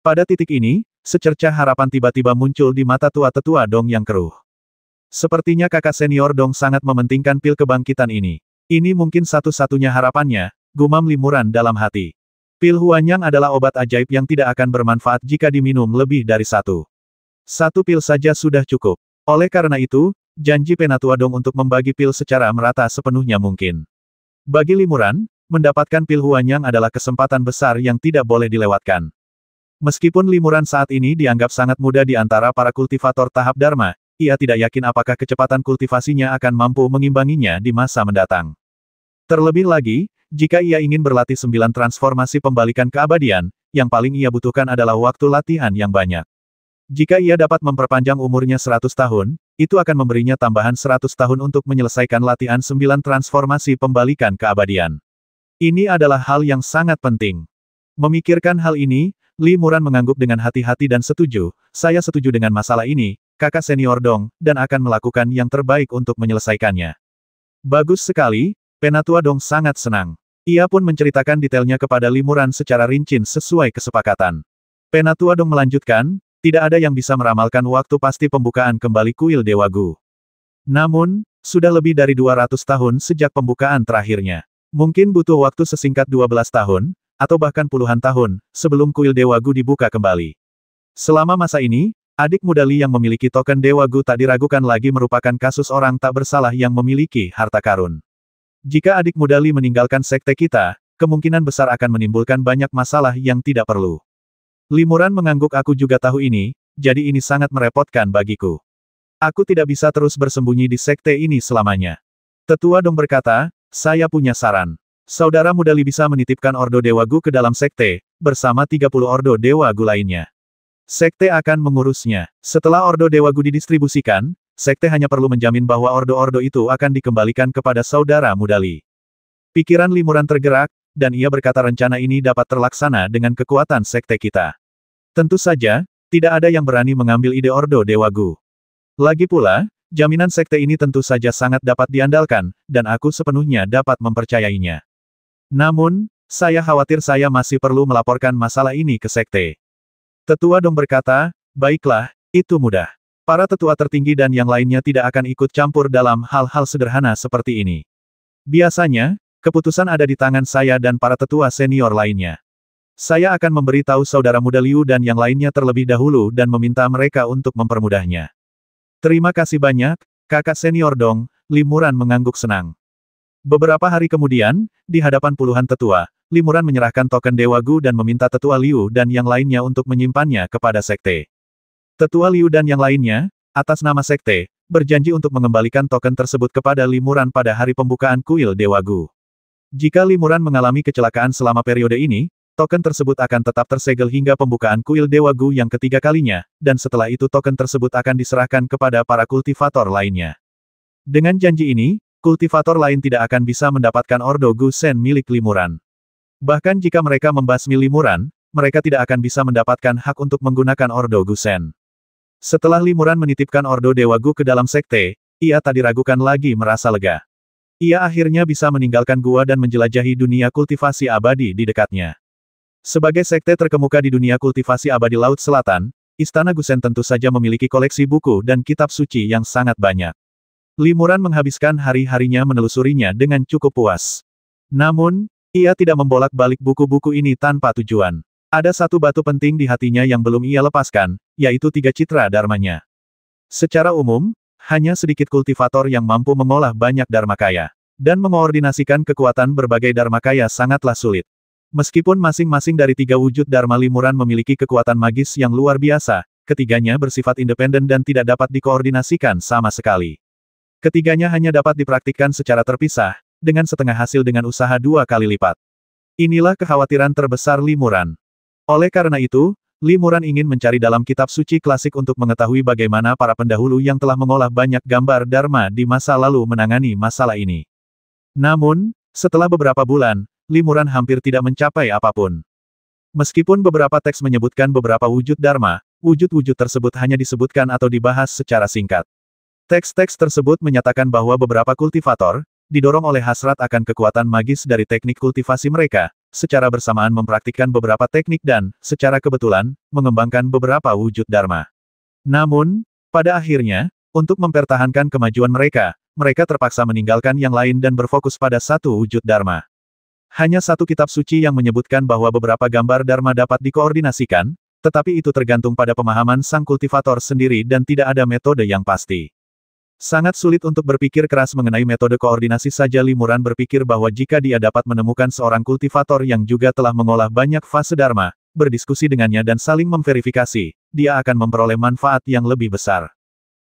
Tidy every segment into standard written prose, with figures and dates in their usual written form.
Pada titik ini, secercah harapan tiba-tiba muncul di mata tua tetua Dong yang keruh. Sepertinya kakak senior Dong sangat mementingkan pil kebangkitan ini. Ini mungkin satu-satunya harapannya, gumam Limuran dalam hati. Pil Huanyang adalah obat ajaib yang tidak akan bermanfaat jika diminum lebih dari satu. Satu pil saja sudah cukup. Oleh karena itu, janji Penatua Dong untuk membagi pil secara merata sepenuhnya mungkin. Bagi Limuran, mendapatkan pil Huanyang adalah kesempatan besar yang tidak boleh dilewatkan. Meskipun Limuran saat ini dianggap sangat muda di antara para kultivator tahap Dharma, ia tidak yakin apakah kecepatan kultivasinya akan mampu mengimbanginya di masa mendatang. Terlebih lagi, jika ia ingin berlatih 9 transformasi pembalikan keabadian, yang paling ia butuhkan adalah waktu latihan yang banyak. Jika ia dapat memperpanjang umurnya 100 tahun, itu akan memberinya tambahan 100 tahun untuk menyelesaikan latihan 9 transformasi pembalikan keabadian. Ini adalah hal yang sangat penting. Memikirkan hal ini, Limuran mengangguk dengan hati-hati dan setuju, saya setuju dengan masalah ini, kakak senior Dong, dan akan melakukan yang terbaik untuk menyelesaikannya. Bagus sekali, Penatua Dong sangat senang. Ia pun menceritakan detailnya kepada Limuran secara rinci sesuai kesepakatan. Penatua Dong melanjutkan, tidak ada yang bisa meramalkan waktu pasti pembukaan kembali kuil Dewa Gu. Namun, sudah lebih dari 200 tahun sejak pembukaan terakhirnya. Mungkin butuh waktu sesingkat 12 tahun, atau bahkan puluhan tahun, sebelum kuil Dewa Gu dibuka kembali. Selama masa ini, adik muda Li yang memiliki token Dewa Gu tak diragukan lagi merupakan kasus orang tak bersalah yang memiliki harta karun. Jika adik muda Li meninggalkan sekte kita, kemungkinan besar akan menimbulkan banyak masalah yang tidak perlu. Limuran mengangguk, aku juga tahu ini, jadi ini sangat merepotkan bagiku. Aku tidak bisa terus bersembunyi di sekte ini selamanya. Tetua Dong berkata, saya punya saran. Saudara muda Li bisa menitipkan Ordo Dewa Gu ke dalam sekte, bersama 30 Ordo Dewa Gu lainnya. Sekte akan mengurusnya. Setelah Ordo Dewa Gu didistribusikan, sekte hanya perlu menjamin bahwa ordo-ordo itu akan dikembalikan kepada saudara muda Li. Pikiran Limuran tergerak, dan ia berkata rencana ini dapat terlaksana dengan kekuatan sekte kita. Tentu saja, tidak ada yang berani mengambil ide Ordo Dewa Gu. Lagi pula, jaminan sekte ini tentu saja sangat dapat diandalkan, dan aku sepenuhnya dapat mempercayainya. Namun, saya khawatir saya masih perlu melaporkan masalah ini ke sekte. Tetua Dong berkata, baiklah, itu mudah. Para tetua tertinggi dan yang lainnya tidak akan ikut campur dalam hal-hal sederhana seperti ini. Biasanya, keputusan ada di tangan saya dan para tetua senior lainnya. Saya akan memberitahu saudara muda Liu dan yang lainnya terlebih dahulu dan meminta mereka untuk mempermudahnya. Terima kasih banyak, kakak senior Dong, Limuran mengangguk senang. Beberapa hari kemudian, di hadapan puluhan tetua, Limuran menyerahkan token Dewa Gu dan meminta tetua Liu dan yang lainnya untuk menyimpannya kepada sekte. Tetua Liu dan yang lainnya, atas nama sekte, berjanji untuk mengembalikan token tersebut kepada Limuran pada hari pembukaan kuil Dewa Gu. Jika Limuran mengalami kecelakaan selama periode ini, token tersebut akan tetap tersegel hingga pembukaan kuil Dewa Gu yang ketiga kalinya, dan setelah itu token tersebut akan diserahkan kepada para kultivator lainnya. Dengan janji ini, kultivator lain tidak akan bisa mendapatkan Ordo Gu Sen milik Limuran. Bahkan jika mereka membasmi Limuran, mereka tidak akan bisa mendapatkan hak untuk menggunakan Ordo Gu Sen. Setelah Limuran menitipkan Ordo Dewa Gu ke dalam sekte, ia tak diragukan lagi merasa lega. Ia akhirnya bisa meninggalkan gua dan menjelajahi dunia kultivasi abadi di dekatnya. Sebagai sekte terkemuka di dunia kultivasi abadi Laut Selatan, Istana Gusen tentu saja memiliki koleksi buku dan kitab suci yang sangat banyak. Limuran menghabiskan hari-harinya menelusurinya dengan cukup puas. Namun, ia tidak membolak-balik buku-buku ini tanpa tujuan. Ada satu batu penting di hatinya yang belum ia lepaskan, yaitu 3 citra dharmanya. Secara umum, hanya sedikit kultivator yang mampu mengolah banyak dharmakaya. Dan mengoordinasikan kekuatan berbagai dharmakaya sangatlah sulit. Meskipun masing-masing dari 3 wujud dharma Limuran memiliki kekuatan magis yang luar biasa, ketiganya bersifat independen dan tidak dapat dikoordinasikan sama sekali. Ketiganya hanya dapat dipraktikkan secara terpisah, dengan setengah hasil dengan usaha 2 kali lipat. Inilah kekhawatiran terbesar Limuran. Oleh karena itu, Limuran ingin mencari dalam kitab suci klasik untuk mengetahui bagaimana para pendahulu yang telah mengolah banyak gambar dharma di masa lalu menangani masalah ini. Namun, setelah beberapa bulan, Limuran hampir tidak mencapai apapun. Meskipun beberapa teks menyebutkan beberapa wujud dharma, wujud-wujud tersebut hanya disebutkan atau dibahas secara singkat. Teks-teks tersebut menyatakan bahwa beberapa kultivator, didorong oleh hasrat akan kekuatan magis dari teknik kultivasi mereka, secara bersamaan mempraktikkan beberapa teknik dan, secara kebetulan, mengembangkan beberapa wujud Dharma. Namun, pada akhirnya, untuk mempertahankan kemajuan mereka, mereka terpaksa meninggalkan yang lain dan berfokus pada satu wujud Dharma. Hanya satu kitab suci yang menyebutkan bahwa beberapa gambar Dharma dapat dikoordinasikan, tetapi itu tergantung pada pemahaman sang kultivator sendiri dan tidak ada metode yang pasti. Sangat sulit untuk berpikir keras mengenai metode koordinasi saja. Limuran berpikir bahwa jika dia dapat menemukan seorang kultivator yang juga telah mengolah banyak fase Dharma, berdiskusi dengannya dan saling memverifikasi, dia akan memperoleh manfaat yang lebih besar.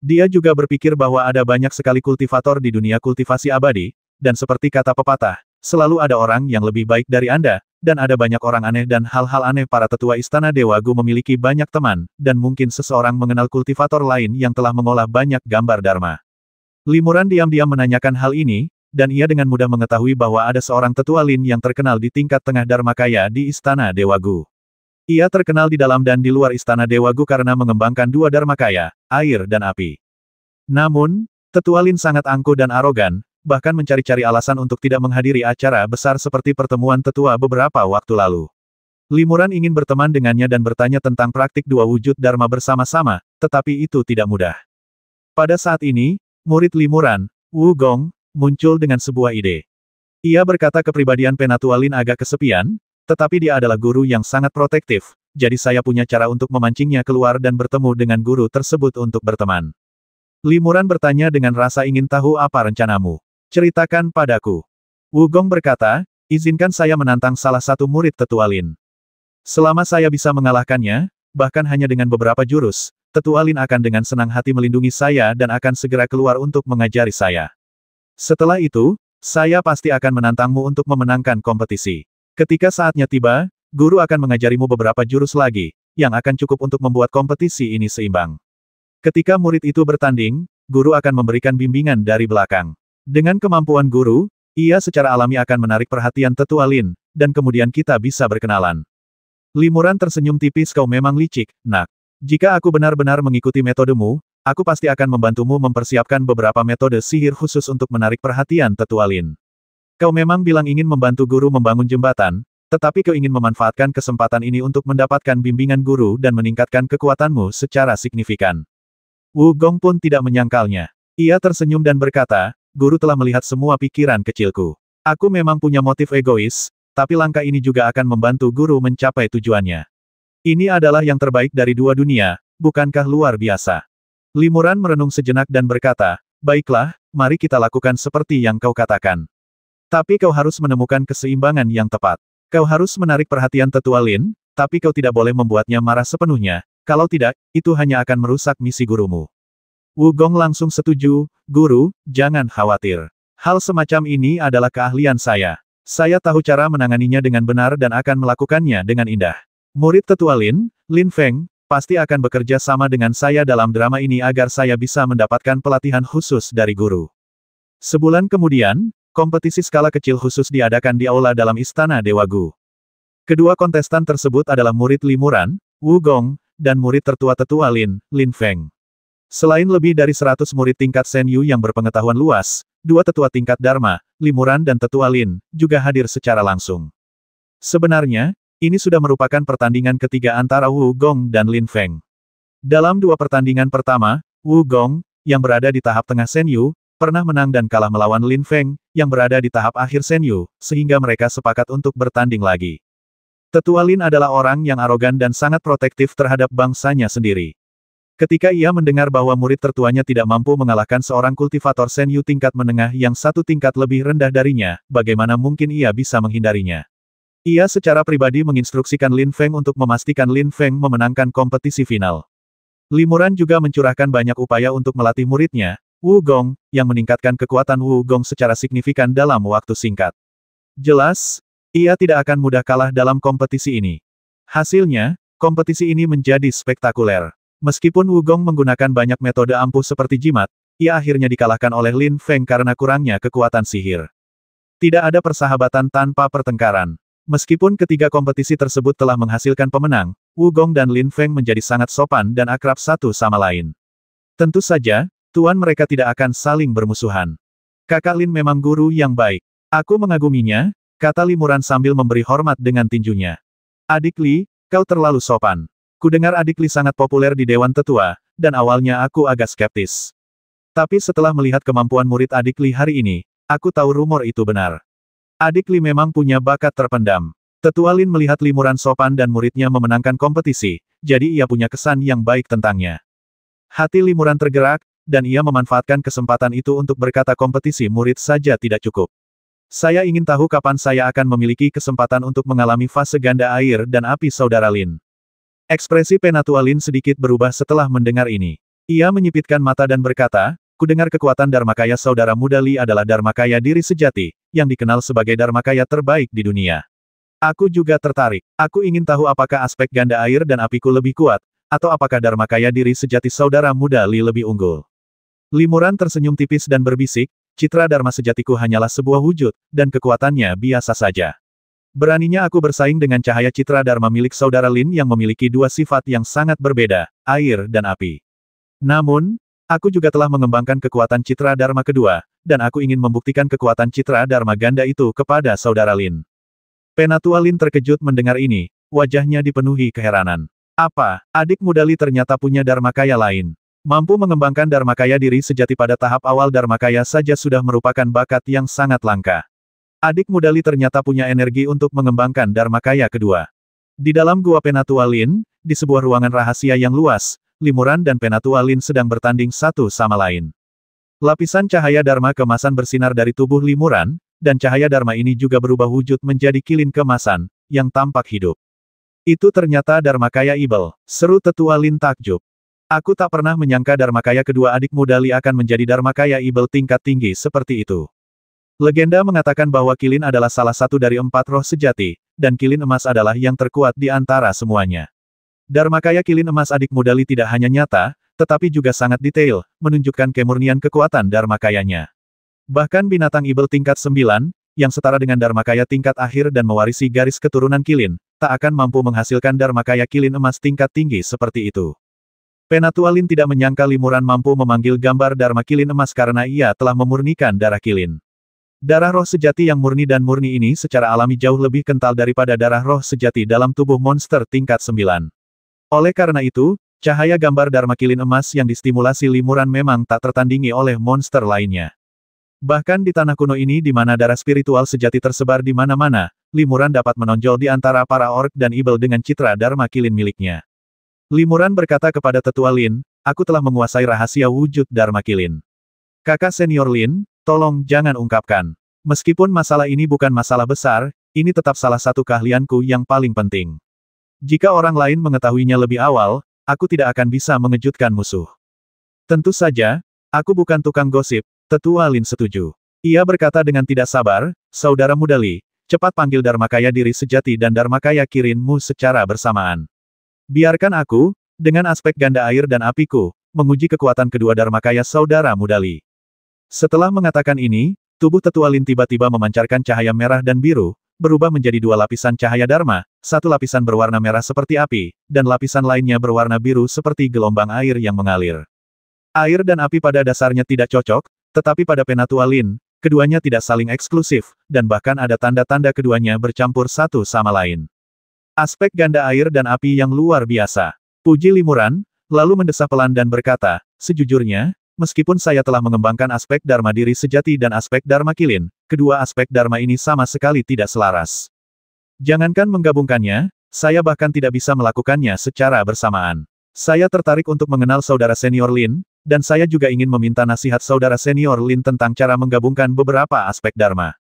Dia juga berpikir bahwa ada banyak sekali kultivator di dunia kultivasi abadi, dan seperti kata pepatah, selalu ada orang yang lebih baik dari Anda, dan ada banyak orang aneh dan hal-hal aneh. Para tetua Istana Dewa Gu memiliki banyak teman, dan mungkin seseorang mengenal kultivator lain yang telah mengolah banyak gambar Dharma. Limuran diam-diam menanyakan hal ini, dan ia dengan mudah mengetahui bahwa ada seorang tetua Lin yang terkenal di tingkat tengah Dharmakaya di Istana Dewa Gu. Ia terkenal di dalam dan di luar Istana Dewa Gu karena mengembangkan dua Dharmakaya, air dan api. Namun, tetua Lin sangat angkuh dan arogan, bahkan mencari-cari alasan untuk tidak menghadiri acara besar seperti pertemuan tetua beberapa waktu lalu. Limuran ingin berteman dengannya dan bertanya tentang praktik dua wujud Dharma bersama-sama, tetapi itu tidak mudah. Pada saat ini, murid Limuran, Wu Gong, muncul dengan sebuah ide. Ia berkata kepribadian Penatua Lin agak kesepian, tetapi dia adalah guru yang sangat protektif, jadi saya punya cara untuk memancingnya keluar dan bertemu dengan guru tersebut untuk berteman. Limuran bertanya dengan rasa ingin tahu apa rencanamu. Ceritakan padaku. Wu Gong berkata, izinkan saya menantang salah satu murid tetua Lin. Selama saya bisa mengalahkannya, bahkan hanya dengan beberapa jurus, tetua Lin akan dengan senang hati melindungi saya dan akan segera keluar untuk mengajari saya. Setelah itu, saya pasti akan menantangmu untuk memenangkan kompetisi. Ketika saatnya tiba, guru akan mengajarimu beberapa jurus lagi, yang akan cukup untuk membuat kompetisi ini seimbang. Ketika murid itu bertanding, guru akan memberikan bimbingan dari belakang. Dengan kemampuan guru, ia secara alami akan menarik perhatian tetua Lin, dan kemudian kita bisa berkenalan. Limuran tersenyum tipis. Kau memang licik, nak. Jika aku benar-benar mengikuti metodemu, aku pasti akan membantumu mempersiapkan beberapa metode sihir khusus untuk menarik perhatian tetua Lin. Kau memang bilang ingin membantu guru membangun jembatan, tetapi kau ingin memanfaatkan kesempatan ini untuk mendapatkan bimbingan guru dan meningkatkan kekuatanmu secara signifikan. Wu Gong pun tidak menyangkalnya. Ia tersenyum dan berkata, guru telah melihat semua pikiran kecilku. Aku memang punya motif egois, tapi langkah ini juga akan membantu guru mencapai tujuannya. Ini adalah yang terbaik dari dua dunia, bukankah luar biasa? Limuran merenung sejenak dan berkata, baiklah, mari kita lakukan seperti yang kau katakan. Tapi kau harus menemukan keseimbangan yang tepat. Kau harus menarik perhatian tetua Lin, tapi kau tidak boleh membuatnya marah sepenuhnya, kalau tidak, itu hanya akan merusak misi gurumu. Wu Gong langsung setuju, guru, jangan khawatir. Hal semacam ini adalah keahlian saya. Saya tahu cara menanganinya dengan benar dan akan melakukannya dengan indah. Murid tetua Lin, Lin Feng, pasti akan bekerja sama dengan saya dalam drama ini agar saya bisa mendapatkan pelatihan khusus dari guru. Sebulan kemudian, kompetisi skala kecil khusus diadakan di aula dalam Istana Dewa Gu. Kedua kontestan tersebut adalah murid Limuran, Wu Gong, dan murid tertua tetua Lin, Lin Feng. Selain lebih dari 100 murid tingkat Senyu yang berpengetahuan luas, dua tetua tingkat Dharma, Limuran dan tetua Lin, juga hadir secara langsung. Sebenarnya, ini sudah merupakan pertandingan ketiga antara Wu Gong dan Lin Feng. Dalam dua pertandingan pertama, Wu Gong, yang berada di tahap tengah Senyu, pernah menang dan kalah melawan Lin Feng, yang berada di tahap akhir Senyu, sehingga mereka sepakat untuk bertanding lagi. Tetua Lin adalah orang yang arogan dan sangat protektif terhadap bangsanya sendiri. Ketika ia mendengar bahwa murid tertuanya tidak mampu mengalahkan seorang kultivator Senyu tingkat menengah yang satu tingkat lebih rendah darinya, bagaimana mungkin ia bisa menghindarinya? Ia secara pribadi menginstruksikan Lin Feng untuk memastikan Lin Feng memenangkan kompetisi final. Limuran juga mencurahkan banyak upaya untuk melatih muridnya, Wu Gong, yang meningkatkan kekuatan Wu Gong secara signifikan dalam waktu singkat. Jelas, ia tidak akan mudah kalah dalam kompetisi ini. Hasilnya, kompetisi ini menjadi spektakuler. Meskipun Wu Gong menggunakan banyak metode ampuh seperti jimat, ia akhirnya dikalahkan oleh Lin Feng karena kurangnya kekuatan sihir. Tidak ada persahabatan tanpa pertengkaran. Meskipun ketiga kompetisi tersebut telah menghasilkan pemenang, Wu Gong dan Lin Feng menjadi sangat sopan dan akrab satu sama lain. Tentu saja, tuan mereka tidak akan saling bermusuhan. Kakak Lin memang guru yang baik. Aku mengaguminya, kata Limuran sambil memberi hormat dengan tinjunya. Adik Li, kau terlalu sopan. Kudengar adik Li sangat populer di Dewan Tetua, dan awalnya aku agak skeptis. Tapi setelah melihat kemampuan murid adik Li hari ini, aku tahu rumor itu benar. Adik Li memang punya bakat terpendam. Tetua Lin melihat Limuran sopan dan muridnya memenangkan kompetisi, jadi ia punya kesan yang baik tentangnya. Hati Limuran tergerak, dan ia memanfaatkan kesempatan itu untuk berkata kompetisi murid saja tidak cukup. Saya ingin tahu kapan saya akan memiliki kesempatan untuk mengalami fase ganda air dan api saudara Lin. Ekspresi Penatua Lin sedikit berubah setelah mendengar ini. Ia menyipitkan mata dan berkata, kudengar kekuatan Dharmakaya saudara muda Li adalah Dharmakaya diri sejati, yang dikenal sebagai Dharmakaya terbaik di dunia. Aku juga tertarik. Aku ingin tahu apakah aspek ganda air dan apiku lebih kuat, atau apakah Dharmakaya diri sejati saudara muda Li lebih unggul. Limuran tersenyum tipis dan berbisik, citra Dharma sejatiku hanyalah sebuah wujud, dan kekuatannya biasa saja. Beraninya aku bersaing dengan cahaya citra Dharma milik saudara Lin yang memiliki dua sifat yang sangat berbeda, air dan api. Namun, aku juga telah mengembangkan kekuatan citra Dharma kedua, dan aku ingin membuktikan kekuatan citra Dharma ganda itu kepada saudara Lin. Penatua Lin terkejut mendengar ini, wajahnya dipenuhi keheranan. Apa, adik muda Li ternyata punya Dharmakaya lain? Mampu mengembangkan Dharmakaya diri sejati pada tahap awal Dharmakaya saja sudah merupakan bakat yang sangat langka. Adik muda Li ternyata punya energi untuk mengembangkan Dharmakaya kedua. Di dalam gua Penatua Lin, di sebuah ruangan rahasia yang luas, Limuran dan Penatua Lin sedang bertanding satu sama lain. Lapisan cahaya Dharma kemasan bersinar dari tubuh Limuran, dan cahaya Dharma ini juga berubah wujud menjadi kilin kemasan, yang tampak hidup. Itu ternyata Dharmakaya Ibel, seru Tetua Lin takjub. Aku tak pernah menyangka Dharmakaya kedua adik muda Li akan menjadi Dharmakaya Ibel tingkat tinggi seperti itu. Legenda mengatakan bahwa kilin adalah salah satu dari 4 roh sejati, dan kilin emas adalah yang terkuat di antara semuanya. Dharmakaya kilin emas adik muda Li tidak hanya nyata, tetapi juga sangat detail, menunjukkan kemurnian kekuatan Dharmakayanya. Bahkan binatang Ibel tingkat 9, yang setara dengan Dharmakaya tingkat akhir dan mewarisi garis keturunan kilin, tak akan mampu menghasilkan Dharmakaya kilin emas tingkat tinggi seperti itu. Penatua Lin tidak menyangka Limuran mampu memanggil gambar Dharma kilin emas karena ia telah memurnikan darah kilin. Darah roh sejati yang murni dan murni ini secara alami jauh lebih kental daripada darah roh sejati dalam tubuh monster tingkat 9. Oleh karena itu, cahaya gambar Dharma kilin emas yang distimulasi Limuran memang tak tertandingi oleh monster lainnya. Bahkan di tanah kuno ini di mana darah spiritual sejati tersebar di mana-mana, Limuran dapat menonjol di antara para orc dan Ibel dengan citra Dharma kilin miliknya. Limuran berkata kepada Tetua Lin, aku telah menguasai rahasia wujud Dharma kilin. Kakak senior Lin, tolong jangan ungkapkan. Meskipun masalah ini bukan masalah besar, ini tetap salah satu keahlianku yang paling penting. Jika orang lain mengetahuinya lebih awal, aku tidak akan bisa mengejutkan musuh. Tentu saja, aku bukan tukang gosip, Tetua Lin setuju. Ia berkata dengan tidak sabar, saudara muda Li, cepat panggil Dharmakaya diri sejati dan Dharmakaya kirinmu secara bersamaan. Biarkan aku, dengan aspek ganda air dan apiku, menguji kekuatan kedua Dharmakaya saudara muda Li. Setelah mengatakan ini, tubuh Tetua Lin tiba-tiba memancarkan cahaya merah dan biru, berubah menjadi 2 lapisan cahaya Dharma, satu lapisan berwarna merah seperti api, dan lapisan lainnya berwarna biru seperti gelombang air yang mengalir. Air dan api pada dasarnya tidak cocok, tetapi pada Penatua Lin, keduanya tidak saling eksklusif, dan bahkan ada tanda-tanda keduanya bercampur satu sama lain. Aspek ganda air dan api yang luar biasa. Puji Limuran, lalu mendesah pelan dan berkata, sejujurnya, meskipun saya telah mengembangkan aspek Dharma diri sejati dan aspek Dharma kilin, kedua aspek Dharma ini sama sekali tidak selaras. Jangankan menggabungkannya, saya bahkan tidak bisa melakukannya secara bersamaan. Saya tertarik untuk mengenal saudara senior Lin, dan saya juga ingin meminta nasihat saudara senior Lin tentang cara menggabungkan beberapa aspek Dharma.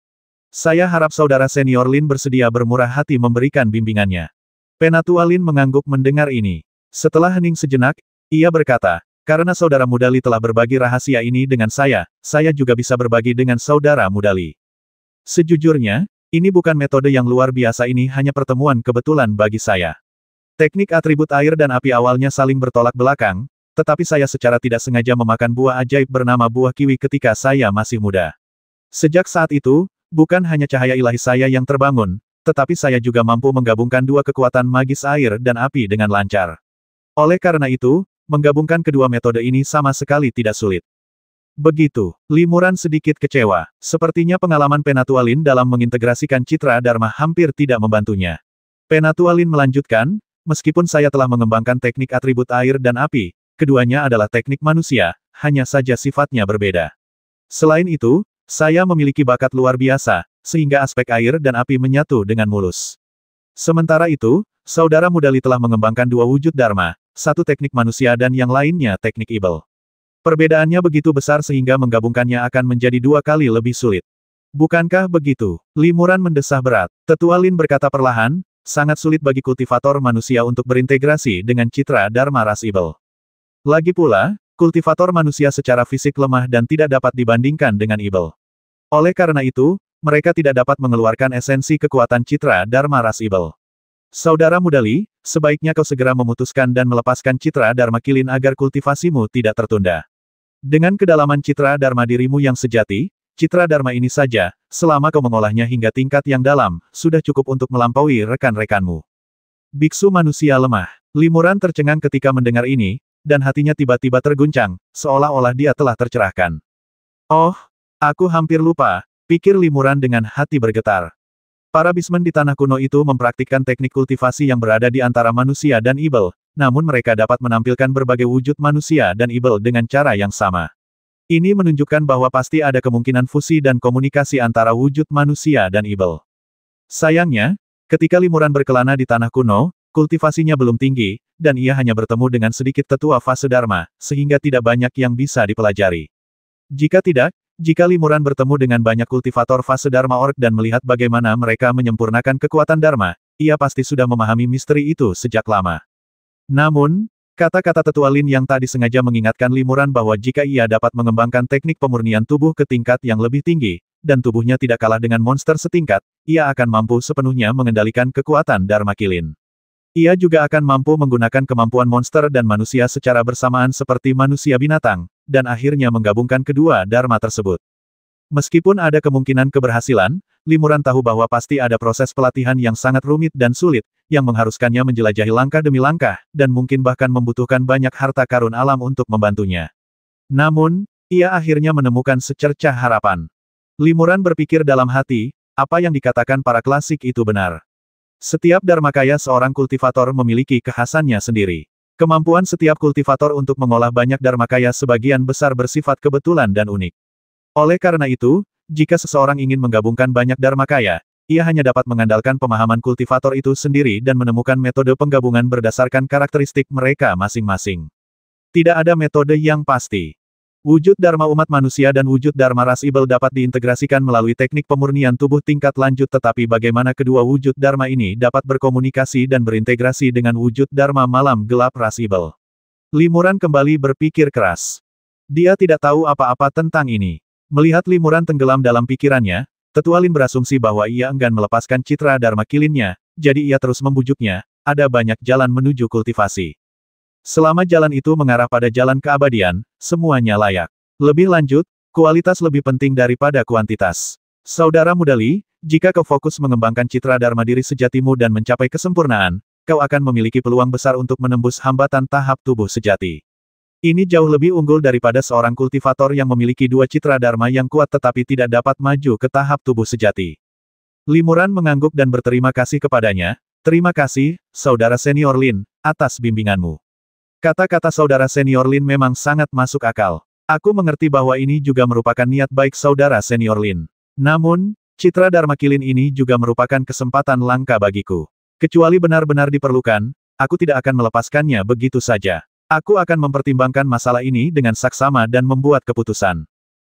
Saya harap saudara senior Lin bersedia bermurah hati memberikan bimbingannya. Penatua Lin mengangguk mendengar ini. Setelah hening sejenak, ia berkata, karena saudara muda Li telah berbagi rahasia ini dengan saya juga bisa berbagi dengan saudara muda Li. Sejujurnya, ini bukan metode yang luar biasa, ini hanya pertemuan kebetulan bagi saya. Teknik atribut air dan api awalnya saling bertolak belakang, tetapi saya secara tidak sengaja memakan buah ajaib bernama buah kiwi ketika saya masih muda. Sejak saat itu, bukan hanya cahaya ilahi saya yang terbangun, tetapi saya juga mampu menggabungkan dua kekuatan magis air dan api dengan lancar. Oleh karena itu, menggabungkan kedua metode ini sama sekali tidak sulit. Begitu, Limuran sedikit kecewa. Sepertinya pengalaman Penatualin dalam mengintegrasikan citra Dharma hampir tidak membantunya. Penatualin melanjutkan, meskipun saya telah mengembangkan teknik atribut air dan api, keduanya adalah teknik manusia, hanya saja sifatnya berbeda. Selain itu, saya memiliki bakat luar biasa, sehingga aspek air dan api menyatu dengan mulus. Sementara itu, saudara Mudali telah mengembangkan dua wujud Dharma, satu teknik manusia dan yang lainnya teknik ibel. Perbedaannya begitu besar sehingga menggabungkannya akan menjadi dua kali lebih sulit. Bukankah begitu? Limuran mendesah berat. Tetua Lin berkata perlahan, sangat sulit bagi kultivator manusia untuk berintegrasi dengan citra Dharma ras ibel. Lagi pula, kultivator manusia secara fisik lemah dan tidak dapat dibandingkan dengan ibel. Oleh karena itu, mereka tidak dapat mengeluarkan esensi kekuatan citra Dharma ras ibel. Saudara Mudali, sebaiknya kau segera memutuskan dan melepaskan citra Dharma Kilin agar kultivasimu tidak tertunda. Dengan kedalaman citra Dharma dirimu yang sejati, citra Dharma ini saja, selama kau mengolahnya hingga tingkat yang dalam, sudah cukup untuk melampaui rekan-rekanmu. Biksu manusia lemah. Limuran tercengang ketika mendengar ini, dan hatinya tiba-tiba terguncang, seolah-olah dia telah tercerahkan. Oh, aku hampir lupa, pikir Limuran dengan hati bergetar. Para bismen di tanah kuno itu mempraktikkan teknik kultivasi yang berada di antara manusia dan ibel, namun mereka dapat menampilkan berbagai wujud manusia dan ibel dengan cara yang sama. Ini menunjukkan bahwa pasti ada kemungkinan fusi dan komunikasi antara wujud manusia dan ibel. Sayangnya, ketika Limuran berkelana di tanah kuno, kultivasinya belum tinggi, dan ia hanya bertemu dengan sedikit tetua fase Dharma, sehingga tidak banyak yang bisa dipelajari. Jika Limuran bertemu dengan banyak kultivator fase Dharma Orc dan melihat bagaimana mereka menyempurnakan kekuatan Dharma, ia pasti sudah memahami misteri itu sejak lama. Namun, kata-kata Tetua Lin yang tak disengaja mengingatkan Limuran bahwa jika ia dapat mengembangkan teknik pemurnian tubuh ke tingkat yang lebih tinggi, dan tubuhnya tidak kalah dengan monster setingkat, ia akan mampu sepenuhnya mengendalikan kekuatan Dharma Kilin. Ia juga akan mampu menggunakan kemampuan monster dan manusia secara bersamaan seperti manusia binatang, dan akhirnya menggabungkan kedua Dharma tersebut. Meskipun ada kemungkinan keberhasilan, Limuran tahu bahwa pasti ada proses pelatihan yang sangat rumit dan sulit, yang mengharuskannya menjelajahi langkah demi langkah, dan mungkin bahkan membutuhkan banyak harta karun alam untuk membantunya. Namun, ia akhirnya menemukan secercah harapan. Limuran berpikir dalam hati, apa yang dikatakan para klasik itu benar. Setiap dharmakaya seorang kultivator memiliki kekhasannya sendiri. Kemampuan setiap kultivator untuk mengolah banyak dharmakaya sebagian besar bersifat kebetulan dan unik. Oleh karena itu, jika seseorang ingin menggabungkan banyak dharmakaya, ia hanya dapat mengandalkan pemahaman kultivator itu sendiri dan menemukan metode penggabungan berdasarkan karakteristik mereka masing-masing. Tidak ada metode yang pasti. Wujud Dharma umat manusia dan wujud Dharma ras ibel dapat diintegrasikan melalui teknik pemurnian tubuh tingkat lanjut, tetapi bagaimana kedua wujud Dharma ini dapat berkomunikasi dan berintegrasi dengan wujud Dharma malam gelap ras ibel? Limuran kembali berpikir keras. Dia tidak tahu apa-apa tentang ini. Melihat Limuran tenggelam dalam pikirannya, Tetua Lin berasumsi bahwa ia enggan melepaskan citra Dharma Kilinnya, jadi ia terus membujuknya, ada banyak jalan menuju kultivasi. Selama jalan itu mengarah pada jalan keabadian, semuanya layak. Lebih lanjut, kualitas lebih penting daripada kuantitas. Saudara Mudali, jika kau fokus mengembangkan citra Dharma diri sejatimu dan mencapai kesempurnaan, kau akan memiliki peluang besar untuk menembus hambatan tahap tubuh sejati. Ini jauh lebih unggul daripada seorang kultivator yang memiliki dua citra Dharma yang kuat tetapi tidak dapat maju ke tahap tubuh sejati. Limuran mengangguk dan berterima kasih kepadanya. Terima kasih, Saudara Senior Lin, atas bimbinganmu. Kata-kata Saudara Senior Lin memang sangat masuk akal. Aku mengerti bahwa ini juga merupakan niat baik Saudara Senior Lin. Namun, citra Dharma Kilin ini juga merupakan kesempatan langka bagiku. Kecuali benar-benar diperlukan, aku tidak akan melepaskannya begitu saja. Aku akan mempertimbangkan masalah ini dengan saksama dan membuat keputusan.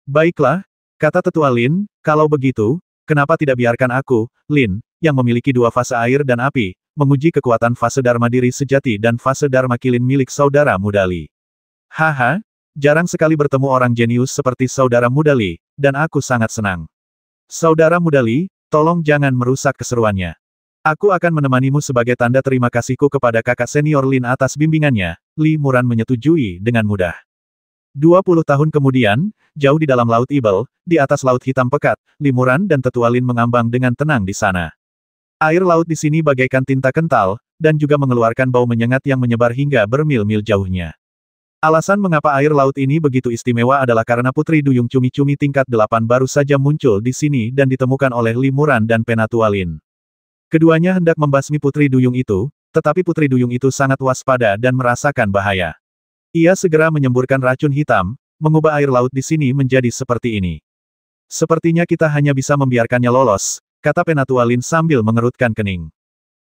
Baiklah, kata Tetua Lin, kalau begitu, kenapa tidak biarkan aku, Lin, yang memiliki dua fase air dan api, menguji kekuatan fase Dharma diri sejati dan fase Dharma Kilin milik Saudara Mudali. Haha, jarang sekali bertemu orang jenius seperti Saudara Mudali, dan aku sangat senang. Saudara Mudali, tolong jangan merusak keseruannya. Aku akan menemanimu sebagai tanda terima kasihku kepada kakak senior Lin atas bimbingannya. Limuran menyetujui dengan mudah. 20 tahun kemudian, jauh di dalam Laut Ibel, di atas Laut Hitam Pekat, Limuran dan Tetua Lin mengambang dengan tenang di sana. Air laut di sini bagaikan tinta kental, dan juga mengeluarkan bau menyengat yang menyebar hingga bermil-mil jauhnya. Alasan mengapa air laut ini begitu istimewa adalah karena putri duyung cumi-cumi tingkat 8 baru saja muncul di sini dan ditemukan oleh Limuran dan Penatualin. Keduanya hendak membasmi putri duyung itu, tetapi putri duyung itu sangat waspada dan merasakan bahaya. Ia segera menyemburkan racun hitam, mengubah air laut di sini menjadi seperti ini. Sepertinya kita hanya bisa membiarkannya lolos, kata Penatualin sambil mengerutkan kening.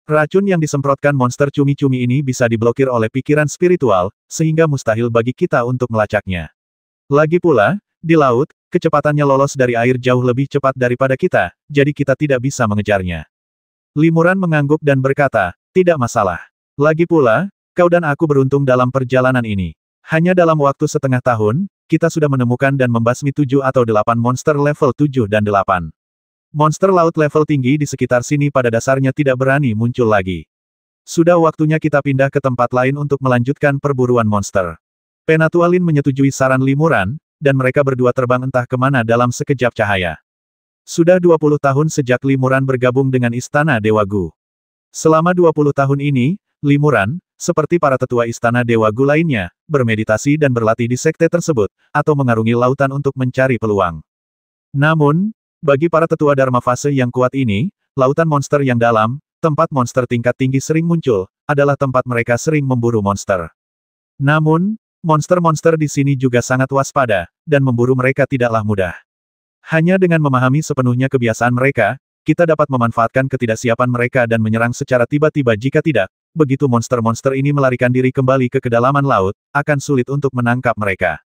Racun yang disemprotkan monster cumi-cumi ini bisa diblokir oleh pikiran spiritual, sehingga mustahil bagi kita untuk melacaknya. Lagi pula, di laut, kecepatannya lolos dari air jauh lebih cepat daripada kita, jadi kita tidak bisa mengejarnya. Limuran mengangguk dan berkata, tidak masalah. Lagi pula, kau dan aku beruntung dalam perjalanan ini. Hanya dalam waktu setengah tahun, kita sudah menemukan dan membasmi 7 atau 8 monster level 7 dan 8. Monster laut level tinggi di sekitar sini pada dasarnya tidak berani muncul lagi. Sudah waktunya kita pindah ke tempat lain untuk melanjutkan perburuan monster. Penatualin menyetujui saran Limuran, dan mereka berdua terbang entah kemana dalam sekejap cahaya. Sudah 20 tahun sejak Limuran bergabung dengan Istana Dewa Gu. Selama 20 tahun ini, Limuran, seperti para tetua Istana Dewa Gu lainnya, bermeditasi dan berlatih di sekte tersebut, atau mengarungi lautan untuk mencari peluang. Namun, bagi para tetua Dharma fase yang kuat ini, lautan monster yang dalam, tempat monster tingkat tinggi sering muncul, adalah tempat mereka sering memburu monster. Namun, monster-monster di sini juga sangat waspada, dan memburu mereka tidaklah mudah. Hanya dengan memahami sepenuhnya kebiasaan mereka, kita dapat memanfaatkan ketidaksiapan mereka dan menyerang secara tiba-tiba jika tidak, begitu monster-monster ini melarikan diri kembali ke kedalaman laut, akan sulit untuk menangkap mereka.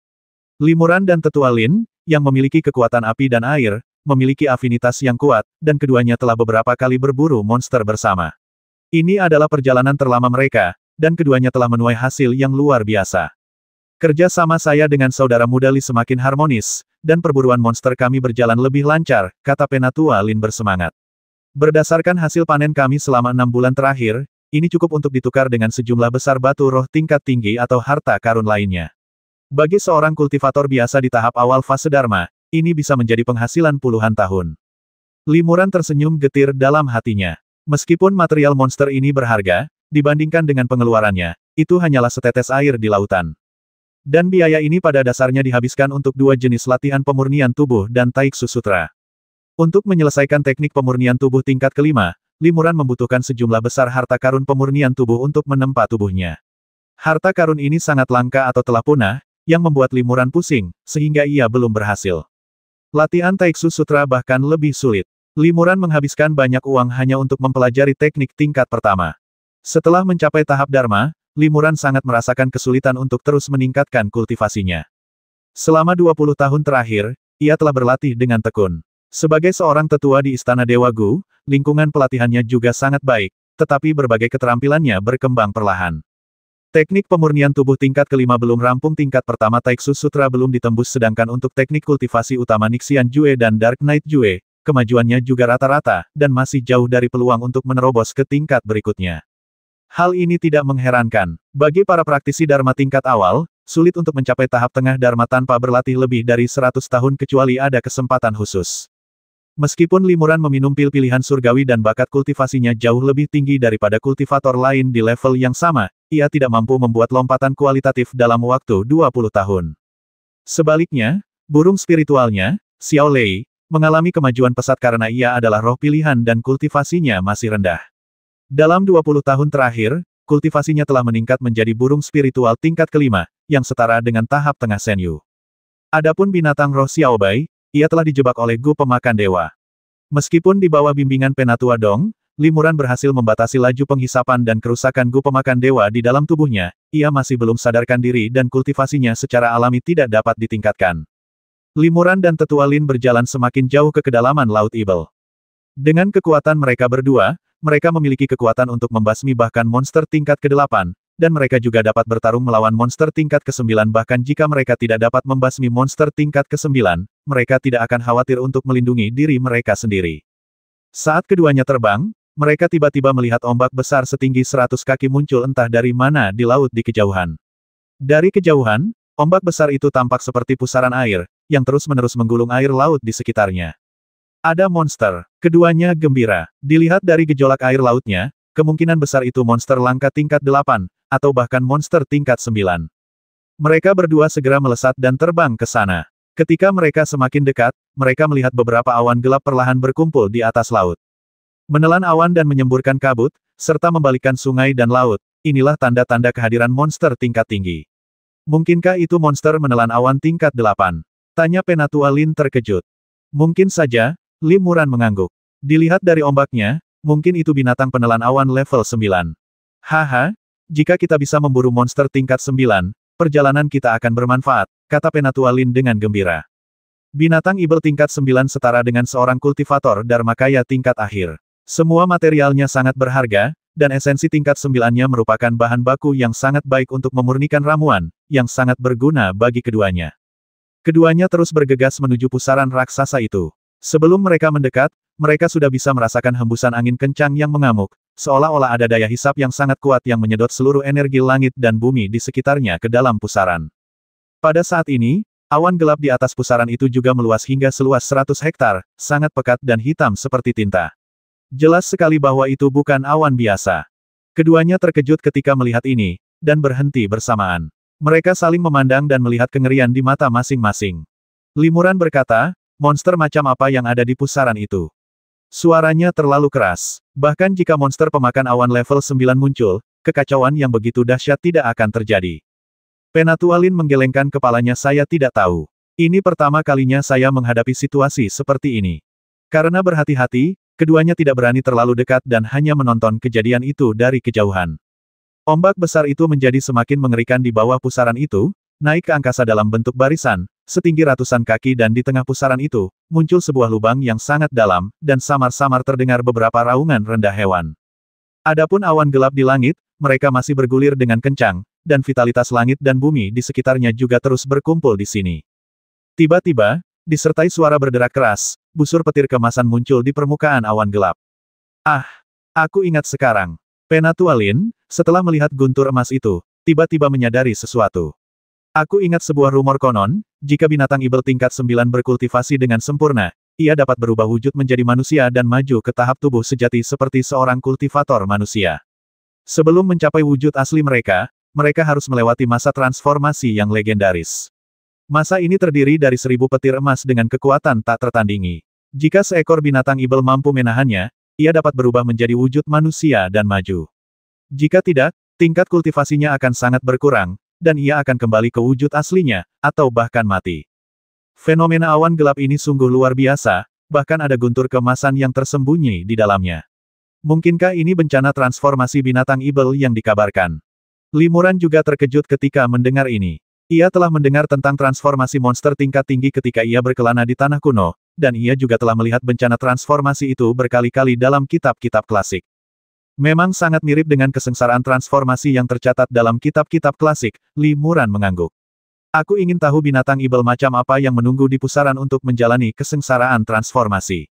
Limuran dan Tetua Lin, yang memiliki kekuatan api dan air, memiliki afinitas yang kuat, dan keduanya telah beberapa kali berburu monster bersama. Ini adalah perjalanan terlama mereka, dan keduanya telah menuai hasil yang luar biasa. Kerja sama saya dengan saudara muda Li semakin harmonis, dan perburuan monster kami berjalan lebih lancar, kata Penatualin bersemangat. Berdasarkan hasil panen kami selama 6 bulan terakhir, ini cukup untuk ditukar dengan sejumlah besar batu roh tingkat tinggi atau harta karun lainnya. Bagi seorang kultivator biasa di tahap awal fase Dharma, ini bisa menjadi penghasilan puluhan tahun. Limuran tersenyum getir dalam hatinya. Meskipun material monster ini berharga, dibandingkan dengan pengeluarannya, itu hanyalah setetes air di lautan. Dan biaya ini pada dasarnya dihabiskan untuk 2 jenis latihan pemurnian tubuh dan Taiksu Sutra. Untuk menyelesaikan teknik pemurnian tubuh tingkat kelima, Limuran membutuhkan sejumlah besar harta karun pemurnian tubuh untuk menempa tubuhnya. Harta karun ini sangat langka atau telah punah, yang membuat Limuran pusing, sehingga ia belum berhasil. Latihan Taiksu Sutra bahkan lebih sulit. Limuran menghabiskan banyak uang hanya untuk mempelajari teknik tingkat pertama. Setelah mencapai tahap Dharma, Limuran sangat merasakan kesulitan untuk terus meningkatkan kultivasinya. Selama 20 tahun terakhir, ia telah berlatih dengan tekun. Sebagai seorang tetua di Istana Dewa Gu, lingkungan pelatihannya juga sangat baik, tetapi berbagai keterampilannya berkembang perlahan. Teknik pemurnian tubuh tingkat kelima belum rampung, tingkat pertama Taiksu Sutra belum ditembus, sedangkan untuk teknik kultivasi utama Nixian Jue dan Dark Knight Jue, kemajuannya juga rata-rata, dan masih jauh dari peluang untuk menerobos ke tingkat berikutnya. Hal ini tidak mengherankan. Bagi para praktisi Dharma tingkat awal, sulit untuk mencapai tahap tengah Dharma tanpa berlatih lebih dari 100 tahun kecuali ada kesempatan khusus. Meskipun Limuran meminum pil pilihan surgawi dan bakat kultivasinya jauh lebih tinggi daripada kultivator lain di level yang sama, ia tidak mampu membuat lompatan kualitatif dalam waktu 20 tahun. Sebaliknya, burung spiritualnya, Xiao Lei, mengalami kemajuan pesat karena ia adalah roh pilihan dan kultivasinya masih rendah. Dalam 20 tahun terakhir, kultivasinya telah meningkat menjadi burung spiritual tingkat kelima, yang setara dengan tahap tengah Senyu. Adapun binatang roh Xiao Bai, ia telah dijebak oleh Gu Pemakan Dewa. Meskipun di bawah bimbingan Penatua Dong, Limuran berhasil membatasi laju penghisapan dan kerusakan Gu Pemakan Dewa di dalam tubuhnya, ia masih belum sadarkan diri dan kultivasinya secara alami tidak dapat ditingkatkan. Limuran dan Tetua Lin berjalan semakin jauh ke kedalaman Laut Ibel. Dengan kekuatan mereka berdua, mereka memiliki kekuatan untuk membasmi bahkan monster tingkat ke-8, dan mereka juga dapat bertarung melawan monster tingkat ke-9 bahkan jika mereka tidak dapat membasmi monster tingkat ke-9, mereka tidak akan khawatir untuk melindungi diri mereka sendiri. Saat keduanya terbang, mereka tiba-tiba melihat ombak besar setinggi 100 kaki muncul entah dari mana di laut di kejauhan. Dari kejauhan, ombak besar itu tampak seperti pusaran air, yang terus-menerus menggulung air laut di sekitarnya. Ada monster. Keduanya gembira. Dilihat dari gejolak air lautnya, kemungkinan besar itu monster langka tingkat 8, atau bahkan monster tingkat 9. Mereka berdua segera melesat dan terbang ke sana. Ketika mereka semakin dekat, mereka melihat beberapa awan gelap perlahan berkumpul di atas laut. Menelan awan dan menyemburkan kabut, serta membalikkan sungai dan laut, inilah tanda-tanda kehadiran monster tingkat tinggi. Mungkinkah itu monster menelan awan tingkat 8? Tanya Penatua Lin terkejut. Mungkin saja, Li Muran mengangguk. Dilihat dari ombaknya, mungkin itu binatang penelan awan level 9. Haha, jika kita bisa memburu monster tingkat 9, perjalanan kita akan bermanfaat, kata Penatua Lin dengan gembira. Binatang ibel tingkat 9 setara dengan seorang kultivator Dharmakaya tingkat akhir. Semua materialnya sangat berharga, dan esensi tingkat 9-nya merupakan bahan baku yang sangat baik untuk memurnikan ramuan, yang sangat berguna bagi keduanya. Keduanya terus bergegas menuju pusaran raksasa itu. Sebelum mereka mendekat, mereka sudah bisa merasakan hembusan angin kencang yang mengamuk, seolah-olah ada daya hisap yang sangat kuat yang menyedot seluruh energi langit dan bumi di sekitarnya ke dalam pusaran. Pada saat ini, awan gelap di atas pusaran itu juga meluas hingga seluas 100 hektar, sangat pekat dan hitam seperti tinta. Jelas sekali bahwa itu bukan awan biasa. Keduanya terkejut ketika melihat ini, dan berhenti bersamaan. Mereka saling memandang dan melihat kengerian di mata masing-masing. Li Muran berkata, monster macam apa yang ada di pusaran itu? Suaranya terlalu keras. Bahkan jika monster pemakan awan level 9 muncul, kekacauan yang begitu dahsyat tidak akan terjadi. Penatua Lin menggelengkan kepalanya. Saya tidak tahu. Ini pertama kalinya saya menghadapi situasi seperti ini. Karena berhati-hati, keduanya tidak berani terlalu dekat dan hanya menonton kejadian itu dari kejauhan. Ombak besar itu menjadi semakin mengerikan di bawah pusaran itu, naik ke angkasa dalam bentuk barisan, setinggi ratusan kaki dan di tengah pusaran itu, muncul sebuah lubang yang sangat dalam, dan samar-samar terdengar beberapa raungan rendah hewan. Adapun awan gelap di langit, mereka masih bergulir dengan kencang, dan vitalitas langit dan bumi di sekitarnya juga terus berkumpul di sini. Tiba-tiba, disertai suara berderak keras, busur petir kemasan muncul di permukaan awan gelap. Ah! Aku ingat sekarang. Penatua Lin, setelah melihat guntur emas itu, tiba-tiba menyadari sesuatu. Aku ingat sebuah rumor konon, jika binatang ibel tingkat 9 berkultivasi dengan sempurna, ia dapat berubah wujud menjadi manusia dan maju ke tahap tubuh sejati seperti seorang kultivator manusia. Sebelum mencapai wujud asli mereka, mereka harus melewati masa transformasi yang legendaris. Masa ini terdiri dari 1000 petir emas dengan kekuatan tak tertandingi. Jika seekor binatang ibel mampu menahannya, ia dapat berubah menjadi wujud manusia dan maju. Jika tidak, tingkat kultivasinya akan sangat berkurang, dan ia akan kembali ke wujud aslinya, atau bahkan mati. Fenomena awan gelap ini sungguh luar biasa, bahkan ada guntur keemasan yang tersembunyi di dalamnya. Mungkinkah ini bencana transformasi binatang ibel yang dikabarkan? Li Muran juga terkejut ketika mendengar ini. Ia telah mendengar tentang transformasi monster tingkat tinggi ketika ia berkelana di tanah kuno, dan ia juga telah melihat bencana transformasi itu berkali-kali dalam kitab-kitab klasik. Memang sangat mirip dengan kesengsaraan transformasi yang tercatat dalam kitab-kitab klasik, Li Muran mengangguk. Aku ingin tahu binatang ibel macam apa yang menunggu di pusaran untuk menjalani kesengsaraan transformasi.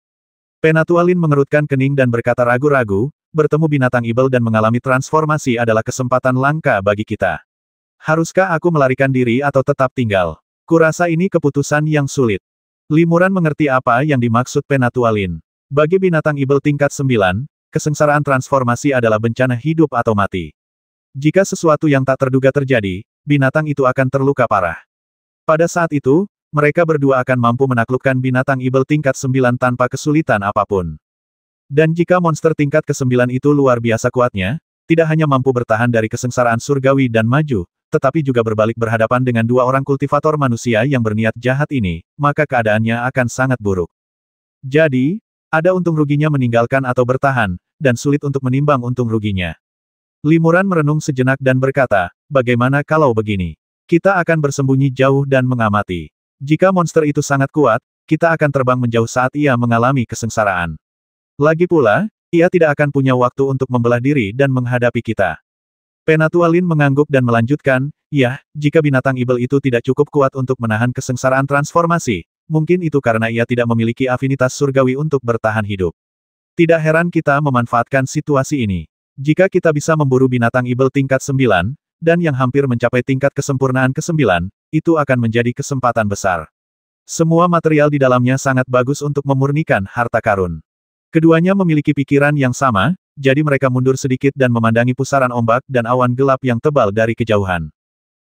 Penatua Lin mengerutkan kening dan berkata ragu-ragu, bertemu binatang ibel dan mengalami transformasi adalah kesempatan langka bagi kita. Haruskah aku melarikan diri atau tetap tinggal? Kurasa ini keputusan yang sulit. Li Muran mengerti apa yang dimaksud Penatua Lin. Bagi binatang ibel tingkat 9, kesengsaraan transformasi adalah bencana hidup atau mati. Jika sesuatu yang tak terduga terjadi, binatang itu akan terluka parah. Pada saat itu, mereka berdua akan mampu menaklukkan binatang ibel tingkat 9 tanpa kesulitan apapun. Dan jika monster tingkat ke-9 itu luar biasa kuatnya, tidak hanya mampu bertahan dari kesengsaraan surgawi dan maju, tetapi juga berbalik berhadapan dengan dua orang kultivator manusia yang berniat jahat ini, maka keadaannya akan sangat buruk. Jadi, ada untung ruginya meninggalkan atau bertahan, dan sulit untuk menimbang untung ruginya. Li Muran merenung sejenak dan berkata, bagaimana kalau begini? Kita akan bersembunyi jauh dan mengamati. Jika monster itu sangat kuat, kita akan terbang menjauh saat ia mengalami kesengsaraan. Lagi pula, ia tidak akan punya waktu untuk membelah diri dan menghadapi kita. Penatua Lin mengangguk dan melanjutkan, ya, jika binatang ibel itu tidak cukup kuat untuk menahan kesengsaraan transformasi, mungkin itu karena ia tidak memiliki afinitas surgawi untuk bertahan hidup. Tidak heran kita memanfaatkan situasi ini. Jika kita bisa memburu binatang ibel tingkat 9, dan yang hampir mencapai tingkat kesempurnaan ke-9, itu akan menjadi kesempatan besar. Semua material di dalamnya sangat bagus untuk memurnikan harta karun. Keduanya memiliki pikiran yang sama, jadi mereka mundur sedikit dan memandangi pusaran ombak dan awan gelap yang tebal dari kejauhan.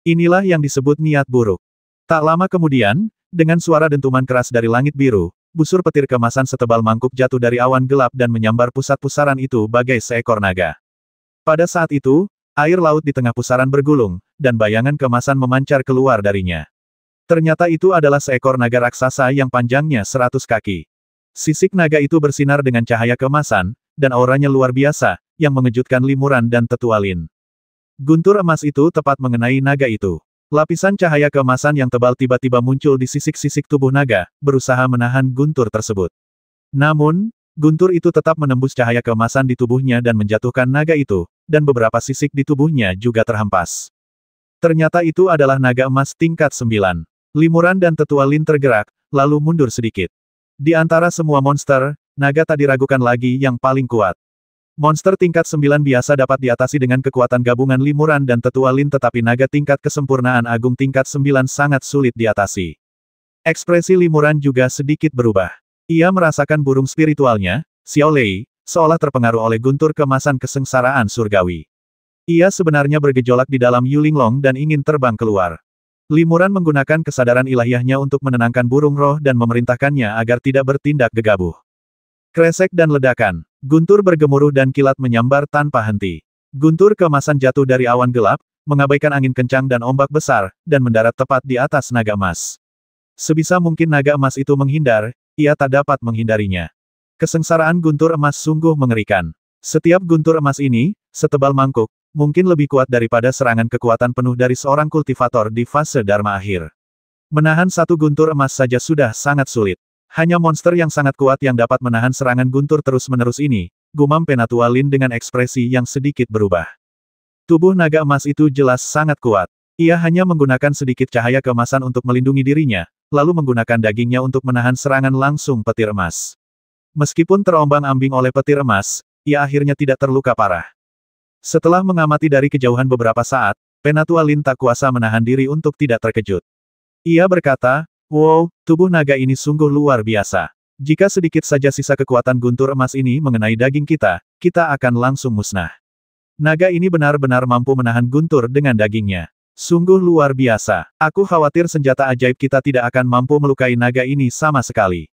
Inilah yang disebut niat buruk. Tak lama kemudian, dengan suara dentuman keras dari langit biru, busur petir kemasan setebal mangkuk jatuh dari awan gelap dan menyambar pusat pusaran itu bagai seekor naga. Pada saat itu, air laut di tengah pusaran bergulung, dan bayangan kemasan memancar keluar darinya. Ternyata itu adalah seekor naga raksasa yang panjangnya 100 kaki. Sisik naga itu bersinar dengan cahaya kemasan, dan auranya luar biasa, yang mengejutkan Limuran dan Tetua Lin. Guntur emas itu tepat mengenai naga itu. Lapisan cahaya keemasan yang tebal tiba-tiba muncul di sisik-sisik tubuh naga, berusaha menahan guntur tersebut. Namun, guntur itu tetap menembus cahaya keemasan di tubuhnya dan menjatuhkan naga itu, dan beberapa sisik di tubuhnya juga terhempas. Ternyata itu adalah naga emas tingkat 9. Limuran dan Tetua Lin tergerak, lalu mundur sedikit. Di antara semua monster, naga tak diragukan lagi yang paling kuat. Monster tingkat 9 biasa dapat diatasi dengan kekuatan gabungan Limuran dan Tetua Lin, tetapi naga tingkat kesempurnaan agung tingkat 9 sangat sulit diatasi. Ekspresi Limuran juga sedikit berubah. Ia merasakan burung spiritualnya, Xiao Lei, seolah terpengaruh oleh guntur kemasan kesengsaraan surgawi. Ia sebenarnya bergejolak di dalam Yulinglong dan ingin terbang keluar. Limuran menggunakan kesadaran ilahiyahnya untuk menenangkan burung roh dan memerintahkannya agar tidak bertindak gegabah. Kresek dan ledakan. Guntur bergemuruh dan kilat menyambar tanpa henti. Guntur kemasan jatuh dari awan gelap, mengabaikan angin kencang dan ombak besar, dan mendarat tepat di atas naga emas. Sebisa mungkin naga emas itu menghindar, ia tak dapat menghindarinya. Kesengsaraan guntur emas sungguh mengerikan. Setiap guntur emas ini, setebal mangkuk, mungkin lebih kuat daripada serangan kekuatan penuh dari seorang kultivator di fase Dharma akhir. Menahan satu guntur emas saja sudah sangat sulit. Hanya monster yang sangat kuat yang dapat menahan serangan guntur terus-menerus ini, gumam Penatua Lin dengan ekspresi yang sedikit berubah. Tubuh naga emas itu jelas sangat kuat. Ia hanya menggunakan sedikit cahaya keemasan untuk melindungi dirinya, lalu menggunakan dagingnya untuk menahan serangan langsung petir emas. Meskipun terombang-ambing oleh petir emas, ia akhirnya tidak terluka parah. Setelah mengamati dari kejauhan beberapa saat, Penatua Lin tak kuasa menahan diri untuk tidak terkejut. Ia berkata, "Wow, tubuh naga ini sungguh luar biasa. Jika sedikit saja sisa kekuatan guntur emas ini mengenai daging kita, kita akan langsung musnah. Naga ini benar-benar mampu menahan guntur dengan dagingnya. Sungguh luar biasa. Aku khawatir senjata ajaib kita tidak akan mampu melukai naga ini sama sekali."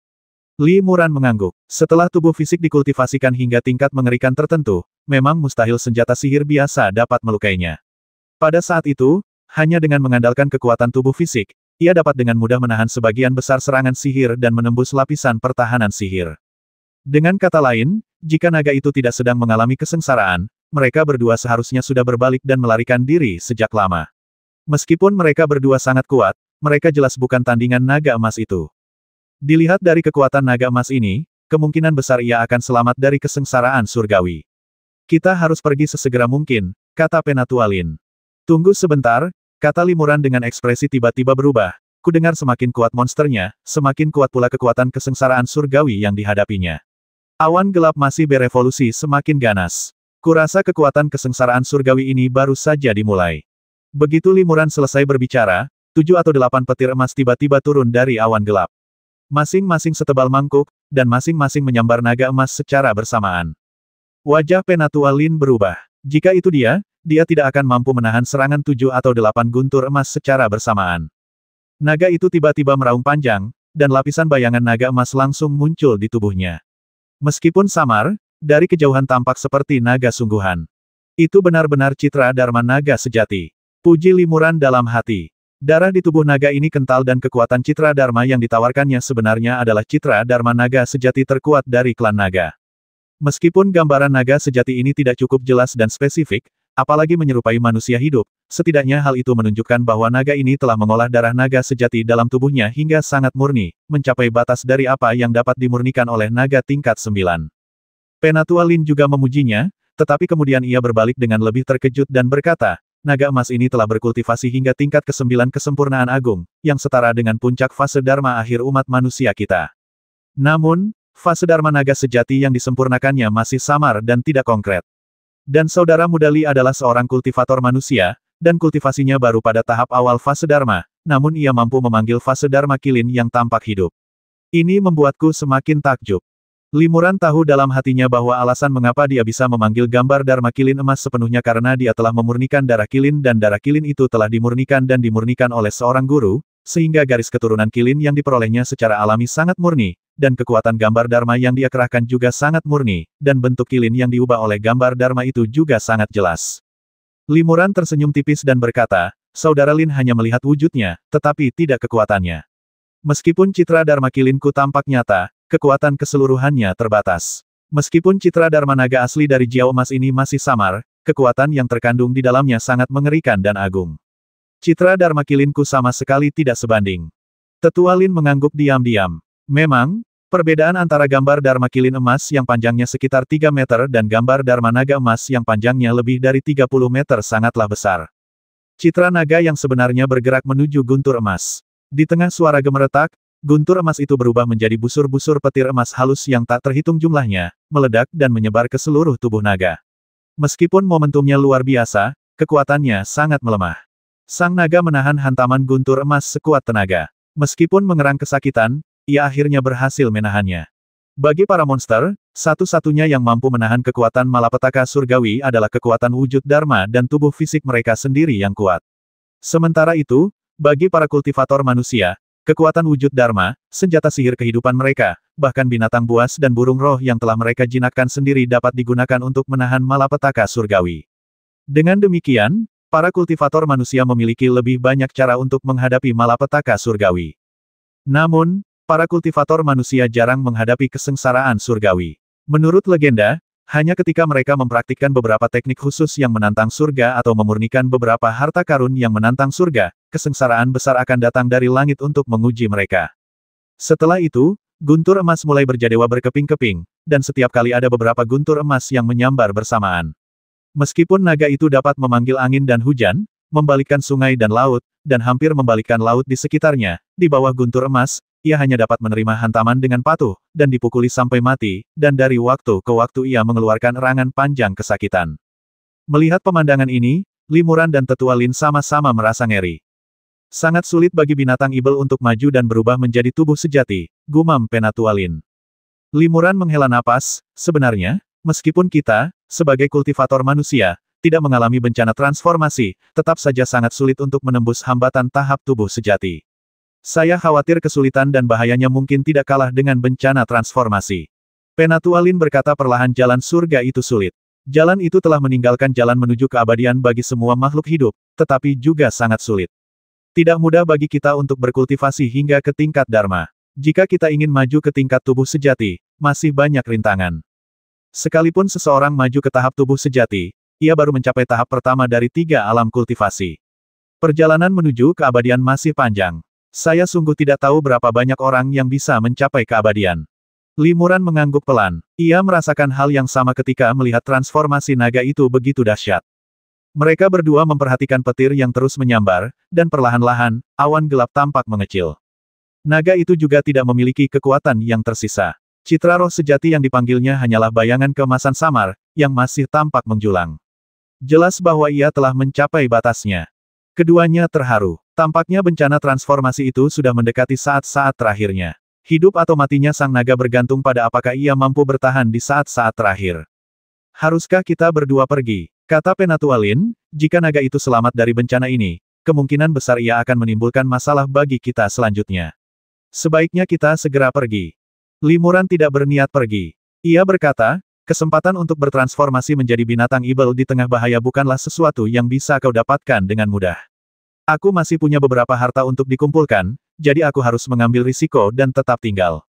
Limuran mengangguk. Setelah tubuh fisik dikultivasikan hingga tingkat mengerikan tertentu, memang mustahil senjata sihir biasa dapat melukainya. Pada saat itu, hanya dengan mengandalkan kekuatan tubuh fisik, ia dapat dengan mudah menahan sebagian besar serangan sihir dan menembus lapisan pertahanan sihir. Dengan kata lain, jika naga itu tidak sedang mengalami kesengsaraan, mereka berdua seharusnya sudah berbalik dan melarikan diri sejak lama. Meskipun mereka berdua sangat kuat, mereka jelas bukan tandingan naga emas itu. Dilihat dari kekuatan naga emas ini, kemungkinan besar ia akan selamat dari kesengsaraan surgawi. Kita harus pergi sesegera mungkin, kata Penatua Lin. Tunggu sebentar, kata Limuran dengan ekspresi tiba-tiba berubah. Kudengar semakin kuat monsternya, semakin kuat pula kekuatan kesengsaraan surgawi yang dihadapinya. Awan gelap masih berevolusi semakin ganas. Kurasa kekuatan kesengsaraan surgawi ini baru saja dimulai. Begitu Limuran selesai berbicara, 7 atau 8 petir emas tiba-tiba turun dari awan gelap. Masing-masing setebal mangkuk, dan masing-masing menyambar naga emas secara bersamaan. Wajah Penatua Lin berubah. Jika itu dia tidak akan mampu menahan serangan 7 atau 8 guntur emas secara bersamaan. Naga itu tiba-tiba meraung panjang, dan lapisan bayangan naga emas langsung muncul di tubuhnya. Meskipun samar, dari kejauhan tampak seperti naga sungguhan. Itu benar-benar citra Dharma naga sejati. Puji Limuran dalam hati. Darah di tubuh naga ini kental dan kekuatan citra Dharma yang ditawarkannya sebenarnya adalah citra Dharma naga sejati terkuat dari klan naga. Meskipun gambaran naga sejati ini tidak cukup jelas dan spesifik, apalagi menyerupai manusia hidup, setidaknya hal itu menunjukkan bahwa naga ini telah mengolah darah naga sejati dalam tubuhnya hingga sangat murni, mencapai batas dari apa yang dapat dimurnikan oleh naga tingkat 9. Penatua Lin juga memujinya, tetapi kemudian ia berbalik dengan lebih terkejut dan berkata, naga emas ini telah berkultivasi hingga tingkat ke-9 kesempurnaan agung, yang setara dengan puncak fase Dharma akhir umat manusia kita. Namun, fase Dharma naga sejati yang disempurnakannya masih samar dan tidak konkret. Dan saudara muda Li adalah seorang kultivator manusia, dan kultivasinya baru pada tahap awal fase Dharma, namun ia mampu memanggil fase Dharma kilin yang tampak hidup. Ini membuatku semakin takjub. Limuran tahu dalam hatinya bahwa alasan mengapa dia bisa memanggil gambar Dharma Kilin emas sepenuhnya karena dia telah memurnikan darah Kilin dan darah Kilin itu telah dimurnikan dan dimurnikan oleh seorang guru, sehingga garis keturunan Kilin yang diperolehnya secara alami sangat murni, dan kekuatan gambar Dharma yang dia kerahkan juga sangat murni, dan bentuk Kilin yang diubah oleh gambar Dharma itu juga sangat jelas. Limuran tersenyum tipis dan berkata, Saudara Lin hanya melihat wujudnya, tetapi tidak kekuatannya. Meskipun citra Dharma Kilinku tampak nyata, kekuatan keseluruhannya terbatas. Meskipun citra Dharma naga asli dari Jiao Emas ini masih samar, kekuatan yang terkandung di dalamnya sangat mengerikan dan agung. Citra Dharma Kilinku sama sekali tidak sebanding. Tetua Lin mengangguk diam-diam. Memang, perbedaan antara gambar Dharma Kilin emas yang panjangnya sekitar 3 meter dan gambar Dharma naga emas yang panjangnya lebih dari 30 meter sangatlah besar. Citra naga yang sebenarnya bergerak menuju guntur emas. Di tengah suara gemeretak, guntur emas itu berubah menjadi busur-busur petir emas halus yang tak terhitung jumlahnya, meledak dan menyebar ke seluruh tubuh naga. Meskipun momentumnya luar biasa, kekuatannya sangat melemah. Sang naga menahan hantaman guntur emas sekuat tenaga. Meskipun mengerang kesakitan, ia akhirnya berhasil menahannya. Bagi para monster, satu-satunya yang mampu menahan kekuatan malapetaka surgawi adalah kekuatan wujud Dharma dan tubuh fisik mereka sendiri yang kuat. Sementara itu, bagi para kultivator manusia, kekuatan wujud Dharma, senjata sihir kehidupan mereka, bahkan binatang buas dan burung roh yang telah mereka jinakkan sendiri dapat digunakan untuk menahan malapetaka surgawi. Dengan demikian, para kultivator manusia memiliki lebih banyak cara untuk menghadapi malapetaka surgawi. Namun, para kultivator manusia jarang menghadapi kesengsaraan surgawi. Menurut legenda, hanya ketika mereka mempraktikkan beberapa teknik khusus yang menantang surga atau memurnikan beberapa harta karun yang menantang surga, kesengsaraan besar akan datang dari langit untuk menguji mereka. Setelah itu, guntur emas mulai berjadewa berkeping-keping, dan setiap kali ada beberapa guntur emas yang menyambar bersamaan. Meskipun naga itu dapat memanggil angin dan hujan, membalikkan sungai dan laut, dan hampir membalikkan laut di sekitarnya, di bawah guntur emas, ia hanya dapat menerima hantaman dengan patuh, dan dipukuli sampai mati, dan dari waktu ke waktu ia mengeluarkan erangan panjang kesakitan. Melihat pemandangan ini, Limuran dan Tetua Lin sama-sama merasa ngeri. Sangat sulit bagi binatang ibel untuk maju dan berubah menjadi tubuh sejati, gumam Penatua Lin. Limuran menghela napas, sebenarnya, meskipun kita, sebagai kultivator manusia, tidak mengalami bencana transformasi, tetap saja sangat sulit untuk menembus hambatan tahap tubuh sejati. Saya khawatir kesulitan dan bahayanya mungkin tidak kalah dengan bencana transformasi. Penatua Lin berkata perlahan jalan surga itu sulit. Jalan itu telah meninggalkan jalan menuju keabadian bagi semua makhluk hidup, tetapi juga sangat sulit. Tidak mudah bagi kita untuk berkultivasi hingga ke tingkat Dharma. Jika kita ingin maju ke tingkat tubuh sejati, masih banyak rintangan. Sekalipun seseorang maju ke tahap tubuh sejati, ia baru mencapai tahap pertama dari 3 alam kultivasi. Perjalanan menuju keabadian masih panjang. Saya sungguh tidak tahu berapa banyak orang yang bisa mencapai keabadian. Limuran mengangguk pelan. Ia merasakan hal yang sama ketika melihat transformasi naga itu begitu dahsyat. Mereka berdua memperhatikan petir yang terus menyambar, dan perlahan-lahan, awan gelap tampak mengecil. Naga itu juga tidak memiliki kekuatan yang tersisa. Citra roh sejati yang dipanggilnya hanyalah bayangan keemasan samar, yang masih tampak menjulang. Jelas bahwa ia telah mencapai batasnya. Keduanya terharu. Tampaknya bencana transformasi itu sudah mendekati saat-saat terakhirnya. Hidup atau matinya sang naga bergantung pada apakah ia mampu bertahan di saat-saat terakhir. Haruskah kita berdua pergi? Kata Penatua Lin, jika naga itu selamat dari bencana ini, kemungkinan besar ia akan menimbulkan masalah bagi kita selanjutnya. Sebaiknya kita segera pergi. Limuran tidak berniat pergi. Ia berkata, kesempatan untuk bertransformasi menjadi binatang ibel di tengah bahaya bukanlah sesuatu yang bisa kau dapatkan dengan mudah. Aku masih punya beberapa harta untuk dikumpulkan, jadi aku harus mengambil risiko dan tetap tinggal.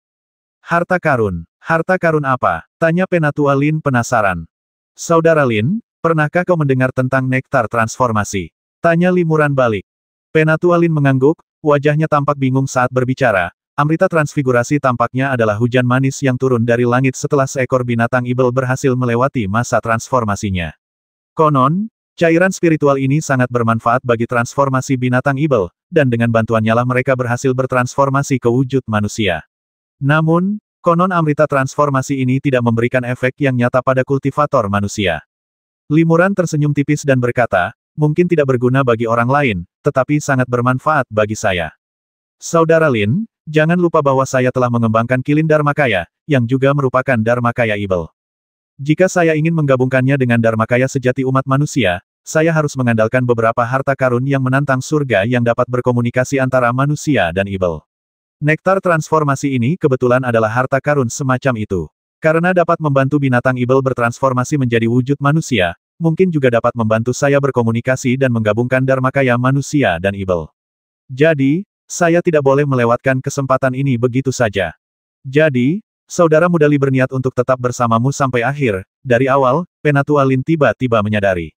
Harta karun. Harta karun apa? Tanya Penatua Lin penasaran. Saudara Lin, pernahkah kau mendengar tentang nektar transformasi? Tanya Limuran balik. Penatua Lin mengangguk, wajahnya tampak bingung saat berbicara. Amrita transfigurasi tampaknya adalah hujan manis yang turun dari langit setelah seekor binatang ibel berhasil melewati masa transformasinya. Konon, cairan spiritual ini sangat bermanfaat bagi transformasi binatang ibel, dan dengan bantuannya lah mereka berhasil bertransformasi ke wujud manusia. Namun, konon amrita transformasi ini tidak memberikan efek yang nyata pada kultivator manusia. Limuran tersenyum tipis dan berkata, mungkin tidak berguna bagi orang lain, tetapi sangat bermanfaat bagi saya. Saudara Lin, Jangan lupa bahwa saya telah mengembangkan Kilin Dharmakaya, yang juga merupakan Dharmakaya Ibel. Jika saya ingin menggabungkannya dengan Dharmakaya sejati umat manusia, saya harus mengandalkan beberapa harta karun yang menantang surga yang dapat berkomunikasi antara manusia dan Ibel. Nektar transformasi ini kebetulan adalah harta karun semacam itu. Karena dapat membantu binatang Ibel bertransformasi menjadi wujud manusia, mungkin juga dapat membantu saya berkomunikasi dan menggabungkan Dharmakaya manusia dan Ibel. Jadi, saya tidak boleh melewatkan kesempatan ini begitu saja. Jadi, Saudara Mudali berniat untuk tetap bersamamu sampai akhir. Dari awal, Penatua Lin tiba-tiba menyadari.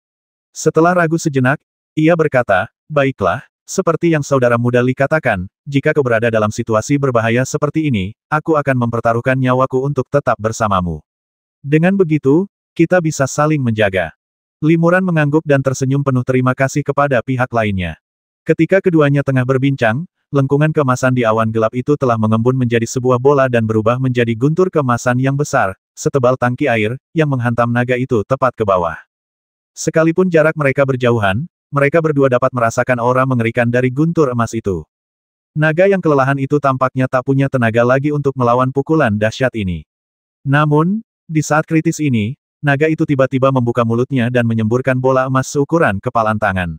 Setelah ragu sejenak, ia berkata, baiklah, seperti yang Saudara Mudali katakan, jika kau berada dalam situasi berbahaya seperti ini, aku akan mempertaruhkan nyawaku untuk tetap bersamamu. Dengan begitu, kita bisa saling menjaga. Limuran mengangguk dan tersenyum penuh terima kasih kepada pihak lainnya. Ketika keduanya tengah berbincang, lengkungan keemasan di awan gelap itu telah mengembun menjadi sebuah bola dan berubah menjadi guntur keemasan yang besar, setebal tangki air, yang menghantam naga itu tepat ke bawah. Sekalipun jarak mereka berjauhan, mereka berdua dapat merasakan aura mengerikan dari guntur emas itu. Naga yang kelelahan itu tampaknya tak punya tenaga lagi untuk melawan pukulan dahsyat ini. Namun, di saat kritis ini, naga itu tiba-tiba membuka mulutnya dan menyemburkan bola emas seukuran kepalan tangan.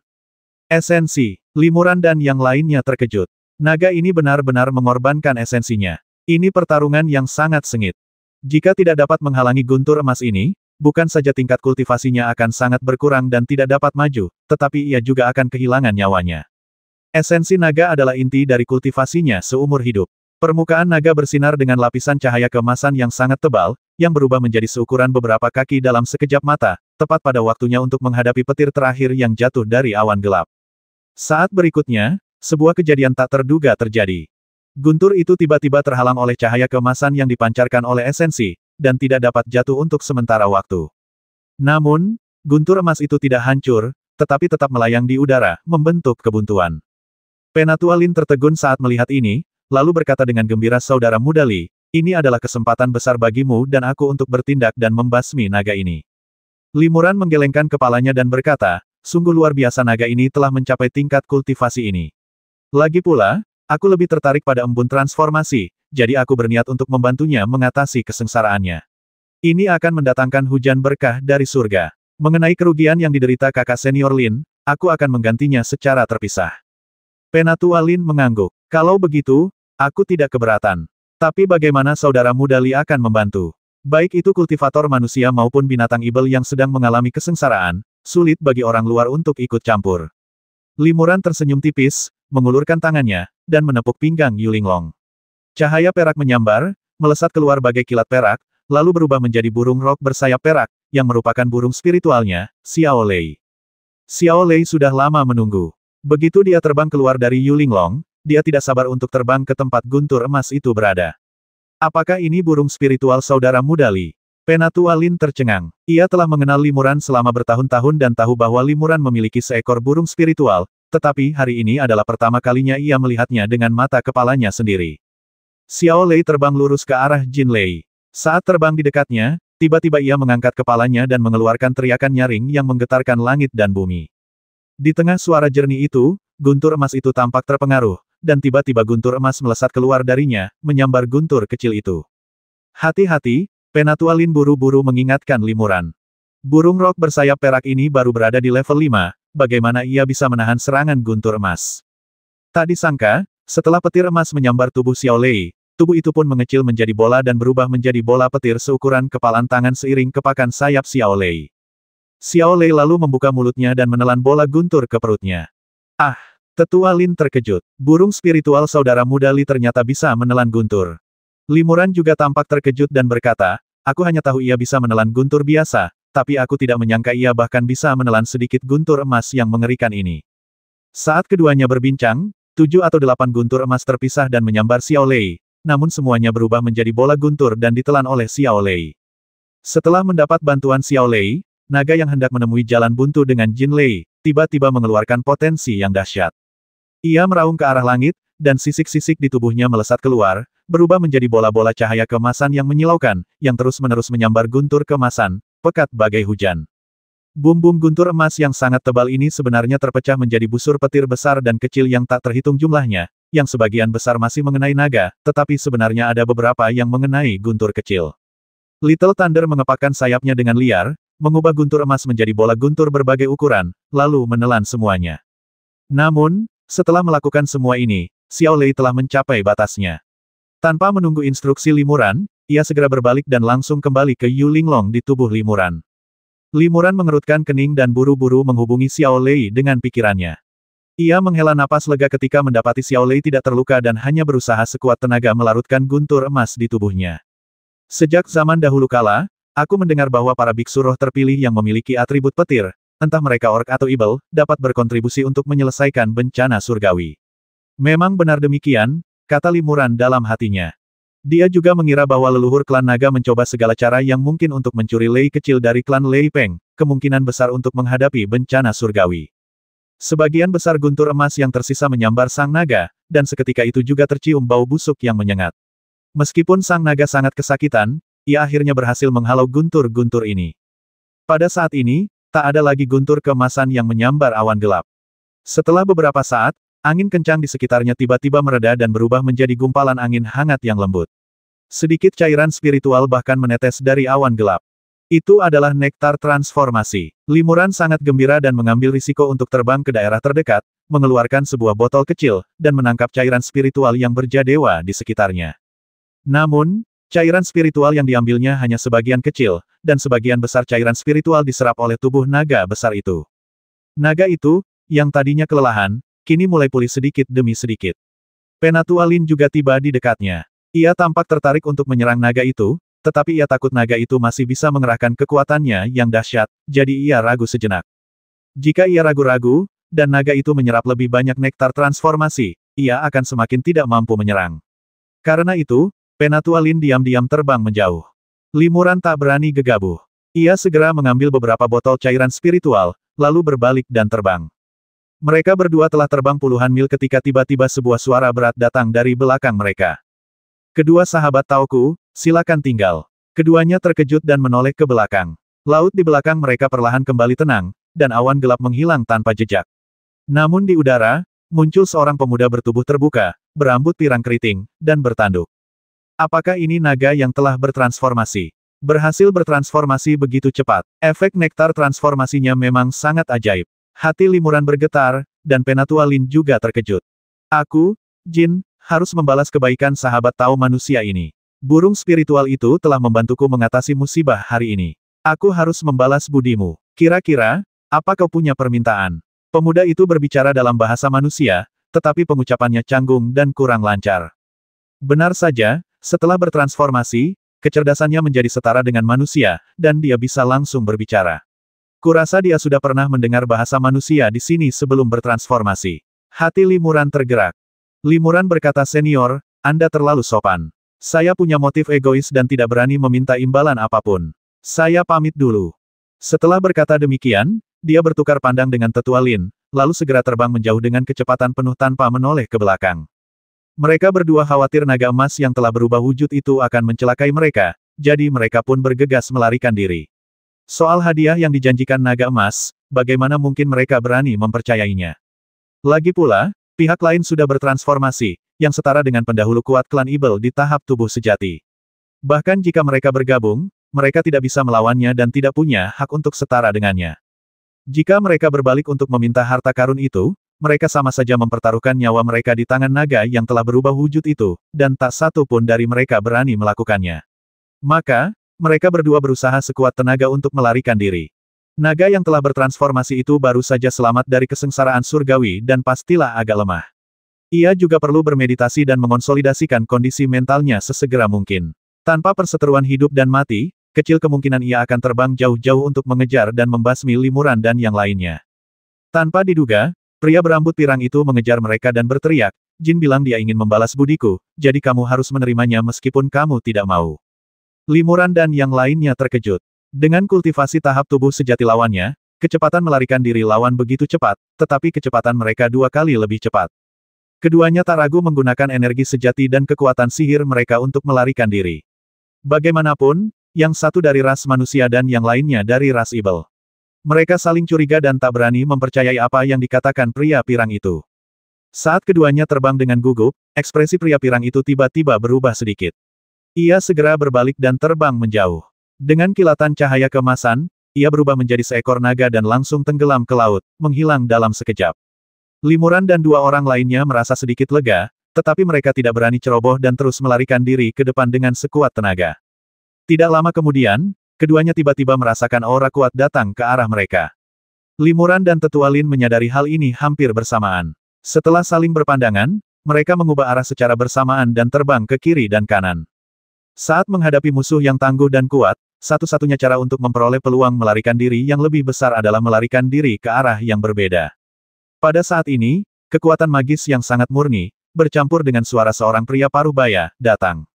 Esensi, Limuran dan yang lainnya terkejut. Naga ini benar-benar mengorbankan esensinya. Ini pertarungan yang sangat sengit. Jika tidak dapat menghalangi guntur emas ini, bukan saja tingkat kultivasinya akan sangat berkurang dan tidak dapat maju, tetapi ia juga akan kehilangan nyawanya. Esensi naga adalah inti dari kultivasinya seumur hidup. Permukaan naga bersinar dengan lapisan cahaya keemasan yang sangat tebal, yang berubah menjadi seukuran beberapa kaki dalam sekejap mata, tepat pada waktunya untuk menghadapi petir terakhir yang jatuh dari awan gelap. Saat berikutnya, sebuah kejadian tak terduga terjadi. Guntur itu tiba-tiba terhalang oleh cahaya keemasan yang dipancarkan oleh esensi, dan tidak dapat jatuh untuk sementara waktu. Namun, guntur emas itu tidak hancur, tetapi tetap melayang di udara, membentuk kebuntuan. Penatua Lin tertegun saat melihat ini, lalu berkata dengan gembira, Saudara Mudali, ini adalah kesempatan besar bagimu dan aku untuk bertindak dan membasmi naga ini. Limuran menggelengkan kepalanya dan berkata, sungguh luar biasa naga ini telah mencapai tingkat kultivasi ini. Lagi pula, aku lebih tertarik pada embun transformasi, jadi aku berniat untuk membantunya mengatasi kesengsaraannya. Ini akan mendatangkan hujan berkah dari surga. Mengenai kerugian yang diderita kakak senior Lin, aku akan menggantinya secara terpisah. Penatua Lin mengangguk. Kalau begitu, aku tidak keberatan. Tapi bagaimana Saudara Mudali akan membantu? Baik itu kultivator manusia maupun binatang ibel yang sedang mengalami kesengsaraan, sulit bagi orang luar untuk ikut campur. Limuran tersenyum tipis, mengulurkan tangannya, dan menepuk pinggang Yulinglong. Cahaya perak menyambar, melesat keluar bagai kilat perak, lalu berubah menjadi burung rok bersayap perak, yang merupakan burung spiritualnya, Xiao Lei. Xiao Lei sudah lama menunggu. Begitu dia terbang keluar dari Yulinglong, dia tidak sabar untuk terbang ke tempat guntur emas itu berada. Apakah ini burung spiritual Saudara Mudali? Penatua Lin tercengang. Ia telah mengenal Limuran selama bertahun-tahun dan tahu bahwa Limuran memiliki seekor burung spiritual, tetapi hari ini adalah pertama kalinya ia melihatnya dengan mata kepalanya sendiri. Xiao Lei terbang lurus ke arah Jin Lei. Saat terbang di dekatnya, tiba-tiba ia mengangkat kepalanya dan mengeluarkan teriakan nyaring yang menggetarkan langit dan bumi. Di tengah suara jernih itu, guntur emas itu tampak terpengaruh, dan tiba-tiba guntur emas melesat keluar darinya, menyambar guntur kecil itu. Hati-hati, Penatua Lin buru-buru mengingatkan Limuran. Burung rok bersayap perak ini baru berada di level 5, bagaimana ia bisa menahan serangan guntur emas? Tak disangka, setelah petir emas menyambar tubuh Xiao Lei, tubuh itu pun mengecil menjadi bola dan berubah menjadi bola petir seukuran kepalan tangan seiring kepakan sayap Xiao Lei. Xiao Lei lalu membuka mulutnya dan menelan bola guntur ke perutnya. Ah! Tetua Lin terkejut. Burung spiritual Saudara Mudali ternyata bisa menelan guntur. Limuran juga tampak terkejut dan berkata, aku hanya tahu ia bisa menelan guntur biasa, tapi aku tidak menyangka ia bahkan bisa menelan sedikit guntur emas yang mengerikan ini. Saat keduanya berbincang, 7 atau 8 guntur emas terpisah dan menyambar Xiao Lei, namun semuanya berubah menjadi bola guntur dan ditelan oleh Xiao Lei. Setelah mendapat bantuan Xiao Lei, naga yang hendak menemui jalan buntu dengan Jin Lei, tiba-tiba mengeluarkan potensi yang dahsyat. Ia meraung ke arah langit, dan sisik-sisik di tubuhnya melesat keluar, berubah menjadi bola-bola cahaya keemasan yang menyilaukan, yang terus-menerus menyambar guntur keemasan, pekat bagai hujan. Bum-bum guntur emas yang sangat tebal ini sebenarnya terpecah menjadi busur petir besar dan kecil yang tak terhitung jumlahnya, yang sebagian besar masih mengenai naga, tetapi sebenarnya ada beberapa yang mengenai guntur kecil. Little Thunder mengepakkan sayapnya dengan liar, mengubah guntur emas menjadi bola guntur berbagai ukuran, lalu menelan semuanya. Namun, setelah melakukan semua ini, Xiao Lei telah mencapai batasnya. Tanpa menunggu instruksi Limuran, ia segera berbalik dan langsung kembali ke Yu Linglong di tubuh Limuran. Limuran mengerutkan kening dan buru-buru menghubungi Xiao Lei dengan pikirannya. Ia menghela napas lega ketika mendapati Xiao Lei tidak terluka dan hanya berusaha sekuat tenaga melarutkan guntur emas di tubuhnya. Sejak zaman dahulu kala, aku mendengar bahwa para biksu roh terpilih yang memiliki atribut petir, entah mereka orc atau ibel, dapat berkontribusi untuk menyelesaikan bencana surgawi. Memang benar demikian, kata Limuran dalam hatinya. Dia juga mengira bahwa leluhur klan naga mencoba segala cara yang mungkin untuk mencuri Lei kecil dari klan Lei Peng, kemungkinan besar untuk menghadapi bencana surgawi. Sebagian besar guntur emas yang tersisa menyambar sang naga, dan seketika itu juga tercium bau busuk yang menyengat. Meskipun sang naga sangat kesakitan, ia akhirnya berhasil menghalau guntur-guntur ini. Pada saat ini, tak ada lagi guntur keemasan yang menyambar awan gelap. Setelah beberapa saat, angin kencang di sekitarnya tiba-tiba mereda dan berubah menjadi gumpalan angin hangat yang lembut. Sedikit cairan spiritual bahkan menetes dari awan gelap. Itu adalah nektar transformasi. Limuran sangat gembira dan mengambil risiko untuk terbang ke daerah terdekat, mengeluarkan sebuah botol kecil, dan menangkap cairan spiritual yang berjadewa di sekitarnya. Namun, cairan spiritual yang diambilnya hanya sebagian kecil, dan sebagian besar cairan spiritual diserap oleh tubuh naga besar itu. Naga itu, yang tadinya kelelahan, kini mulai pulih sedikit demi sedikit. Penatua Lin juga tiba di dekatnya. Ia tampak tertarik untuk menyerang naga itu, tetapi ia takut naga itu masih bisa mengerahkan kekuatannya yang dahsyat, jadi ia ragu sejenak. Jika ia ragu-ragu, dan naga itu menyerap lebih banyak nektar transformasi, ia akan semakin tidak mampu menyerang. Karena itu, Penatua Lin diam-diam terbang menjauh. Limuran tak berani gegabah. Ia segera mengambil beberapa botol cairan spiritual, lalu berbalik dan terbang. Mereka berdua telah terbang puluhan mil ketika tiba-tiba sebuah suara berat datang dari belakang mereka. Kedua sahabat Taoku, silakan tinggal. Keduanya terkejut dan menoleh ke belakang. Laut di belakang mereka perlahan kembali tenang, dan awan gelap menghilang tanpa jejak. Namun di udara, muncul seorang pemuda bertubuh terbuka, berambut pirang keriting, dan bertanduk. Apakah ini naga yang telah bertransformasi? Berhasil bertransformasi begitu cepat. Efek nektar transformasinya memang sangat ajaib. Hati Limuran bergetar, dan Penatua Lin juga terkejut. Aku, Jin, harus membalas kebaikan sahabat Tao manusia ini. Burung spiritual itu telah membantuku mengatasi musibah hari ini. Aku harus membalas budimu. Kira-kira, apa kau punya permintaan? Pemuda itu berbicara dalam bahasa manusia, tetapi pengucapannya canggung dan kurang lancar. Benar saja, setelah bertransformasi, kecerdasannya menjadi setara dengan manusia, dan dia bisa langsung berbicara. Kurasa dia sudah pernah mendengar bahasa manusia di sini sebelum bertransformasi. Hati Limuran tergerak. Limuran berkata, "Senior, Anda terlalu sopan. Saya punya motif egois dan tidak berani meminta imbalan apapun. Saya pamit dulu." Setelah berkata demikian, dia bertukar pandang dengan Tetua Lin, lalu segera terbang menjauh dengan kecepatan penuh tanpa menoleh ke belakang. Mereka berdua khawatir naga emas yang telah berubah wujud itu akan mencelakai mereka, jadi mereka pun bergegas melarikan diri. Soal hadiah yang dijanjikan naga emas, bagaimana mungkin mereka berani mempercayainya? Lagi pula, pihak lain sudah bertransformasi, yang setara dengan pendahulu kuat klan Ibel di tahap tubuh sejati. Bahkan jika mereka bergabung, mereka tidak bisa melawannya dan tidak punya hak untuk setara dengannya. Jika mereka berbalik untuk meminta harta karun itu, mereka sama saja mempertaruhkan nyawa mereka di tangan naga yang telah berubah wujud itu, dan tak satu pun dari mereka berani melakukannya. Maka, mereka berdua berusaha sekuat tenaga untuk melarikan diri. Naga yang telah bertransformasi itu baru saja selamat dari kesengsaraan surgawi dan pastilah agak lemah. Ia juga perlu bermeditasi dan mengonsolidasikan kondisi mentalnya sesegera mungkin. Tanpa perseteruan hidup dan mati, kecil kemungkinan ia akan terbang jauh-jauh untuk mengejar dan membasmi Limuran dan yang lainnya. Tanpa diduga, pria berambut pirang itu mengejar mereka dan berteriak, "Jin bilang dia ingin membalas budiku, jadi kamu harus menerimanya meskipun kamu tidak mau." Limuran dan yang lainnya terkejut. Dengan kultivasi tahap tubuh sejati lawannya, kecepatan melarikan diri lawan begitu cepat, tetapi kecepatan mereka 2 kali lebih cepat. Keduanya tak ragu menggunakan energi sejati dan kekuatan sihir mereka untuk melarikan diri. Bagaimanapun, yang satu dari ras manusia dan yang lainnya dari ras Ibel. Mereka saling curiga dan tak berani mempercayai apa yang dikatakan pria pirang itu. Saat keduanya terbang dengan gugup, ekspresi pria pirang itu tiba-tiba berubah sedikit. Ia segera berbalik dan terbang menjauh. Dengan kilatan cahaya keemasan, ia berubah menjadi seekor naga dan langsung tenggelam ke laut, menghilang dalam sekejap. Limuran dan dua orang lainnya merasa sedikit lega, tetapi mereka tidak berani ceroboh dan terus melarikan diri ke depan dengan sekuat tenaga. Tidak lama kemudian, keduanya tiba-tiba merasakan aura kuat datang ke arah mereka. Limuran dan Tetua Lin menyadari hal ini hampir bersamaan. Setelah saling berpandangan, mereka mengubah arah secara bersamaan dan terbang ke kiri dan kanan. Saat menghadapi musuh yang tangguh dan kuat, satu-satunya cara untuk memperoleh peluang melarikan diri yang lebih besar adalah melarikan diri ke arah yang berbeda. Pada saat ini, kekuatan magis yang sangat murni, bercampur dengan suara seorang pria paruh baya, datang.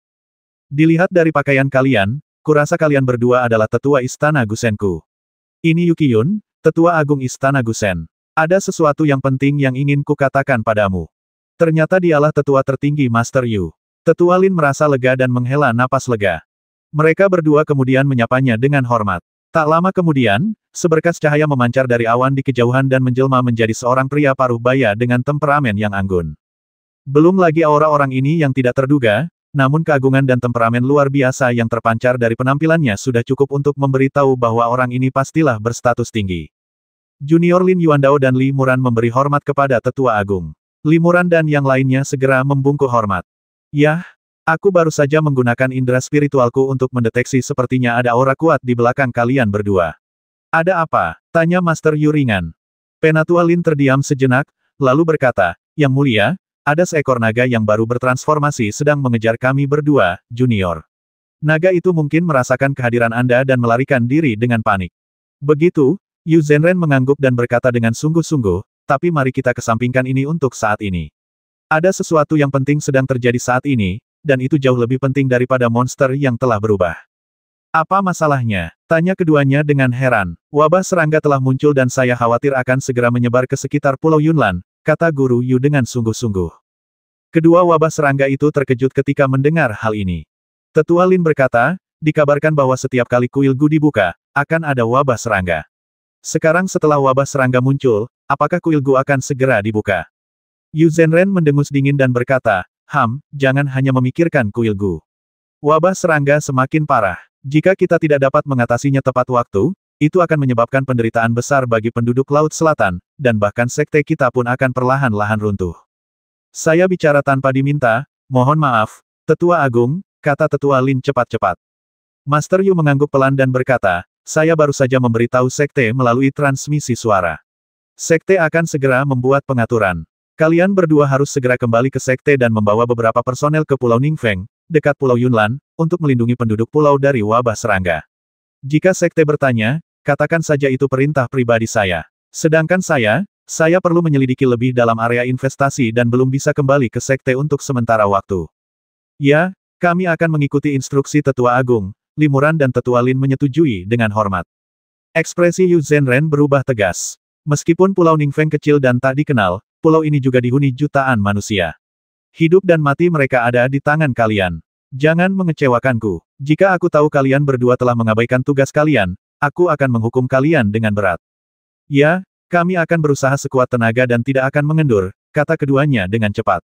Dilihat dari pakaian kalian, kurasa kalian berdua adalah tetua Istana Gusenku. Ini Yukiyun, tetua agung Istana Gusen. Ada sesuatu yang penting yang ingin kukatakan padamu. Ternyata dialah tetua tertinggi Master Yu. Tetua Lin merasa lega dan menghela napas lega. Mereka berdua kemudian menyapanya dengan hormat. Tak lama kemudian, seberkas cahaya memancar dari awan di kejauhan dan menjelma menjadi seorang pria paruh baya dengan temperamen yang anggun. Belum lagi aura orang ini yang tidak terduga, namun keagungan dan temperamen luar biasa yang terpancar dari penampilannya sudah cukup untuk memberitahu bahwa orang ini pastilah berstatus tinggi. Junior Lin Yuandao dan Li Muran memberi hormat kepada Tetua Agung. Li Muran dan yang lainnya segera membungkuk hormat. Yah, aku baru saja menggunakan indera spiritualku untuk mendeteksi sepertinya ada aura kuat di belakang kalian berdua. Ada apa? Tanya Master Yu ringan. Penatua Lin terdiam sejenak, lalu berkata, Yang Mulia, ada seekor naga yang baru bertransformasi sedang mengejar kami berdua, Junior. Naga itu mungkin merasakan kehadiran Anda dan melarikan diri dengan panik. Begitu, Yu Zhenren mengangguk dan berkata dengan sungguh-sungguh, tapi mari kita kesampingkan ini untuk saat ini. Ada sesuatu yang penting sedang terjadi saat ini, dan itu jauh lebih penting daripada monster yang telah berubah. Apa masalahnya? Tanya keduanya dengan heran. Wabah serangga telah muncul dan saya khawatir akan segera menyebar ke sekitar Pulau Yunlan, kata Guru Yu dengan sungguh-sungguh. Kedua wabah serangga itu terkejut ketika mendengar hal ini. Tetua Lin berkata, dikabarkan bahwa setiap kali kuil Gu dibuka, akan ada wabah serangga. Sekarang setelah wabah serangga muncul, apakah kuil Gu akan segera dibuka? Yu Zhenren mendengus dingin dan berkata, jangan hanya memikirkan kuil Gu. Wabah serangga semakin parah. Jika kita tidak dapat mengatasinya tepat waktu, itu akan menyebabkan penderitaan besar bagi penduduk Laut Selatan, dan bahkan sekte kita pun akan perlahan-lahan runtuh. Saya bicara tanpa diminta, mohon maaf, Tetua Agung, kata Tetua Lin cepat-cepat. Master Yu mengangguk pelan dan berkata, saya baru saja memberitahu sekte melalui transmisi suara. Sekte akan segera membuat pengaturan. Kalian berdua harus segera kembali ke sekte dan membawa beberapa personel ke Pulau Ningfeng, dekat Pulau Yunlan, untuk melindungi penduduk pulau dari wabah serangga. Jika sekte bertanya, katakan saja itu perintah pribadi saya. Sedangkan saya perlu menyelidiki lebih dalam area investasi dan belum bisa kembali ke sekte untuk sementara waktu. Ya, kami akan mengikuti instruksi Tetua Agung. Li Muran dan Tetua Lin menyetujui dengan hormat. Ekspresi Yu Zhenren berubah tegas. Meskipun Pulau Ningfeng kecil dan tak dikenal, pulau ini juga dihuni jutaan manusia. Hidup dan mati mereka ada di tangan kalian. Jangan mengecewakanku. Jika aku tahu kalian berdua telah mengabaikan tugas kalian, aku akan menghukum kalian dengan berat. Ya, kami akan berusaha sekuat tenaga dan tidak akan mengendur, kata keduanya dengan cepat.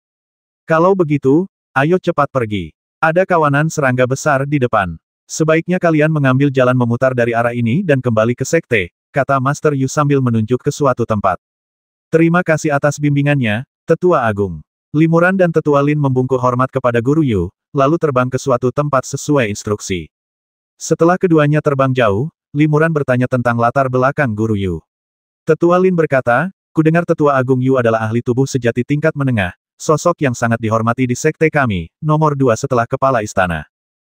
Kalau begitu, ayo cepat pergi. Ada kawanan serangga besar di depan. Sebaiknya kalian mengambil jalan memutar dari arah ini dan kembali ke sekte, kata Master Yu sambil menunjuk ke suatu tempat. Terima kasih atas bimbingannya, Tetua Agung. Li Muran dan Tetua Lin membungkuk hormat kepada Guru Yu, lalu terbang ke suatu tempat sesuai instruksi. Setelah keduanya terbang jauh, Li Muran bertanya tentang latar belakang Guru Yu. Tetua Lin berkata, kudengar Tetua Agung Yu adalah ahli tubuh sejati tingkat menengah, sosok yang sangat dihormati di sekte kami, nomor 2 setelah kepala istana.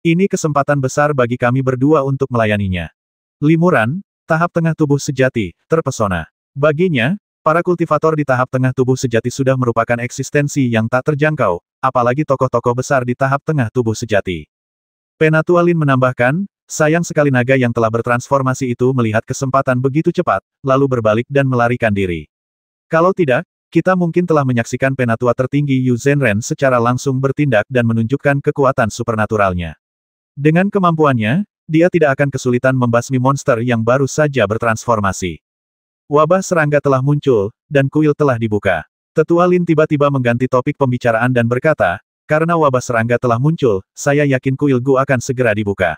Ini kesempatan besar bagi kami berdua untuk melayaninya. Li Muran, tahap tengah tubuh sejati, terpesona. Baginya, para kultivator di tahap tengah tubuh sejati sudah merupakan eksistensi yang tak terjangkau, apalagi tokoh-tokoh besar di tahap tengah tubuh sejati. Penatua Lin menambahkan, sayang sekali naga yang telah bertransformasi itu melihat kesempatan begitu cepat, lalu berbalik dan melarikan diri. Kalau tidak, kita mungkin telah menyaksikan penatua tertinggi Yu Zhenren secara langsung bertindak dan menunjukkan kekuatan supernaturalnya. Dengan kemampuannya, dia tidak akan kesulitan membasmi monster yang baru saja bertransformasi. Wabah serangga telah muncul, dan kuil telah dibuka. Tetua Lin tiba-tiba mengganti topik pembicaraan dan berkata, karena wabah serangga telah muncul, saya yakin kuil Gu akan segera dibuka.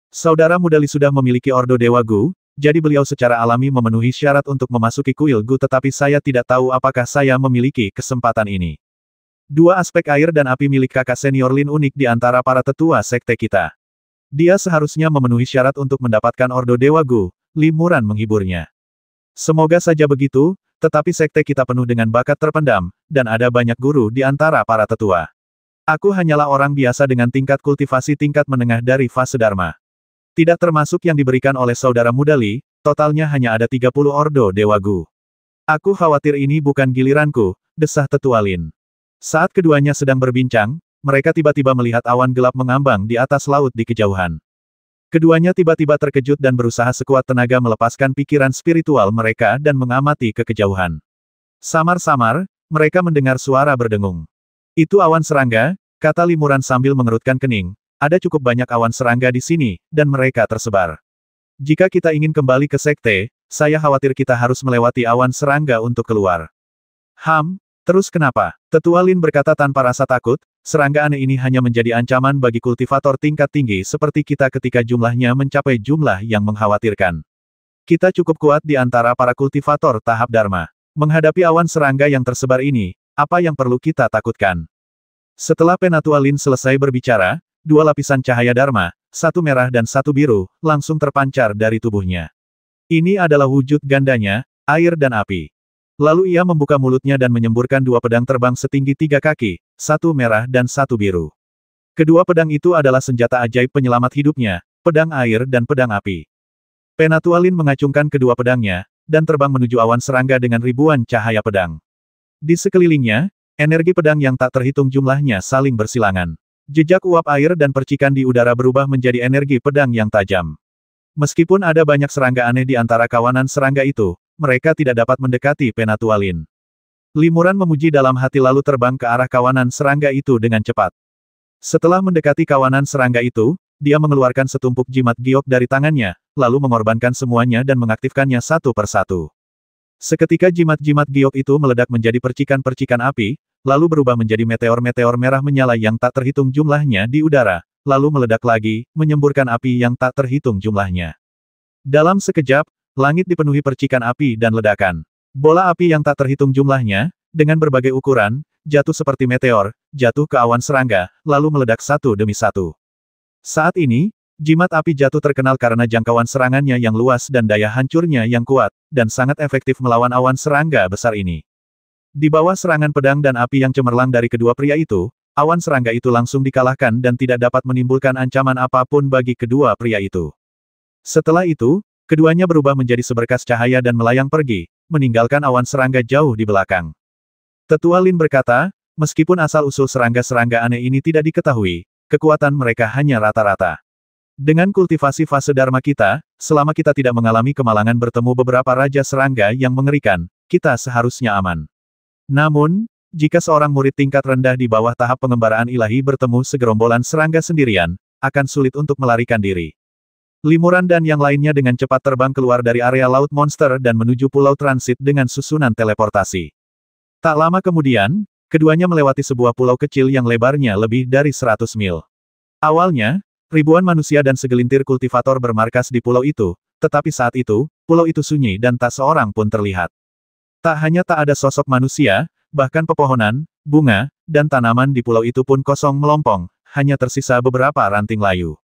Saudara muda Li sudah memiliki Ordo Dewa Gu, jadi beliau secara alami memenuhi syarat untuk memasuki kuil Gu, tetapi saya tidak tahu apakah saya memiliki kesempatan ini. Dua aspek air dan api milik kakak senior Lin unik di antara para tetua sekte kita. Dia seharusnya memenuhi syarat untuk mendapatkan Ordo Dewa Gu, Li Muran menghiburnya. Semoga saja begitu, tetapi sekte kita penuh dengan bakat terpendam, dan ada banyak guru di antara para tetua. Aku hanyalah orang biasa dengan tingkat kultivasi tingkat menengah dari fase Dharma. Tidak termasuk yang diberikan oleh saudara muda Li, totalnya hanya ada 30 Ordo Dewa Gu. Aku khawatir ini bukan giliranku, desah tetua Lin. Saat keduanya sedang berbincang, mereka tiba-tiba melihat awan gelap mengambang di atas laut di kejauhan. Keduanya tiba-tiba terkejut dan berusaha sekuat tenaga melepaskan pikiran spiritual mereka dan mengamati ke kejauhan. Samar-samar, mereka mendengar suara berdengung. Itu awan serangga, kata Li Muran sambil mengerutkan kening. Ada cukup banyak awan serangga di sini, dan mereka tersebar. Jika kita ingin kembali ke sekte, saya khawatir kita harus melewati awan serangga untuk keluar. Terus kenapa? Tetua Lin berkata tanpa rasa takut, serangga aneh ini hanya menjadi ancaman bagi kultivator tingkat tinggi seperti kita ketika jumlahnya mencapai jumlah yang mengkhawatirkan. Kita cukup kuat di antara para kultivator tahap Dharma. Menghadapi awan serangga yang tersebar ini, apa yang perlu kita takutkan? Setelah Penatua Lin selesai berbicara, dua lapisan cahaya Dharma, satu merah dan satu biru, langsung terpancar dari tubuhnya. Ini adalah wujud gandanya, air dan api. Lalu ia membuka mulutnya dan menyemburkan dua pedang terbang setinggi 3 kaki, satu merah dan satu biru. Kedua pedang itu adalah senjata ajaib penyelamat hidupnya, pedang air dan pedang api. Penatua Lin mengacungkan kedua pedangnya, dan terbang menuju awan serangga dengan ribuan cahaya pedang. Di sekelilingnya, energi pedang yang tak terhitung jumlahnya saling bersilangan. Jejak uap air dan percikan di udara berubah menjadi energi pedang yang tajam. Meskipun ada banyak serangga aneh di antara kawanan serangga itu, mereka tidak dapat mendekati Penatua Lin. Li Muran memuji dalam hati lalu terbang ke arah kawanan serangga itu dengan cepat. Setelah mendekati kawanan serangga itu, dia mengeluarkan setumpuk jimat giok dari tangannya, lalu mengorbankan semuanya dan mengaktifkannya satu persatu. Seketika jimat-jimat giok itu meledak menjadi percikan-percikan api, lalu berubah menjadi meteor-meteor merah menyala yang tak terhitung jumlahnya di udara, lalu meledak lagi, menyemburkan api yang tak terhitung jumlahnya. Dalam sekejap, langit dipenuhi percikan api dan ledakan. Bola api yang tak terhitung jumlahnya, dengan berbagai ukuran, jatuh seperti meteor, jatuh ke awan serangga, lalu meledak satu demi satu. Saat ini, jimat api jatuh terkenal karena jangkauan serangannya yang luas dan daya hancurnya yang kuat, dan sangat efektif melawan awan serangga besar ini. Di bawah serangan pedang dan api yang cemerlang dari kedua pria itu, awan serangga itu langsung dikalahkan dan tidak dapat menimbulkan ancaman apapun bagi kedua pria itu. Setelah itu, keduanya berubah menjadi seberkas cahaya dan melayang pergi, meninggalkan awan serangga jauh di belakang. Tetua Lin berkata, meskipun asal-usul serangga-serangga aneh ini tidak diketahui, kekuatan mereka hanya rata-rata. Dengan kultivasi fase Dharma kita, selama kita tidak mengalami kemalangan bertemu beberapa raja serangga yang mengerikan, kita seharusnya aman. Namun, jika seorang murid tingkat rendah di bawah tahap pengembaraan ilahi bertemu segerombolan serangga sendirian, akan sulit untuk melarikan diri. Li Muran dan yang lainnya dengan cepat terbang keluar dari area laut monster dan menuju pulau transit dengan susunan teleportasi. Tak lama kemudian, keduanya melewati sebuah pulau kecil yang lebarnya lebih dari 100 mil. Awalnya, ribuan manusia dan segelintir kultivator bermarkas di pulau itu, tetapi saat itu, pulau itu sunyi dan tak seorang pun terlihat. Tak hanya tak ada sosok manusia, bahkan pepohonan, bunga, dan tanaman di pulau itu pun kosong melompong, hanya tersisa beberapa ranting layu.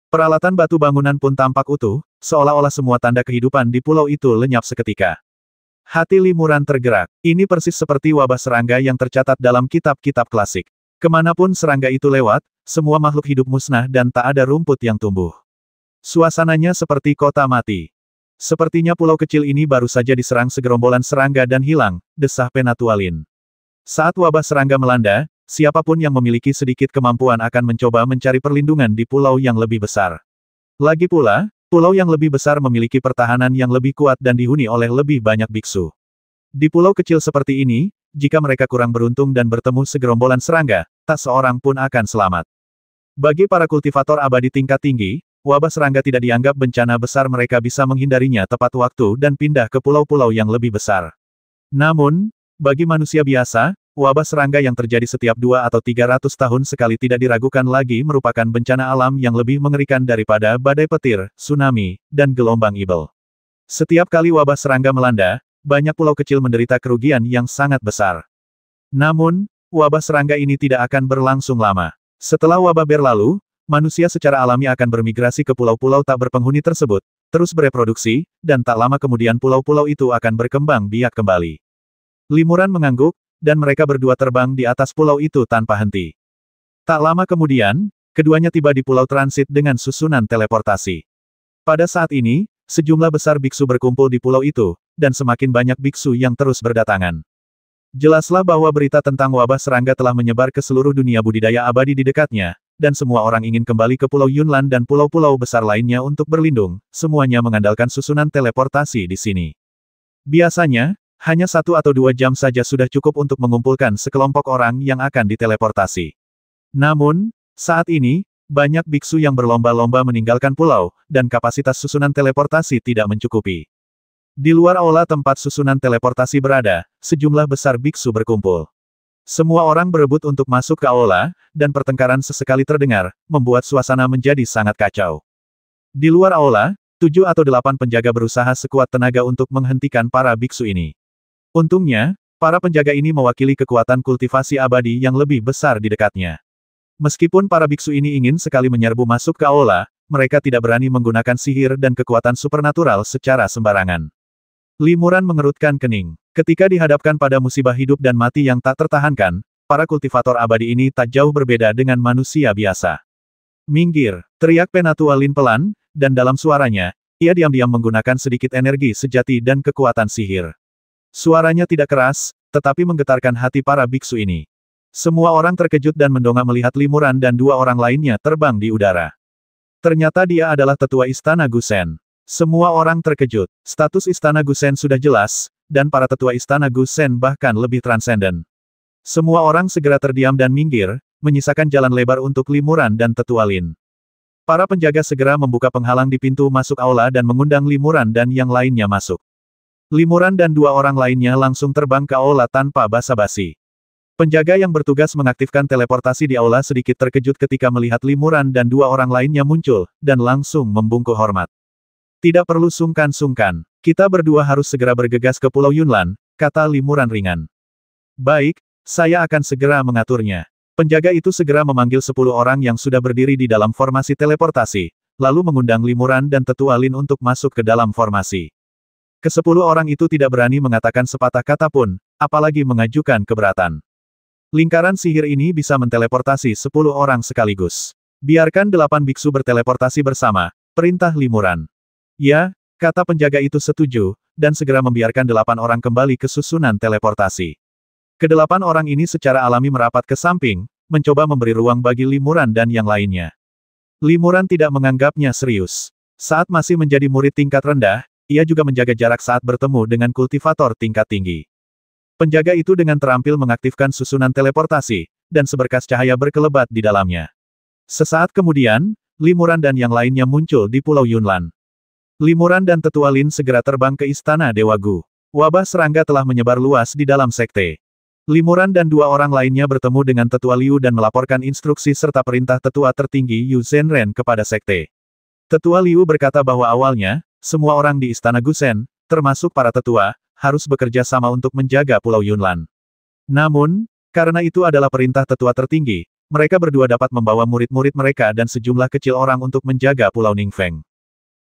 Peralatan batu bangunan pun tampak utuh, seolah-olah semua tanda kehidupan di pulau itu lenyap seketika. Hati Li Muran tergerak. Ini persis seperti wabah serangga yang tercatat dalam kitab-kitab klasik. Kemanapun serangga itu lewat, semua makhluk hidup musnah dan tak ada rumput yang tumbuh. Suasananya seperti kota mati. Sepertinya pulau kecil ini baru saja diserang segerombolan serangga dan hilang, desah Penatua Lin. Saat wabah serangga melanda, siapapun yang memiliki sedikit kemampuan akan mencoba mencari perlindungan di pulau yang lebih besar. Lagi pula, pulau yang lebih besar memiliki pertahanan yang lebih kuat dan dihuni oleh lebih banyak biksu. Di pulau kecil seperti ini, jika mereka kurang beruntung dan bertemu segerombolan serangga, tak seorang pun akan selamat. Bagi para kultivator abadi tingkat tinggi, wabah serangga tidak dianggap bencana besar, mereka bisa menghindarinya tepat waktu dan pindah ke pulau-pulau yang lebih besar. Namun, bagi manusia biasa, wabah serangga yang terjadi setiap 2 atau 300 tahun sekali tidak diragukan lagi merupakan bencana alam yang lebih mengerikan daripada badai petir, tsunami, dan gelombang Ibel. Setiap kali wabah serangga melanda, banyak pulau kecil menderita kerugian yang sangat besar. Namun, wabah serangga ini tidak akan berlangsung lama. Setelah wabah berlalu, manusia secara alami akan bermigrasi ke pulau-pulau tak berpenghuni tersebut, terus bereproduksi, dan tak lama kemudian pulau-pulau itu akan berkembang biak kembali. Limuran mengangguk, dan mereka berdua terbang di atas pulau itu tanpa henti. Tak lama kemudian, keduanya tiba di pulau transit dengan susunan teleportasi. Pada saat ini, sejumlah besar biksu berkumpul di pulau itu, dan semakin banyak biksu yang terus berdatangan. Jelaslah bahwa berita tentang wabah serangga telah menyebar ke seluruh dunia budidaya abadi di dekatnya, dan semua orang ingin kembali ke Pulau Yunlan dan pulau-pulau besar lainnya untuk berlindung, semuanya mengandalkan susunan teleportasi di sini. Biasanya, hanya 1 atau 2 jam saja sudah cukup untuk mengumpulkan sekelompok orang yang akan diteleportasi. Namun, saat ini, banyak biksu yang berlomba-lomba meninggalkan pulau, dan kapasitas susunan teleportasi tidak mencukupi. Di luar aula tempat susunan teleportasi berada, sejumlah besar biksu berkumpul. Semua orang berebut untuk masuk ke aula, dan pertengkaran sesekali terdengar, membuat suasana menjadi sangat kacau. Di luar aula, 7 atau 8 penjaga berusaha sekuat tenaga untuk menghentikan para biksu ini. Untungnya, para penjaga ini mewakili kekuatan kultivasi abadi yang lebih besar di dekatnya. Meskipun para biksu ini ingin sekali menyerbu masuk ke aula, mereka tidak berani menggunakan sihir dan kekuatan supernatural secara sembarangan. Limuran mengerutkan kening. Ketika dihadapkan pada musibah hidup dan mati yang tak tertahankan, para kultivator abadi ini tak jauh berbeda dengan manusia biasa. Minggir, teriak Penatua Lin pelan, dan dalam suaranya, ia diam-diam menggunakan sedikit energi sejati dan kekuatan sihir. Suaranya tidak keras, tetapi menggetarkan hati para biksu ini. Semua orang terkejut dan mendongak melihat Limuran dan 2 orang lainnya terbang di udara. Ternyata dia adalah tetua Istana Gusen. Semua orang terkejut. Status Istana Gusen sudah jelas, dan para tetua Istana Gusen bahkan lebih transenden. Semua orang segera terdiam dan minggir, menyisakan jalan lebar untuk Limuran dan tetua Lin. Para penjaga segera membuka penghalang di pintu masuk aula dan mengundang Limuran dan yang lainnya masuk. Limuran dan 2 orang lainnya langsung terbang ke aula tanpa basa-basi. Penjaga yang bertugas mengaktifkan teleportasi di aula sedikit terkejut ketika melihat Limuran dan 2 orang lainnya muncul, dan langsung membungkuk hormat. Tidak perlu sungkan-sungkan. Kita berdua harus segera bergegas ke Pulau Yunlan, kata Limuran ringan. Baik, saya akan segera mengaturnya. Penjaga itu segera memanggil 10 orang yang sudah berdiri di dalam formasi teleportasi, lalu mengundang Limuran dan tetua Lin untuk masuk ke dalam formasi. Ke-10 orang itu tidak berani mengatakan sepatah kata pun, apalagi mengajukan keberatan. Lingkaran sihir ini bisa menteleportasi 10 orang sekaligus. Biarkan 8 biksu berteleportasi bersama, perintah Limuran. Ya, kata penjaga itu setuju, dan segera membiarkan 8 orang kembali ke susunan teleportasi. Ke-8 orang ini secara alami merapat ke samping, mencoba memberi ruang bagi Limuran dan yang lainnya. Limuran tidak menganggapnya serius. Saat masih menjadi murid tingkat rendah, ia juga menjaga jarak saat bertemu dengan kultivator tingkat tinggi. Penjaga itu dengan terampil mengaktifkan susunan teleportasi, dan seberkas cahaya berkelebat di dalamnya. Sesaat kemudian, Limuran dan yang lainnya muncul di Pulau Yunlan. Limuran dan tetua Lin segera terbang ke Istana Dewa Gu. Wabah serangga telah menyebar luas di dalam sekte. Limuran dan 2 orang lainnya bertemu dengan tetua Liu dan melaporkan instruksi serta perintah tetua tertinggi Yu Zhenren kepada sekte. Tetua Liu berkata bahwa awalnya, semua orang di Istana Gusen, termasuk para tetua, harus bekerja sama untuk menjaga Pulau Yunlan. Namun, karena itu adalah perintah tetua tertinggi, mereka berdua dapat membawa murid-murid mereka dan sejumlah kecil orang untuk menjaga Pulau Ningfeng.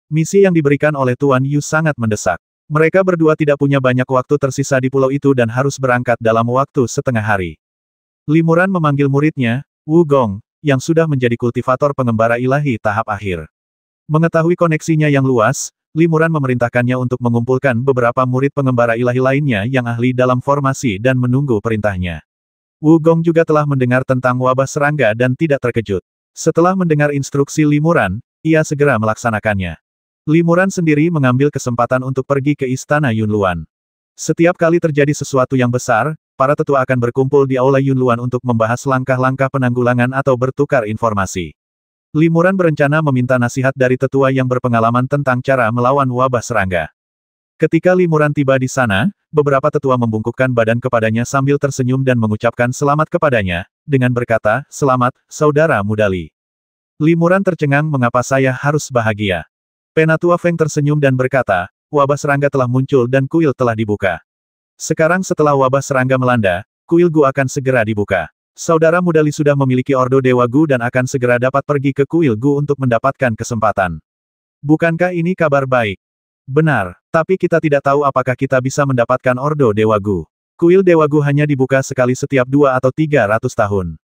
Misi yang diberikan oleh Tuan Yu sangat mendesak. Mereka berdua tidak punya banyak waktu tersisa di pulau itu dan harus berangkat dalam waktu setengah hari. Limuran memanggil muridnya, Wu Gong, yang sudah menjadi kultivator pengembara ilahi tahap akhir. Mengetahui koneksinya yang luas, Limuran memerintahkannya untuk mengumpulkan beberapa murid pengembara ilahi lainnya yang ahli dalam formasi dan menunggu perintahnya. Wu Gong juga telah mendengar tentang wabah serangga dan tidak terkejut. Setelah mendengar instruksi Limuran, ia segera melaksanakannya. Limuran sendiri mengambil kesempatan untuk pergi ke Istana Yunluan. Setiap kali terjadi sesuatu yang besar, para tetua akan berkumpul di Aula Yunluan untuk membahas langkah-langkah penanggulangan atau bertukar informasi. Limuran berencana meminta nasihat dari tetua yang berpengalaman tentang cara melawan wabah serangga. Ketika Limuran tiba di sana, beberapa tetua membungkukkan badan kepadanya sambil tersenyum dan mengucapkan selamat kepadanya, dengan berkata, "Selamat, Saudara Muda Li." Limuran tercengang, "Mengapa saya harus bahagia?" Penatua Feng tersenyum dan berkata, "Wabah serangga telah muncul dan kuil telah dibuka. Sekarang setelah wabah serangga melanda, kuil Gu akan segera dibuka. Saudara Muda Li sudah memiliki Ordo Dewa Gu dan akan segera dapat pergi ke kuil Gu untuk mendapatkan kesempatan. Bukankah ini kabar baik?" "Benar, tapi kita tidak tahu apakah kita bisa mendapatkan Ordo Dewa Gu. Kuil Dewa Gu hanya dibuka sekali setiap 2 atau 300 tahun.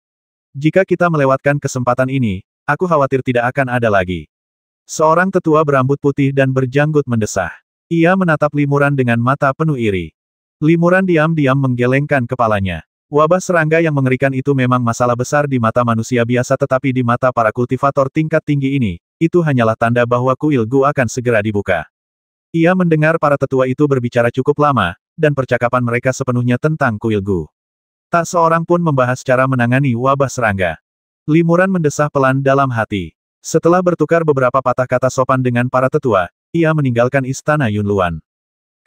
Jika kita melewatkan kesempatan ini, aku khawatir tidak akan ada lagi." Seorang tetua berambut putih dan berjanggut mendesah. Ia menatap Limuran dengan mata penuh iri. Limuran diam-diam menggelengkan kepalanya. Wabah serangga yang mengerikan itu memang masalah besar di mata manusia biasa, tetapi di mata para kultivator tingkat tinggi ini, itu hanyalah tanda bahwa kuil Gu akan segera dibuka. Ia mendengar para tetua itu berbicara cukup lama, dan percakapan mereka sepenuhnya tentang kuil Gu. Tak seorang pun membahas cara menangani wabah serangga. Limuran mendesah pelan dalam hati. Setelah bertukar beberapa patah kata sopan dengan para tetua, ia meninggalkan istana Yunluan.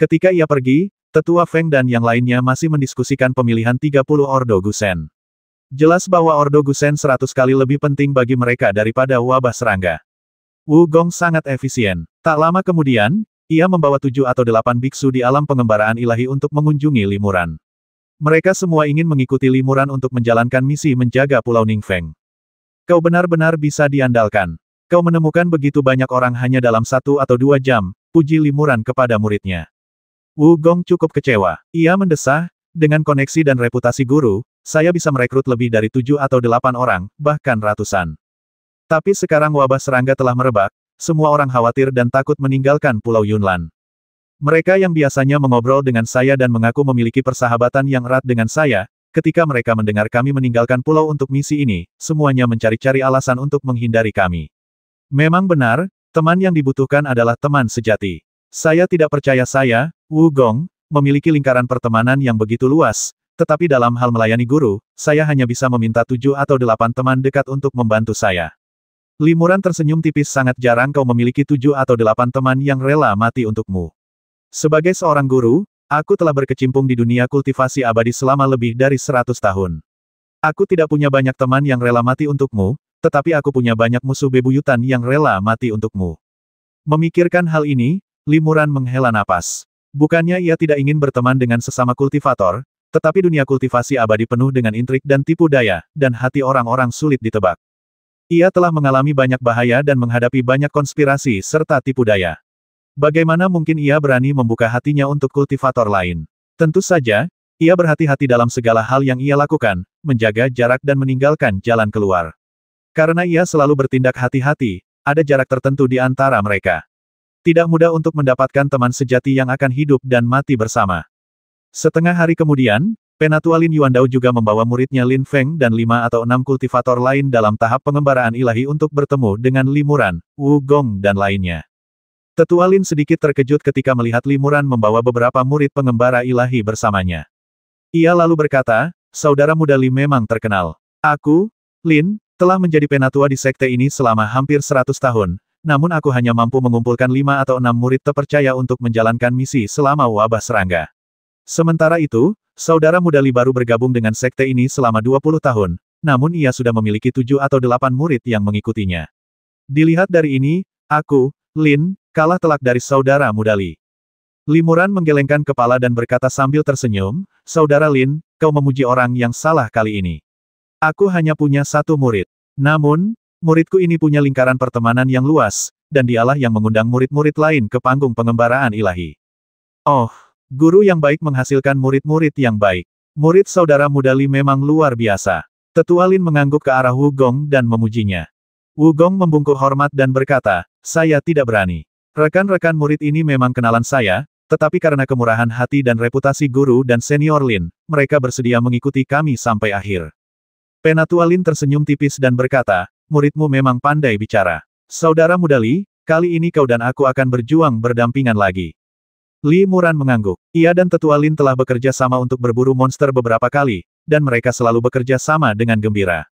Ketika ia pergi, Tetua Feng dan yang lainnya masih mendiskusikan pemilihan 30 Ordo Gusen. Jelas bahwa Ordo Gusen 100 kali lebih penting bagi mereka daripada wabah serangga. Wu Gong sangat efisien. Tak lama kemudian, ia membawa 7 atau 8 biksu di alam pengembaraan ilahi untuk mengunjungi Limuran. Mereka semua ingin mengikuti Limuran untuk menjalankan misi menjaga Pulau Ningfeng. "Kau benar-benar bisa diandalkan. Kau menemukan begitu banyak orang hanya dalam 1 atau 2 jam, puji Limuran kepada muridnya. Wu Gong cukup kecewa. Ia mendesah, "Dengan koneksi dan reputasi guru, saya bisa merekrut lebih dari 7 atau 8 orang, bahkan ratusan. Tapi sekarang wabah serangga telah merebak, semua orang khawatir dan takut meninggalkan Pulau Yunlan. Mereka yang biasanya mengobrol dengan saya dan mengaku memiliki persahabatan yang erat dengan saya, ketika mereka mendengar kami meninggalkan pulau untuk misi ini, semuanya mencari-cari alasan untuk menghindari kami. Memang benar, teman yang dibutuhkan adalah teman sejati. Saya tidak percaya saya, Wu Gong, memiliki lingkaran pertemanan yang begitu luas, tetapi dalam hal melayani guru, saya hanya bisa meminta 7 atau 8 teman dekat untuk membantu saya." Limuran tersenyum tipis, "Sangat jarang kau memiliki 7 atau 8 teman yang rela mati untukmu. Sebagai seorang guru, aku telah berkecimpung di dunia kultivasi abadi selama lebih dari 100 tahun. Aku tidak punya banyak teman yang rela mati untukmu, tetapi aku punya banyak musuh bebuyutan yang rela mati untukmu." Memikirkan hal ini, Limuran menghela napas. Bukannya ia tidak ingin berteman dengan sesama kultivator, tetapi dunia kultivasi abadi penuh dengan intrik dan tipu daya, dan hati orang-orang sulit ditebak. Ia telah mengalami banyak bahaya dan menghadapi banyak konspirasi serta tipu daya. Bagaimana mungkin ia berani membuka hatinya untuk kultivator lain? Tentu saja, ia berhati-hati dalam segala hal yang ia lakukan, menjaga jarak dan meninggalkan jalan keluar. Karena ia selalu bertindak hati-hati, ada jarak tertentu di antara mereka. Tidak mudah untuk mendapatkan teman sejati yang akan hidup dan mati bersama. Setengah hari kemudian, Penatua Lin Yuandao juga membawa muridnya Lin Feng dan 5 atau 6 kultivator lain dalam tahap pengembaraan ilahi untuk bertemu dengan Limuran, Wu Gong dan lainnya. Tetua Lin sedikit terkejut ketika melihat Limuran membawa beberapa murid pengembara ilahi bersamanya. Ia lalu berkata, "Saudara Muda Li memang terkenal. Aku, Lin, telah menjadi penatua di sekte ini selama hampir 100 tahun. Namun aku hanya mampu mengumpulkan 5 atau 6 murid terpercaya untuk menjalankan misi selama wabah serangga. Sementara itu, saudara Muda Li baru bergabung dengan sekte ini selama 20 tahun, namun ia sudah memiliki 7 atau 8 murid yang mengikutinya. Dilihat dari ini, aku, Lin, kalah telak dari saudara Muda Li." Limuran menggelengkan kepala dan berkata sambil tersenyum, "Saudara Lin, kau memuji orang yang salah kali ini. Aku hanya punya 1 murid. Namun, muridku ini punya lingkaran pertemanan yang luas, dan dialah yang mengundang murid-murid lain ke panggung pengembaraan ilahi. Oh, guru yang baik menghasilkan murid-murid yang baik. Murid saudara Muda Li memang luar biasa." Tetua Lin mengangguk ke arah Wu Gong dan memujinya. Wu Gong membungkuk hormat dan berkata, "Saya tidak berani. Rekan-rekan murid ini memang kenalan saya, tetapi karena kemurahan hati dan reputasi guru dan senior Lin, mereka bersedia mengikuti kami sampai akhir." Penatua Lin tersenyum tipis dan berkata, "Muridmu memang pandai bicara. Saudara Muda Li, kali ini kau dan aku akan berjuang berdampingan lagi." Li Muran mengangguk. Ia dan Tetua Lin telah bekerja sama untuk berburu monster beberapa kali, dan mereka selalu bekerja sama dengan gembira.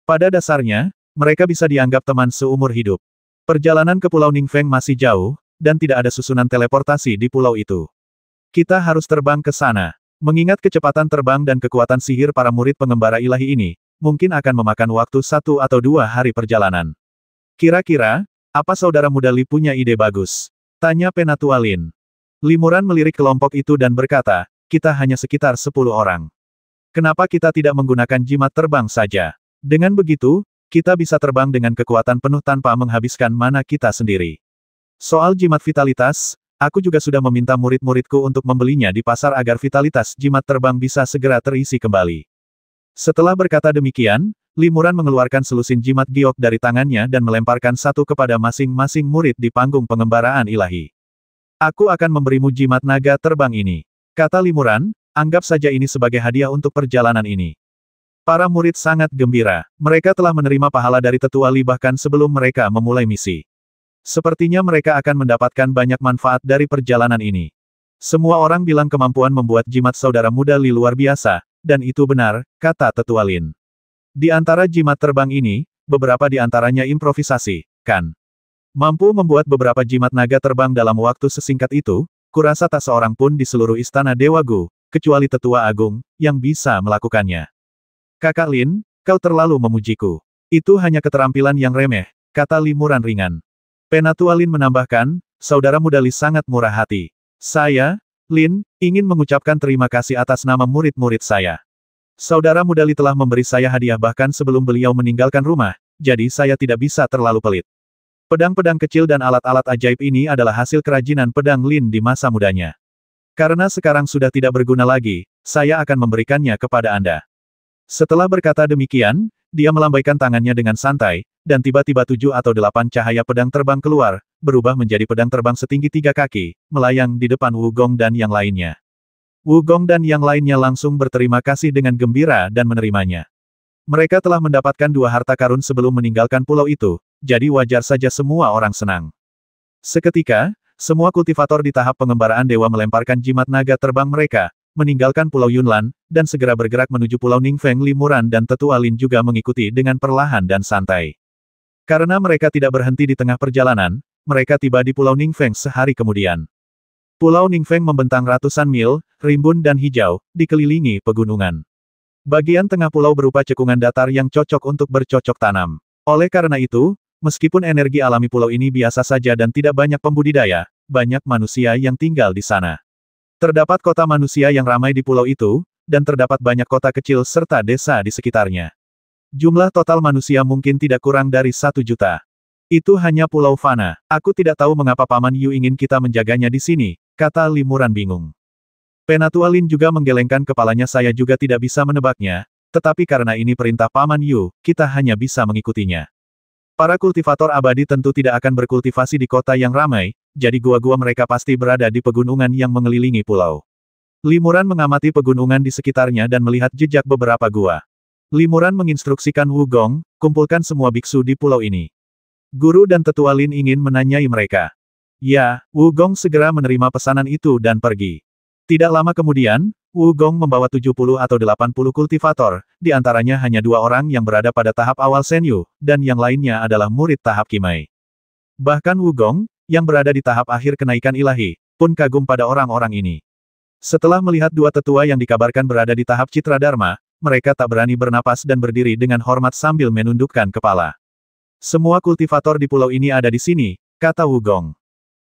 Pada dasarnya, Mereka bisa dianggap teman seumur hidup. Perjalanan ke Pulau Ningfeng masih jauh, dan tidak ada susunan teleportasi di pulau itu. Kita harus terbang ke sana. Mengingat kecepatan terbang dan kekuatan sihir para murid pengembara ilahi ini, mungkin akan memakan waktu 1 atau 2 hari perjalanan. Kira-kira, apa saudara muda Li punya ide bagus? Tanya Penatua Lin. Limuran melirik kelompok itu dan berkata, kita hanya sekitar 10 orang. Kenapa kita tidak menggunakan jimat terbang saja? Dengan begitu, kita bisa terbang dengan kekuatan penuh tanpa menghabiskan mana kita sendiri. Soal jimat vitalitas, aku juga sudah meminta murid-muridku untuk membelinya di pasar agar vitalitas jimat terbang bisa segera terisi kembali. Setelah berkata demikian, Limuran mengeluarkan selusin jimat giok dari tangannya dan melemparkan satu kepada masing-masing murid di panggung pengembaraan ilahi. Aku akan memberimu jimat naga terbang ini. Kata Limuran, anggap saja ini sebagai hadiah untuk perjalanan ini. Para murid sangat gembira. Mereka telah menerima pahala dari tetua Li bahkan sebelum mereka memulai misi. Sepertinya mereka akan mendapatkan banyak manfaat dari perjalanan ini. Semua orang bilang kemampuan membuat jimat saudara muda Li luar biasa, dan itu benar, kata tetua Lin. Di antara jimat terbang ini, beberapa di antaranya improvisasi, kan? Mampu membuat beberapa jimat naga terbang dalam waktu sesingkat itu, kurasa tak seorang pun di seluruh istana Dewa Gu, kecuali tetua agung, yang bisa melakukannya. Kakak Lin, kau terlalu memujiku. Itu hanya keterampilan yang remeh, kata Limuran ringan. Penatua Lin menambahkan, saudara muda Li sangat murah hati. Saya, Lin, ingin mengucapkan terima kasih atas nama murid-murid saya. Saudara muda Li telah memberi saya hadiah bahkan sebelum beliau meninggalkan rumah, jadi saya tidak bisa terlalu pelit. Pedang-pedang kecil dan alat-alat ajaib ini adalah hasil kerajinan pedang Lin di masa mudanya. Karena sekarang sudah tidak berguna lagi, saya akan memberikannya kepada Anda. Setelah berkata demikian, dia melambaikan tangannya dengan santai, dan tiba-tiba 7 atau 8 cahaya pedang terbang keluar, berubah menjadi pedang terbang setinggi 3 kaki, melayang di depan Wu Gong dan yang lainnya. Wu Gong dan yang lainnya langsung berterima kasih dengan gembira dan menerimanya. Mereka telah mendapatkan 2 harta karun sebelum meninggalkan pulau itu, jadi wajar saja semua orang senang. Seketika, semua kultivator di tahap pengembaraan dewa melemparkan jimat naga terbang mereka, meninggalkan Pulau Yunlan, dan segera bergerak menuju Pulau Ningfeng. Limuran dan tetua Lin juga mengikuti dengan perlahan dan santai. Karena mereka tidak berhenti di tengah perjalanan, mereka tiba di Pulau Ningfeng sehari kemudian. Pulau Ningfeng membentang ratusan mil, rimbun dan hijau, dikelilingi pegunungan. Bagian tengah pulau berupa cekungan datar yang cocok untuk bercocok tanam. Oleh karena itu, meskipun energi alami pulau ini biasa saja dan tidak banyak pembudidaya, banyak manusia yang tinggal di sana. Terdapat kota manusia yang ramai di pulau itu, dan terdapat banyak kota kecil serta desa di sekitarnya. Jumlah total manusia mungkin tidak kurang dari 1 juta. Itu hanya Pulau Fana. Aku tidak tahu mengapa Paman Yu ingin kita menjaganya di sini, kata Limuran bingung. Penatua Lin juga menggelengkan kepalanya. Saya juga tidak bisa menebaknya, tetapi karena ini perintah Paman Yu, kita hanya bisa mengikutinya. Para kultivator abadi tentu tidak akan berkultivasi di kota yang ramai, jadi gua-gua mereka pasti berada di pegunungan yang mengelilingi pulau. Limuran mengamati pegunungan di sekitarnya dan melihat jejak beberapa gua. Limuran menginstruksikan Wu Gong, kumpulkan semua biksu di pulau ini. Guru dan tetua Lin ingin menanyai mereka. Ya, Wu Gong segera menerima pesanan itu dan pergi. Tidak lama kemudian, Wu Gong membawa 70 atau 80 kultivator, di antaranya hanya 2 orang yang berada pada tahap awal Senyu, dan yang lainnya adalah murid tahap Kimai. Bahkan Wu Gong, yang berada di tahap akhir kenaikan ilahi, pun kagum pada orang-orang ini. Setelah melihat 2 tetua yang dikabarkan berada di tahap Citra Dharma, mereka tak berani bernapas dan berdiri dengan hormat sambil menundukkan kepala. Semua kultivator di pulau ini ada di sini, kata Wu Gong.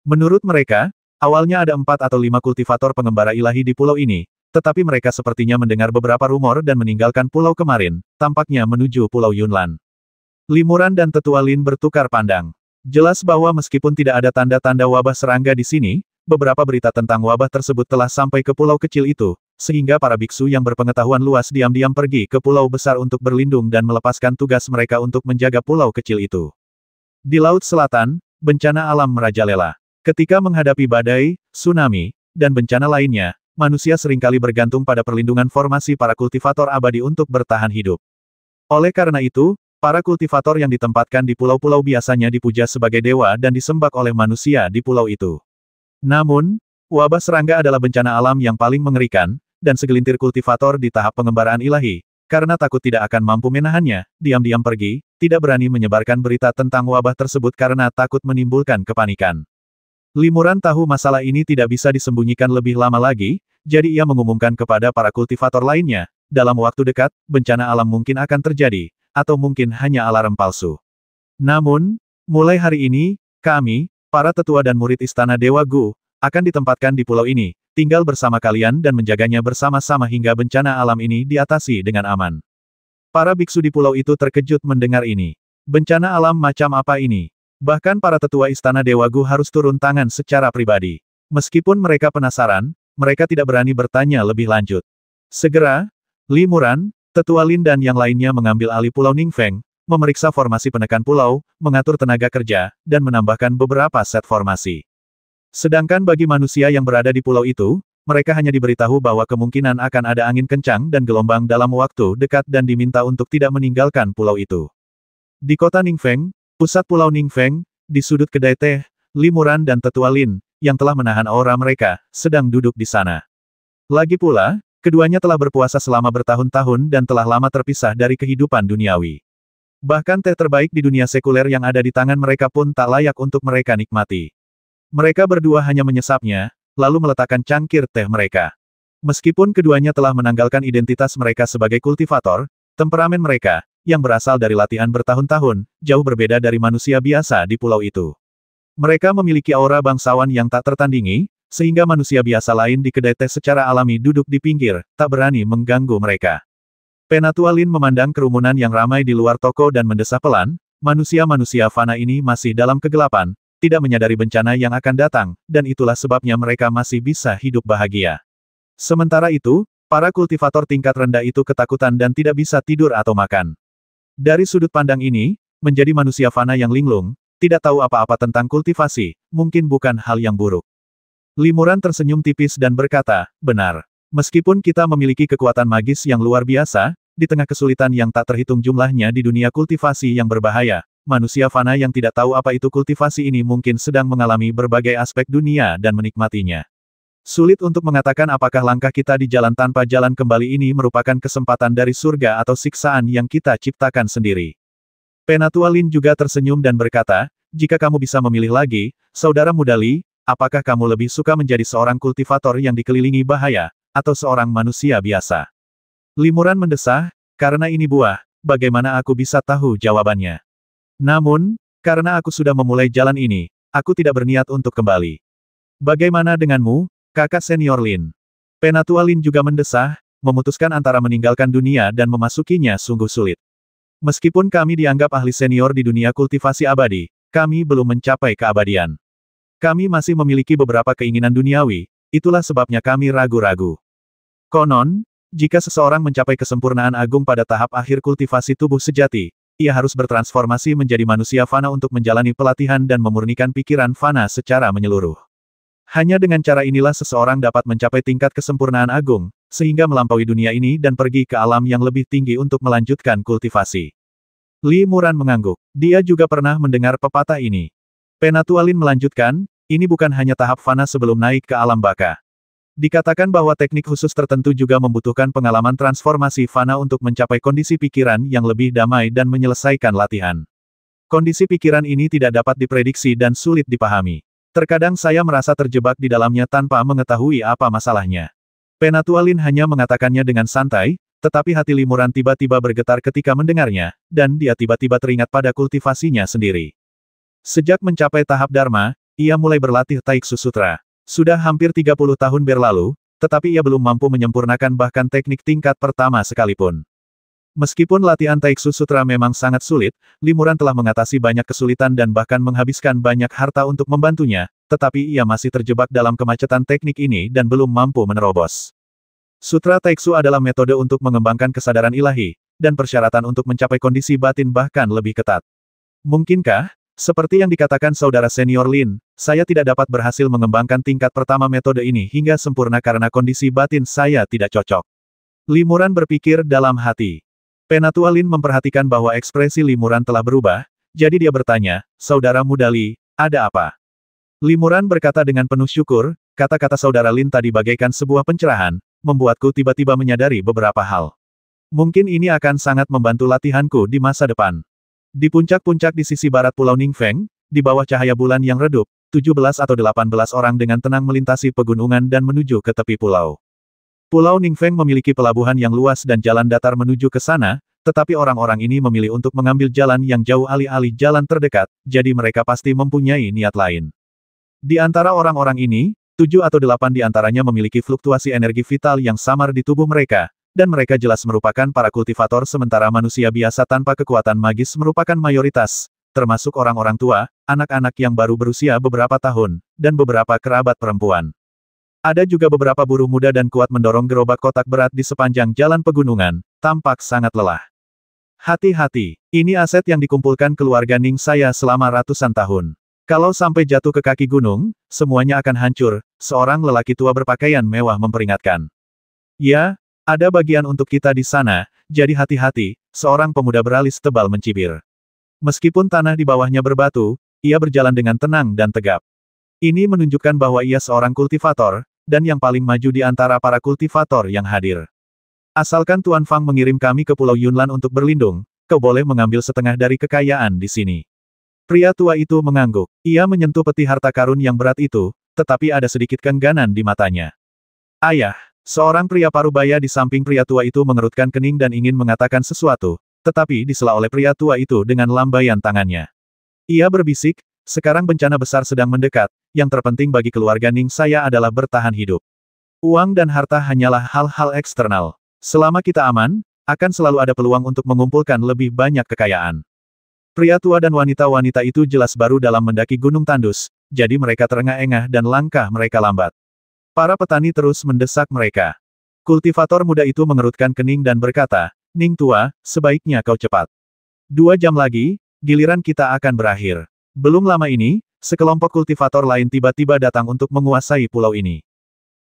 Menurut mereka, awalnya ada 4 atau 5 kultivator pengembara ilahi di pulau ini, tetapi mereka sepertinya mendengar beberapa rumor dan meninggalkan pulau kemarin, tampaknya menuju Pulau Yunlan. Limuran dan tetua Lin bertukar pandang. Jelas bahwa meskipun tidak ada tanda-tanda wabah serangga di sini, beberapa berita tentang wabah tersebut telah sampai ke pulau kecil itu, sehingga para biksu yang berpengetahuan luas diam-diam pergi ke pulau besar untuk berlindung dan melepaskan tugas mereka untuk menjaga pulau kecil itu. Di Laut Selatan, bencana alam merajalela. Ketika menghadapi badai, tsunami, dan bencana lainnya, manusia seringkali bergantung pada perlindungan formasi para kultivator abadi untuk bertahan hidup. Oleh karena itu, para kultivator yang ditempatkan di pulau-pulau biasanya dipuja sebagai dewa dan disembah oleh manusia di pulau itu. Namun, wabah serangga adalah bencana alam yang paling mengerikan, dan segelintir kultivator di tahap pengembaraan ilahi, karena takut tidak akan mampu menahannya, diam-diam pergi, tidak berani menyebarkan berita tentang wabah tersebut karena takut menimbulkan kepanikan. Limuran tahu masalah ini tidak bisa disembunyikan lebih lama lagi, jadi ia mengumumkan kepada para kultivator lainnya, dalam waktu dekat, bencana alam mungkin akan terjadi, atau mungkin hanya alarm palsu. Namun, mulai hari ini, kami, para tetua dan murid Istana Dewa Gu, akan ditempatkan di pulau ini, tinggal bersama kalian dan menjaganya bersama-sama hingga bencana alam ini diatasi dengan aman. Para biksu di pulau itu terkejut mendengar ini. Bencana alam macam apa ini? Bahkan para tetua Istana Dewa Gu harus turun tangan secara pribadi. Meskipun mereka penasaran, mereka tidak berani bertanya lebih lanjut. Segera, Limuran, Tetua Lin dan yang lainnya mengambil alih Pulau Ningfeng, memeriksa formasi penekan pulau, mengatur tenaga kerja, dan menambahkan beberapa set formasi. Sedangkan bagi manusia yang berada di pulau itu, mereka hanya diberitahu bahwa kemungkinan akan ada angin kencang dan gelombang dalam waktu dekat dan diminta untuk tidak meninggalkan pulau itu. Di kota Ningfeng, pusat Pulau Ningfeng, di sudut kedai teh, Limuran dan Tetua Lin, yang telah menahan aura mereka, sedang duduk di sana. Lagi pula, keduanya telah berpuasa selama bertahun-tahun dan telah lama terpisah dari kehidupan duniawi. Bahkan teh terbaik di dunia sekuler yang ada di tangan mereka pun tak layak untuk mereka nikmati. Mereka berdua hanya menyesapnya, lalu meletakkan cangkir teh mereka. Meskipun keduanya telah menanggalkan identitas mereka sebagai kultivator, temperamen mereka, yang berasal dari latihan bertahun-tahun, jauh berbeda dari manusia biasa di pulau itu. Mereka memiliki aura bangsawan yang tak tertandingi, sehingga manusia biasa lain di kedai teh secara alami duduk di pinggir, tak berani mengganggu mereka. Penatua Lin memandang kerumunan yang ramai di luar toko dan mendesah pelan, manusia-manusia fana ini masih dalam kegelapan, tidak menyadari bencana yang akan datang, dan itulah sebabnya mereka masih bisa hidup bahagia. Sementara itu, para kultivator tingkat rendah itu ketakutan dan tidak bisa tidur atau makan. Dari sudut pandang ini, menjadi manusia fana yang linglung, tidak tahu apa-apa tentang kultivasi, mungkin bukan hal yang buruk. Limuran tersenyum tipis dan berkata, benar. Meskipun kita memiliki kekuatan magis yang luar biasa, di tengah kesulitan yang tak terhitung jumlahnya di dunia kultivasi yang berbahaya, manusia fana yang tidak tahu apa itu kultivasi ini mungkin sedang mengalami berbagai aspek dunia dan menikmatinya. Sulit untuk mengatakan apakah langkah kita di jalan tanpa jalan kembali ini merupakan kesempatan dari surga atau siksaan yang kita ciptakan sendiri. Penatua Lin juga tersenyum dan berkata, jika kamu bisa memilih lagi, saudara muda Li, apakah kamu lebih suka menjadi seorang kultivator yang dikelilingi bahaya, atau seorang manusia biasa? Limuran mendesah, karena ini buah, bagaimana aku bisa tahu jawabannya? Namun, karena aku sudah memulai jalan ini, aku tidak berniat untuk kembali. Bagaimana denganmu, kakak senior Lin? Penatua Lin juga mendesah, memutuskan antara meninggalkan dunia dan memasukinya sungguh sulit. Meskipun kami dianggap ahli senior di dunia kultivasi abadi, kami belum mencapai keabadian. Kami masih memiliki beberapa keinginan duniawi, itulah sebabnya kami ragu-ragu. Konon, jika seseorang mencapai kesempurnaan agung pada tahap akhir kultivasi tubuh sejati, ia harus bertransformasi menjadi manusia fana untuk menjalani pelatihan dan memurnikan pikiran fana secara menyeluruh. Hanya dengan cara inilah seseorang dapat mencapai tingkat kesempurnaan agung, sehingga melampaui dunia ini dan pergi ke alam yang lebih tinggi untuk melanjutkan kultivasi. Limuran mengangguk. Dia juga pernah mendengar pepatah ini. Penatua Lin melanjutkan, ini bukan hanya tahap fana sebelum naik ke alam baka. Dikatakan bahwa teknik khusus tertentu juga membutuhkan pengalaman transformasi fana untuk mencapai kondisi pikiran yang lebih damai dan menyelesaikan latihan. Kondisi pikiran ini tidak dapat diprediksi dan sulit dipahami. Terkadang saya merasa terjebak di dalamnya tanpa mengetahui apa masalahnya. Penatua Lin hanya mengatakannya dengan santai, tetapi hati Limuran tiba-tiba bergetar ketika mendengarnya, dan dia tiba-tiba teringat pada kultivasinya sendiri. Sejak mencapai tahap Dharma, ia mulai berlatih Taiksu Sutra. Sudah hampir 30 tahun berlalu, tetapi ia belum mampu menyempurnakan bahkan teknik tingkat pertama sekalipun. Meskipun latihan Taiksu Sutra memang sangat sulit, Limuran telah mengatasi banyak kesulitan dan bahkan menghabiskan banyak harta untuk membantunya, tetapi ia masih terjebak dalam kemacetan teknik ini dan belum mampu menerobos. Sutra Taiksu adalah metode untuk mengembangkan kesadaran ilahi, dan persyaratan untuk mencapai kondisi batin bahkan lebih ketat. Mungkinkah, seperti yang dikatakan saudara senior Lin, saya tidak dapat berhasil mengembangkan tingkat pertama metode ini hingga sempurna karena kondisi batin saya tidak cocok. Limuran berpikir dalam hati. Penatua Lin memperhatikan bahwa ekspresi Limuran telah berubah, jadi dia bertanya, saudara muda Li, ada apa? Limuran berkata dengan penuh syukur, kata-kata saudara Lin tadi bagaikan sebuah pencerahan, membuatku tiba-tiba menyadari beberapa hal. Mungkin ini akan sangat membantu latihanku di masa depan. Di puncak-puncak di sisi barat Pulau Ningfeng, di bawah cahaya bulan yang redup, 17 atau 18 orang dengan tenang melintasi pegunungan dan menuju ke tepi pulau. Pulau Ningfeng memiliki pelabuhan yang luas dan jalan datar menuju ke sana, tetapi orang-orang ini memilih untuk mengambil jalan yang jauh alih-alih jalan terdekat, jadi mereka pasti mempunyai niat lain. Di antara orang-orang ini, 7 atau 8 di antaranya memiliki fluktuasi energi vital yang samar di tubuh mereka, dan mereka jelas merupakan para kultivator sementara manusia biasa tanpa kekuatan magis merupakan mayoritas, termasuk orang-orang tua, anak-anak yang baru berusia beberapa tahun, dan beberapa kerabat perempuan. Ada juga beberapa buruh muda dan kuat mendorong gerobak kotak berat di sepanjang jalan pegunungan, tampak sangat lelah. Hati-hati, ini aset yang dikumpulkan keluarga Ning saya selama ratusan tahun. Kalau sampai jatuh ke kaki gunung, semuanya akan hancur, seorang lelaki tua berpakaian mewah memperingatkan. Ya, ada bagian untuk kita di sana, jadi hati-hati, seorang pemuda beralis tebal mencibir. Meskipun tanah di bawahnya berbatu, ia berjalan dengan tenang dan tegap. Ini menunjukkan bahwa ia seorang kultivator, dan yang paling maju di antara para kultivator yang hadir. Asalkan Tuan Fang mengirim kami ke Pulau Yunlan untuk berlindung, kau boleh mengambil setengah dari kekayaan di sini. Pria tua itu mengangguk. Ia menyentuh peti harta karun yang berat itu, tetapi ada sedikit kengganan di matanya. Ayah, seorang pria parubaya di samping pria tua itu mengerutkan kening dan ingin mengatakan sesuatu, tetapi disela oleh pria tua itu dengan lambaian tangannya. Ia berbisik, sekarang bencana besar sedang mendekat, yang terpenting bagi keluarga Ning saya adalah bertahan hidup. Uang dan harta hanyalah hal-hal eksternal. Selama kita aman, akan selalu ada peluang untuk mengumpulkan lebih banyak kekayaan. Pria tua dan wanita-wanita itu jelas baru dalam mendaki Gunung Tandus, jadi mereka terengah-engah dan langkah mereka lambat. Para petani terus mendesak mereka. Kultivator muda itu mengerutkan kening dan berkata, Ning tua, sebaiknya kau cepat. 2 jam lagi, giliran kita akan berakhir. Belum lama ini, sekelompok kultivator lain tiba-tiba datang untuk menguasai pulau ini.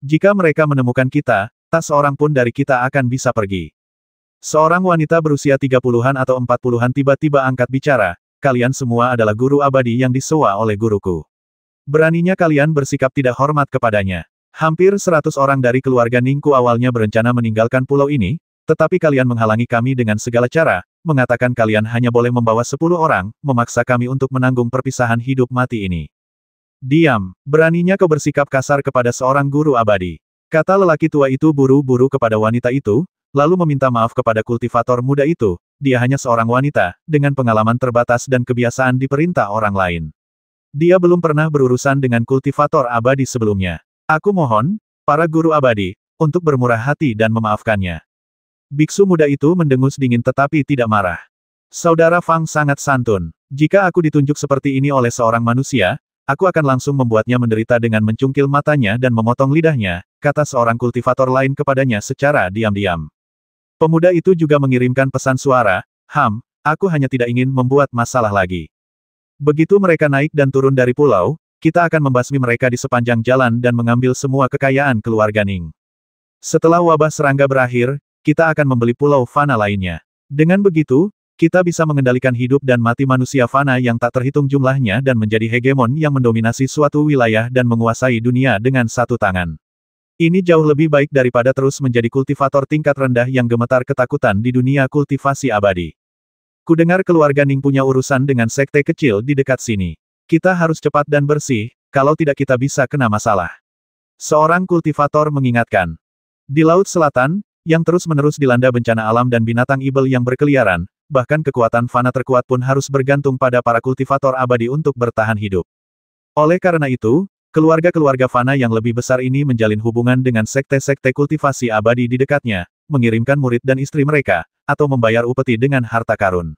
Jika mereka menemukan kita, tak seorang pun dari kita akan bisa pergi. Seorang wanita berusia 30-an atau 40-an tiba-tiba angkat bicara, kalian semua adalah guru abadi yang disewa oleh guruku. Beraninya kalian bersikap tidak hormat kepadanya. Hampir 100 orang dari keluarga Ningku awalnya berencana meninggalkan pulau ini, tetapi kalian menghalangi kami dengan segala cara, mengatakan kalian hanya boleh membawa 10 orang, memaksa kami untuk menanggung perpisahan hidup mati ini. Diam, beraninya kau bersikap kasar kepada seorang guru abadi. Kata lelaki tua itu buru-buru kepada wanita itu, lalu meminta maaf kepada kultivator muda itu, dia hanya seorang wanita, dengan pengalaman terbatas dan kebiasaan diperintah orang lain. Dia belum pernah berurusan dengan kultivator abadi sebelumnya. Aku mohon, para guru abadi, untuk bermurah hati dan memaafkannya. Biksu muda itu mendengus dingin tetapi tidak marah. Saudara Fang sangat santun. Jika aku ditunjuk seperti ini oleh seorang manusia, aku akan langsung membuatnya menderita dengan mencungkil matanya dan memotong lidahnya, kata seorang kultivator lain kepadanya secara diam-diam. Pemuda itu juga mengirimkan pesan suara, aku hanya tidak ingin membuat masalah lagi. Begitu mereka naik dan turun dari pulau, kita akan membasmi mereka di sepanjang jalan dan mengambil semua kekayaan keluarga Ning. Setelah wabah serangga berakhir, kita akan membeli pulau fana lainnya. Dengan begitu, kita bisa mengendalikan hidup dan mati manusia fana yang tak terhitung jumlahnya dan menjadi hegemon yang mendominasi suatu wilayah dan menguasai dunia dengan satu tangan. Ini jauh lebih baik daripada terus menjadi kultivator tingkat rendah yang gemetar ketakutan di dunia kultivasi abadi. Kudengar keluarga Ning punya urusan dengan sekte kecil di dekat sini. Kita harus cepat dan bersih, kalau tidak kita bisa kena masalah. Seorang kultivator mengingatkan. Di Laut Selatan, yang terus-menerus dilanda bencana alam dan binatang ibel yang berkeliaran, bahkan kekuatan fana terkuat pun harus bergantung pada para kultivator abadi untuk bertahan hidup. Oleh karena itu, keluarga-keluarga fana yang lebih besar ini menjalin hubungan dengan sekte-sekte kultivasi abadi di dekatnya, mengirimkan murid dan istri mereka, atau membayar upeti dengan harta karun.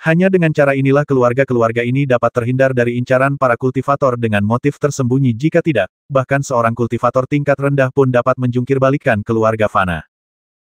Hanya dengan cara inilah keluarga-keluarga ini dapat terhindar dari incaran para kultivator dengan motif tersembunyi jika tidak, bahkan seorang kultivator tingkat rendah pun dapat menjungkirbalikkan keluarga fana.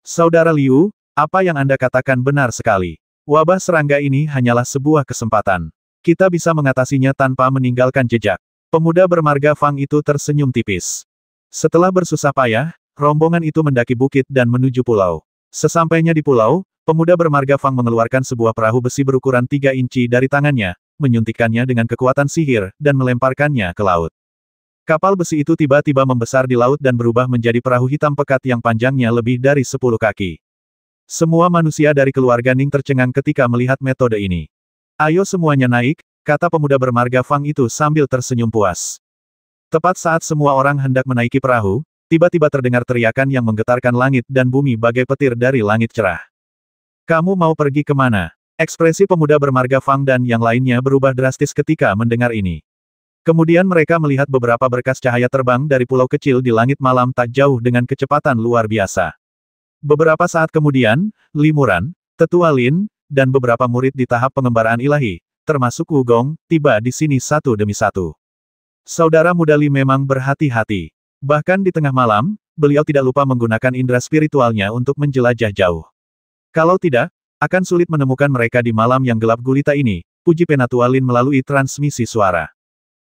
Saudara Liu, apa yang Anda katakan benar sekali. Wabah serangga ini hanyalah sebuah kesempatan. Kita bisa mengatasinya tanpa meninggalkan jejak. Pemuda bermarga Fang itu tersenyum tipis. Setelah bersusah payah, rombongan itu mendaki bukit dan menuju pulau. Sesampainya di pulau, pemuda bermarga Fang mengeluarkan sebuah perahu besi berukuran 3 inci dari tangannya, menyuntikkannya dengan kekuatan sihir, dan melemparkannya ke laut. Kapal besi itu tiba-tiba membesar di laut dan berubah menjadi perahu hitam pekat yang panjangnya lebih dari 10 kaki. Semua manusia dari keluarga Ning tercengang ketika melihat metode ini. Ayo semuanya naik, kata pemuda bermarga Fang itu sambil tersenyum puas. Tepat saat semua orang hendak menaiki perahu, tiba-tiba terdengar teriakan yang menggetarkan langit dan bumi bagai petir dari langit cerah. Kamu mau pergi kemana? Ekspresi pemuda bermarga Fang dan yang lainnya berubah drastis ketika mendengar ini. Kemudian mereka melihat beberapa berkas cahaya terbang dari pulau kecil di langit malam tak jauh dengan kecepatan luar biasa. Beberapa saat kemudian, Li Muran, Tetua Lin, dan beberapa murid di tahap pengembaraan ilahi, termasuk Wu Gong, tiba di sini satu demi satu. Saudara muda Li memang berhati-hati. Bahkan di tengah malam, beliau tidak lupa menggunakan indera spiritualnya untuk menjelajah jauh. Kalau tidak, akan sulit menemukan mereka di malam yang gelap gulita ini, puji Penatua Lin melalui transmisi suara.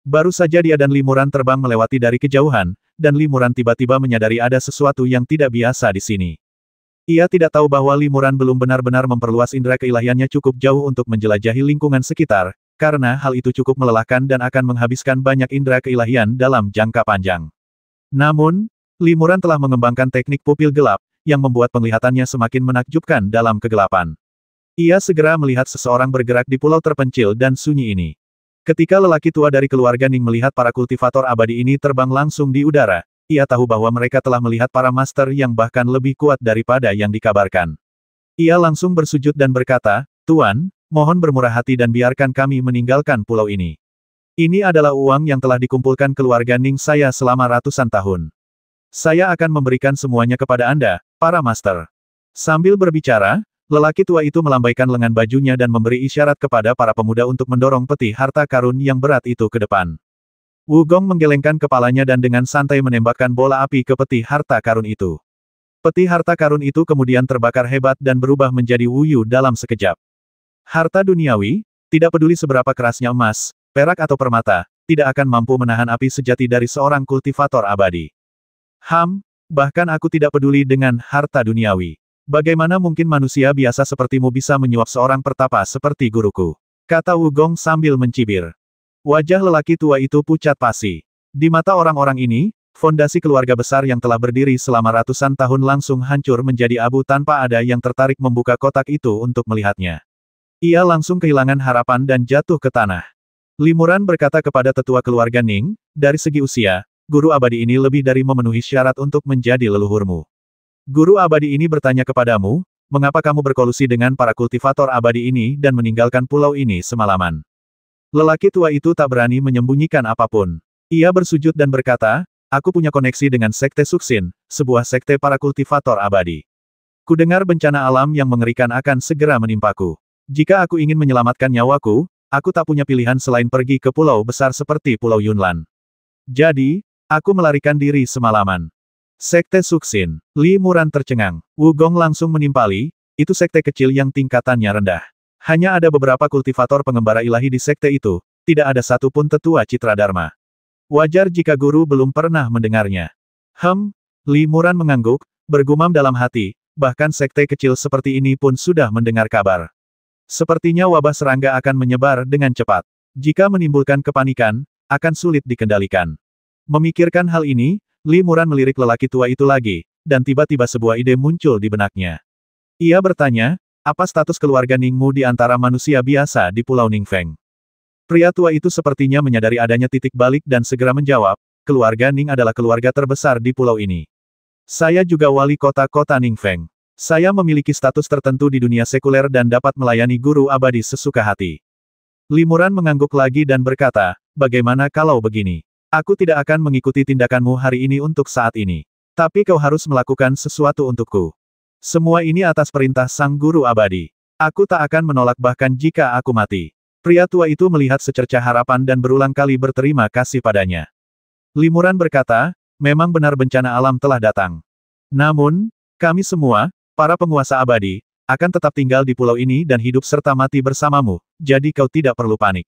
Baru saja dia dan Li Muran terbang melewati dari kejauhan, dan Li Muran tiba-tiba menyadari ada sesuatu yang tidak biasa di sini. Ia tidak tahu bahwa Li Muran belum benar-benar memperluas indera keilahiannya cukup jauh untuk menjelajahi lingkungan sekitar, karena hal itu cukup melelahkan dan akan menghabiskan banyak indera keilahian dalam jangka panjang. Namun, Li Muran telah mengembangkan teknik pupil gelap, yang membuat penglihatannya semakin menakjubkan dalam kegelapan. Ia segera melihat seseorang bergerak di pulau terpencil dan sunyi ini. Ketika lelaki tua dari keluarga Ning melihat para kultivator abadi ini terbang langsung di udara, ia tahu bahwa mereka telah melihat para master yang bahkan lebih kuat daripada yang dikabarkan. Ia langsung bersujud dan berkata, Tuan, mohon bermurah hati dan biarkan kami meninggalkan pulau ini. Ini adalah uang yang telah dikumpulkan keluarga Ning saya selama ratusan tahun. Saya akan memberikan semuanya kepada Anda, para master. Sambil berbicara, lelaki tua itu melambaikan lengan bajunya dan memberi isyarat kepada para pemuda untuk mendorong peti harta karun yang berat itu ke depan. Wu Gong menggelengkan kepalanya dan dengan santai menembakkan bola api ke peti harta karun itu. Peti harta karun itu kemudian terbakar hebat dan berubah menjadi wuyu dalam sekejap. Harta duniawi, tidak peduli seberapa kerasnya emas, perak atau permata, tidak akan mampu menahan api sejati dari seorang kultivator abadi. Bahkan aku tidak peduli dengan harta duniawi. Bagaimana mungkin manusia biasa sepertimu bisa menyuap seorang pertapa seperti guruku? Kata Wu Gong sambil mencibir. Wajah lelaki tua itu pucat pasi. Di mata orang-orang ini, fondasi keluarga besar yang telah berdiri selama ratusan tahun langsung hancur menjadi abu tanpa ada yang tertarik membuka kotak itu untuk melihatnya. Ia langsung kehilangan harapan dan jatuh ke tanah. Li Muran berkata kepada tetua keluarga Ning, dari segi usia, guru abadi ini lebih dari memenuhi syarat untuk menjadi leluhurmu. Guru abadi ini bertanya kepadamu, mengapa kamu berkolusi dengan para kultivator abadi ini dan meninggalkan pulau ini semalaman? Lelaki tua itu tak berani menyembunyikan apapun. Ia bersujud dan berkata, aku punya koneksi dengan Sekte Suxin, sebuah sekte para kultivator abadi. Kudengar bencana alam yang mengerikan akan segera menimpaku. Jika aku ingin menyelamatkan nyawaku, aku tak punya pilihan selain pergi ke pulau besar seperti Pulau Yunlan. Jadi, aku melarikan diri semalaman. Sekte Suxin. Li Muran tercengang. Wu Gong langsung menimpali, itu sekte kecil yang tingkatannya rendah. Hanya ada beberapa kultivator pengembara ilahi di sekte itu, tidak ada satupun tetua Citra Dharma. Wajar jika guru belum pernah mendengarnya. Li Muran mengangguk, bergumam dalam hati, bahkan sekte kecil seperti ini pun sudah mendengar kabar. Sepertinya wabah serangga akan menyebar dengan cepat. Jika menimbulkan kepanikan, akan sulit dikendalikan. Memikirkan hal ini, Li Muran melirik lelaki tua itu lagi, dan tiba-tiba sebuah ide muncul di benaknya. Ia bertanya, apa status keluarga Ningmu di antara manusia biasa di Pulau Ningfeng? Pria tua itu sepertinya menyadari adanya titik balik dan segera menjawab, keluarga Ning adalah keluarga terbesar di pulau ini. Saya juga wali kota Ningfeng. Saya memiliki status tertentu di dunia sekuler dan dapat melayani guru abadi sesuka hati. Li Muran mengangguk lagi dan berkata, bagaimana kalau begini? Aku tidak akan mengikuti tindakanmu hari ini untuk saat ini. Tapi kau harus melakukan sesuatu untukku. Semua ini atas perintah sang guru abadi. Aku tak akan menolak bahkan jika aku mati. Pria tua itu melihat secercah harapan dan berulang kali berterima kasih padanya. Li Muran berkata, memang benar bencana alam telah datang. Namun, kami semua, para penguasa abadi, akan tetap tinggal di pulau ini dan hidup serta mati bersamamu, jadi kau tidak perlu panik.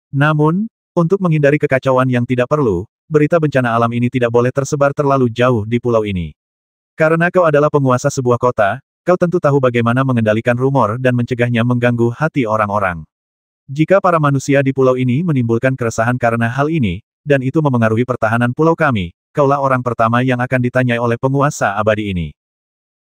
Namun, untuk menghindari kekacauan yang tidak perlu, berita bencana alam ini tidak boleh tersebar terlalu jauh di pulau ini. Karena kau adalah penguasa sebuah kota, kau tentu tahu bagaimana mengendalikan rumor dan mencegahnya mengganggu hati orang-orang. Jika para manusia di pulau ini menimbulkan keresahan karena hal ini, dan itu memengaruhi pertahanan pulau kami, kaulah orang pertama yang akan ditanyai oleh penguasa abadi ini.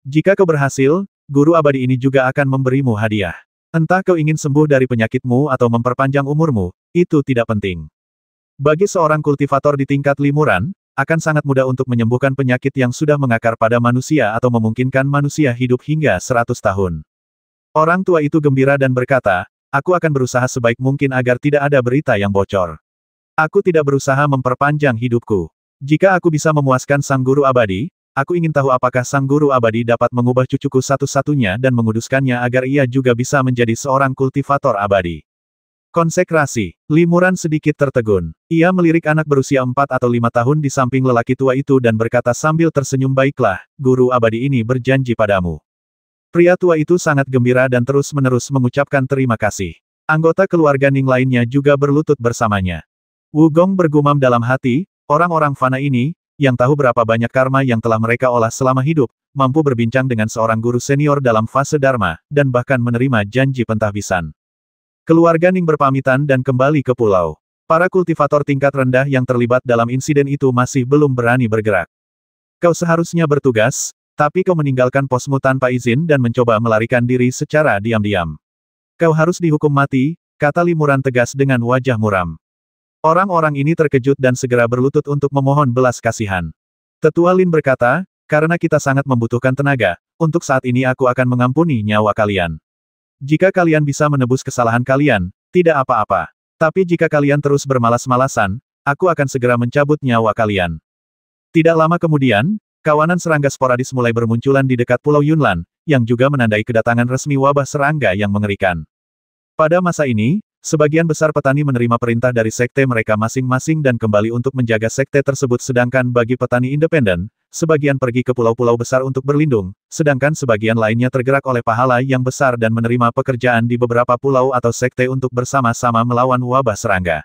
Jika kau berhasil, guru abadi ini juga akan memberimu hadiah. Entah kau ingin sembuh dari penyakitmu atau memperpanjang umurmu, itu tidak penting. Bagi seorang kultivator di tingkat limuran, akan sangat mudah untuk menyembuhkan penyakit yang sudah mengakar pada manusia atau memungkinkan manusia hidup hingga 100 tahun. Orang tua itu gembira dan berkata, aku akan berusaha sebaik mungkin agar tidak ada berita yang bocor. Aku tidak berusaha memperpanjang hidupku. Jika aku bisa memuaskan sang guru abadi, aku ingin tahu apakah sang guru abadi dapat mengubah cucuku satu-satunya dan menguduskannya agar ia juga bisa menjadi seorang kultivator abadi. Konsekrasi. Limuran sedikit tertegun. Ia melirik anak berusia 4 atau 5 tahun di samping lelaki tua itu dan berkata sambil tersenyum, baiklah, guru abadi ini berjanji padamu. Pria tua itu sangat gembira dan terus-menerus mengucapkan terima kasih. Anggota keluarga Ning lainnya juga berlutut bersamanya. Wu Gong bergumam dalam hati, orang-orang fana ini, yang tahu berapa banyak karma yang telah mereka olah selama hidup, mampu berbincang dengan seorang guru senior dalam fase Dharma, dan bahkan menerima janji pentahbisan. Keluarga Ning berpamitan dan kembali ke pulau. Para kultivator tingkat rendah yang terlibat dalam insiden itu masih belum berani bergerak. Kau seharusnya bertugas, tapi kau meninggalkan posmu tanpa izin dan mencoba melarikan diri secara diam-diam. Kau harus dihukum mati, kata Limuran tegas dengan wajah muram. Orang-orang ini terkejut dan segera berlutut untuk memohon belas kasihan. Tetua Lin berkata, karena kita sangat membutuhkan tenaga, untuk saat ini aku akan mengampuni nyawa kalian. Jika kalian bisa menebus kesalahan kalian, tidak apa-apa. Tapi jika kalian terus bermalas-malasan, aku akan segera mencabut nyawa kalian. Tidak lama kemudian, kawanan serangga sporadis mulai bermunculan di dekat Pulau Yunlan, yang juga menandai kedatangan resmi wabah serangga yang mengerikan. Pada masa ini, sebagian besar petani menerima perintah dari sekte mereka masing-masing dan kembali untuk menjaga sekte tersebut, sedangkan bagi petani independen, sebagian pergi ke pulau-pulau besar untuk berlindung, sedangkan sebagian lainnya tergerak oleh pahala yang besar dan menerima pekerjaan di beberapa pulau atau sekte untuk bersama-sama melawan wabah serangga.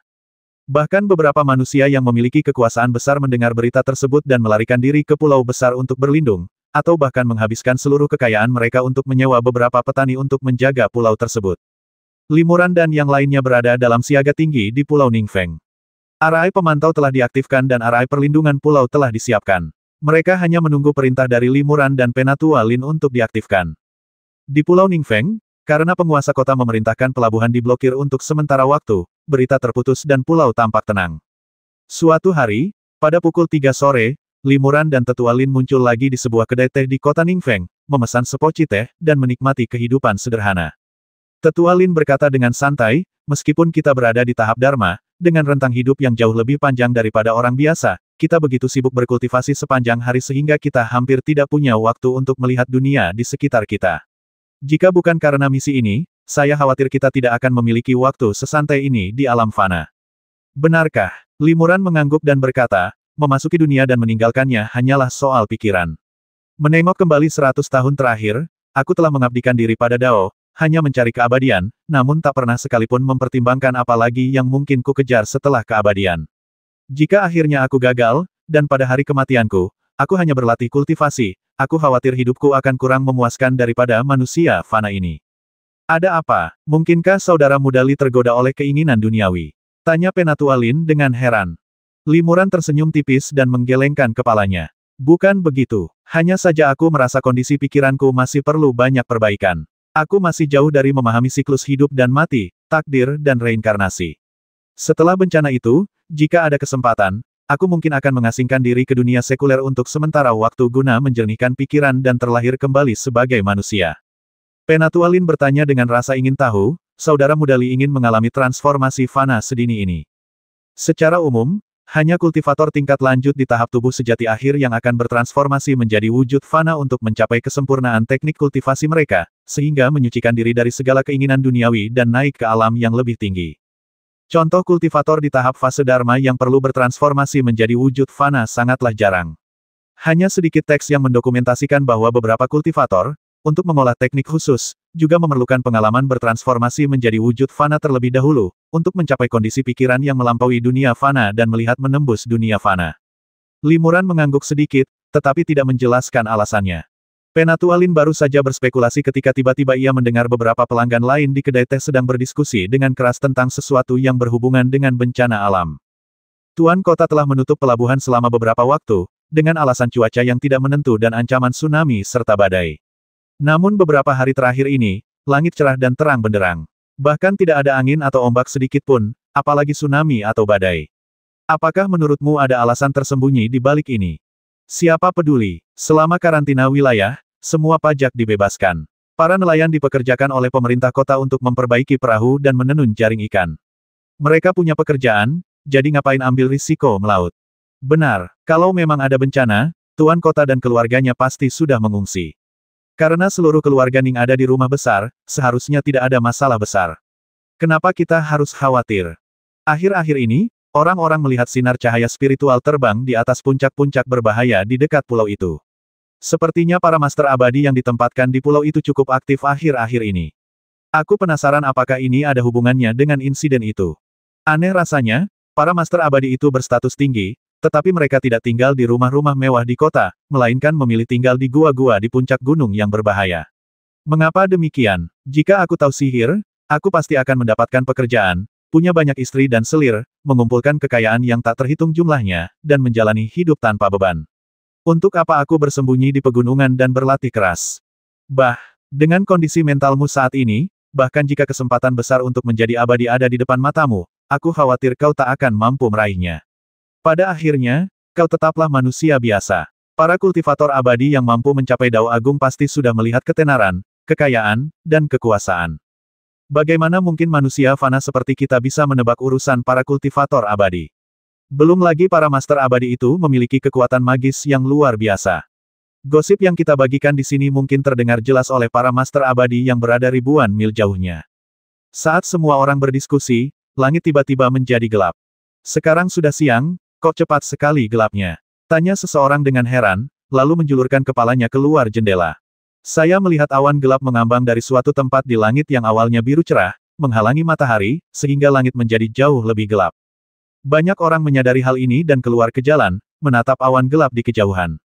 Bahkan beberapa manusia yang memiliki kekuasaan besar mendengar berita tersebut dan melarikan diri ke pulau besar untuk berlindung, atau bahkan menghabiskan seluruh kekayaan mereka untuk menyewa beberapa petani untuk menjaga pulau tersebut. Limuran dan yang lainnya berada dalam siaga tinggi di Pulau Ningfeng. Arai pemantau telah diaktifkan dan arai perlindungan pulau telah disiapkan. Mereka hanya menunggu perintah dari Limuran dan Penatua Lin untuk diaktifkan. Di Pulau Ningfeng, karena penguasa kota memerintahkan pelabuhan diblokir untuk sementara waktu, berita terputus dan pulau tampak tenang. Suatu hari, pada pukul 3 sore, Limuran dan Tetua Lin muncul lagi di sebuah kedai teh di kota Ningfeng, memesan sepoci teh, dan menikmati kehidupan sederhana. Tetua Lin berkata dengan santai, meskipun kita berada di tahap Dharma, dengan rentang hidup yang jauh lebih panjang daripada orang biasa, kita begitu sibuk berkultivasi sepanjang hari sehingga kita hampir tidak punya waktu untuk melihat dunia di sekitar kita. Jika bukan karena misi ini, saya khawatir kita tidak akan memiliki waktu sesantai ini di alam fana. Benarkah? Limuran mengangguk dan berkata, memasuki dunia dan meninggalkannya hanyalah soal pikiran. Menengok kembali 100 tahun terakhir, aku telah mengabdikan diri pada Dao, hanya mencari keabadian, namun tak pernah sekalipun mempertimbangkan apa lagi yang mungkin ku kejar setelah keabadian. Jika akhirnya aku gagal, dan pada hari kematianku, aku hanya berlatih kultivasi, aku khawatir hidupku akan kurang memuaskan daripada manusia fana ini. Ada apa? Mungkinkah saudara muda Li tergoda oleh keinginan duniawi? Tanya Penatua Lin dengan heran. Limuran tersenyum tipis dan menggelengkan kepalanya. Bukan begitu. Hanya saja aku merasa kondisi pikiranku masih perlu banyak perbaikan. Aku masih jauh dari memahami siklus hidup dan mati, takdir dan reinkarnasi. Setelah bencana itu, jika ada kesempatan, aku mungkin akan mengasingkan diri ke dunia sekuler untuk sementara waktu guna menjernihkan pikiran dan terlahir kembali sebagai manusia. Penatua Lin bertanya dengan rasa ingin tahu, saudara muda Li ingin mengalami transformasi fana sedini ini. Secara umum, hanya kultivator tingkat lanjut di tahap tubuh sejati akhir yang akan bertransformasi menjadi wujud fana untuk mencapai kesempurnaan teknik kultivasi mereka, sehingga menyucikan diri dari segala keinginan duniawi dan naik ke alam yang lebih tinggi. Contoh kultivator di tahap fase Dharma yang perlu bertransformasi menjadi wujud fana sangatlah jarang. Hanya sedikit teks yang mendokumentasikan bahwa beberapa kultivator, untuk mengolah teknik khusus, juga memerlukan pengalaman bertransformasi menjadi wujud fana terlebih dahulu, untuk mencapai kondisi pikiran yang melampaui dunia fana dan melihat menembus dunia fana. Limuran mengangguk sedikit, tetapi tidak menjelaskan alasannya. Penatua Lin baru saja berspekulasi ketika tiba-tiba ia mendengar beberapa pelanggan lain di kedai teh sedang berdiskusi dengan keras tentang sesuatu yang berhubungan dengan bencana alam. Tuan kota telah menutup pelabuhan selama beberapa waktu, dengan alasan cuaca yang tidak menentu dan ancaman tsunami serta badai. Namun beberapa hari terakhir ini, langit cerah dan terang benderang. Bahkan tidak ada angin atau ombak sedikit pun, apalagi tsunami atau badai. Apakah menurutmu ada alasan tersembunyi di balik ini? Siapa peduli? Selama karantina wilayah, semua pajak dibebaskan. Para nelayan dipekerjakan oleh pemerintah kota untuk memperbaiki perahu dan menenun jaring ikan. Mereka punya pekerjaan, jadi ngapain ambil risiko melaut? Benar, kalau memang ada bencana, tuan kota dan keluarganya pasti sudah mengungsi. Karena seluruh keluarga Ning ada di rumah besar, seharusnya tidak ada masalah besar. Kenapa kita harus khawatir? Akhir-akhir ini, orang-orang melihat sinar cahaya spiritual terbang di atas puncak-puncak berbahaya di dekat pulau itu. Sepertinya para master abadi yang ditempatkan di pulau itu cukup aktif akhir-akhir ini. Aku penasaran apakah ini ada hubungannya dengan insiden itu. Aneh rasanya, para master abadi itu berstatus tinggi, tetapi mereka tidak tinggal di rumah-rumah mewah di kota, melainkan memilih tinggal di gua-gua di puncak gunung yang berbahaya. Mengapa demikian? Jika aku tahu sihir, aku pasti akan mendapatkan pekerjaan, punya banyak istri dan selir, mengumpulkan kekayaan yang tak terhitung jumlahnya, dan menjalani hidup tanpa beban. Untuk apa aku bersembunyi di pegunungan dan berlatih keras? Dengan kondisi mentalmu saat ini, bahkan jika kesempatan besar untuk menjadi abadi ada di depan matamu, aku khawatir kau tak akan mampu meraihnya. Pada akhirnya, kau tetaplah manusia biasa. Para kultivator abadi yang mampu mencapai dao agung pasti sudah melihat ketenaran, kekayaan, dan kekuasaan. Bagaimana mungkin manusia fana seperti kita bisa menebak urusan para kultivator abadi? Belum lagi para master abadi itu memiliki kekuatan magis yang luar biasa. Gosip yang kita bagikan di sini mungkin terdengar jelas oleh para master abadi yang berada ribuan mil jauhnya. Saat semua orang berdiskusi, langit tiba-tiba menjadi gelap. Sekarang sudah siang, kok cepat sekali gelapnya? Tanya seseorang dengan heran, lalu menjulurkan kepalanya keluar jendela. Saya melihat awan gelap mengambang dari suatu tempat di langit yang awalnya biru cerah, menghalangi matahari, sehingga langit menjadi jauh lebih gelap. Banyak orang menyadari hal ini dan keluar ke jalan, menatap awan gelap di kejauhan.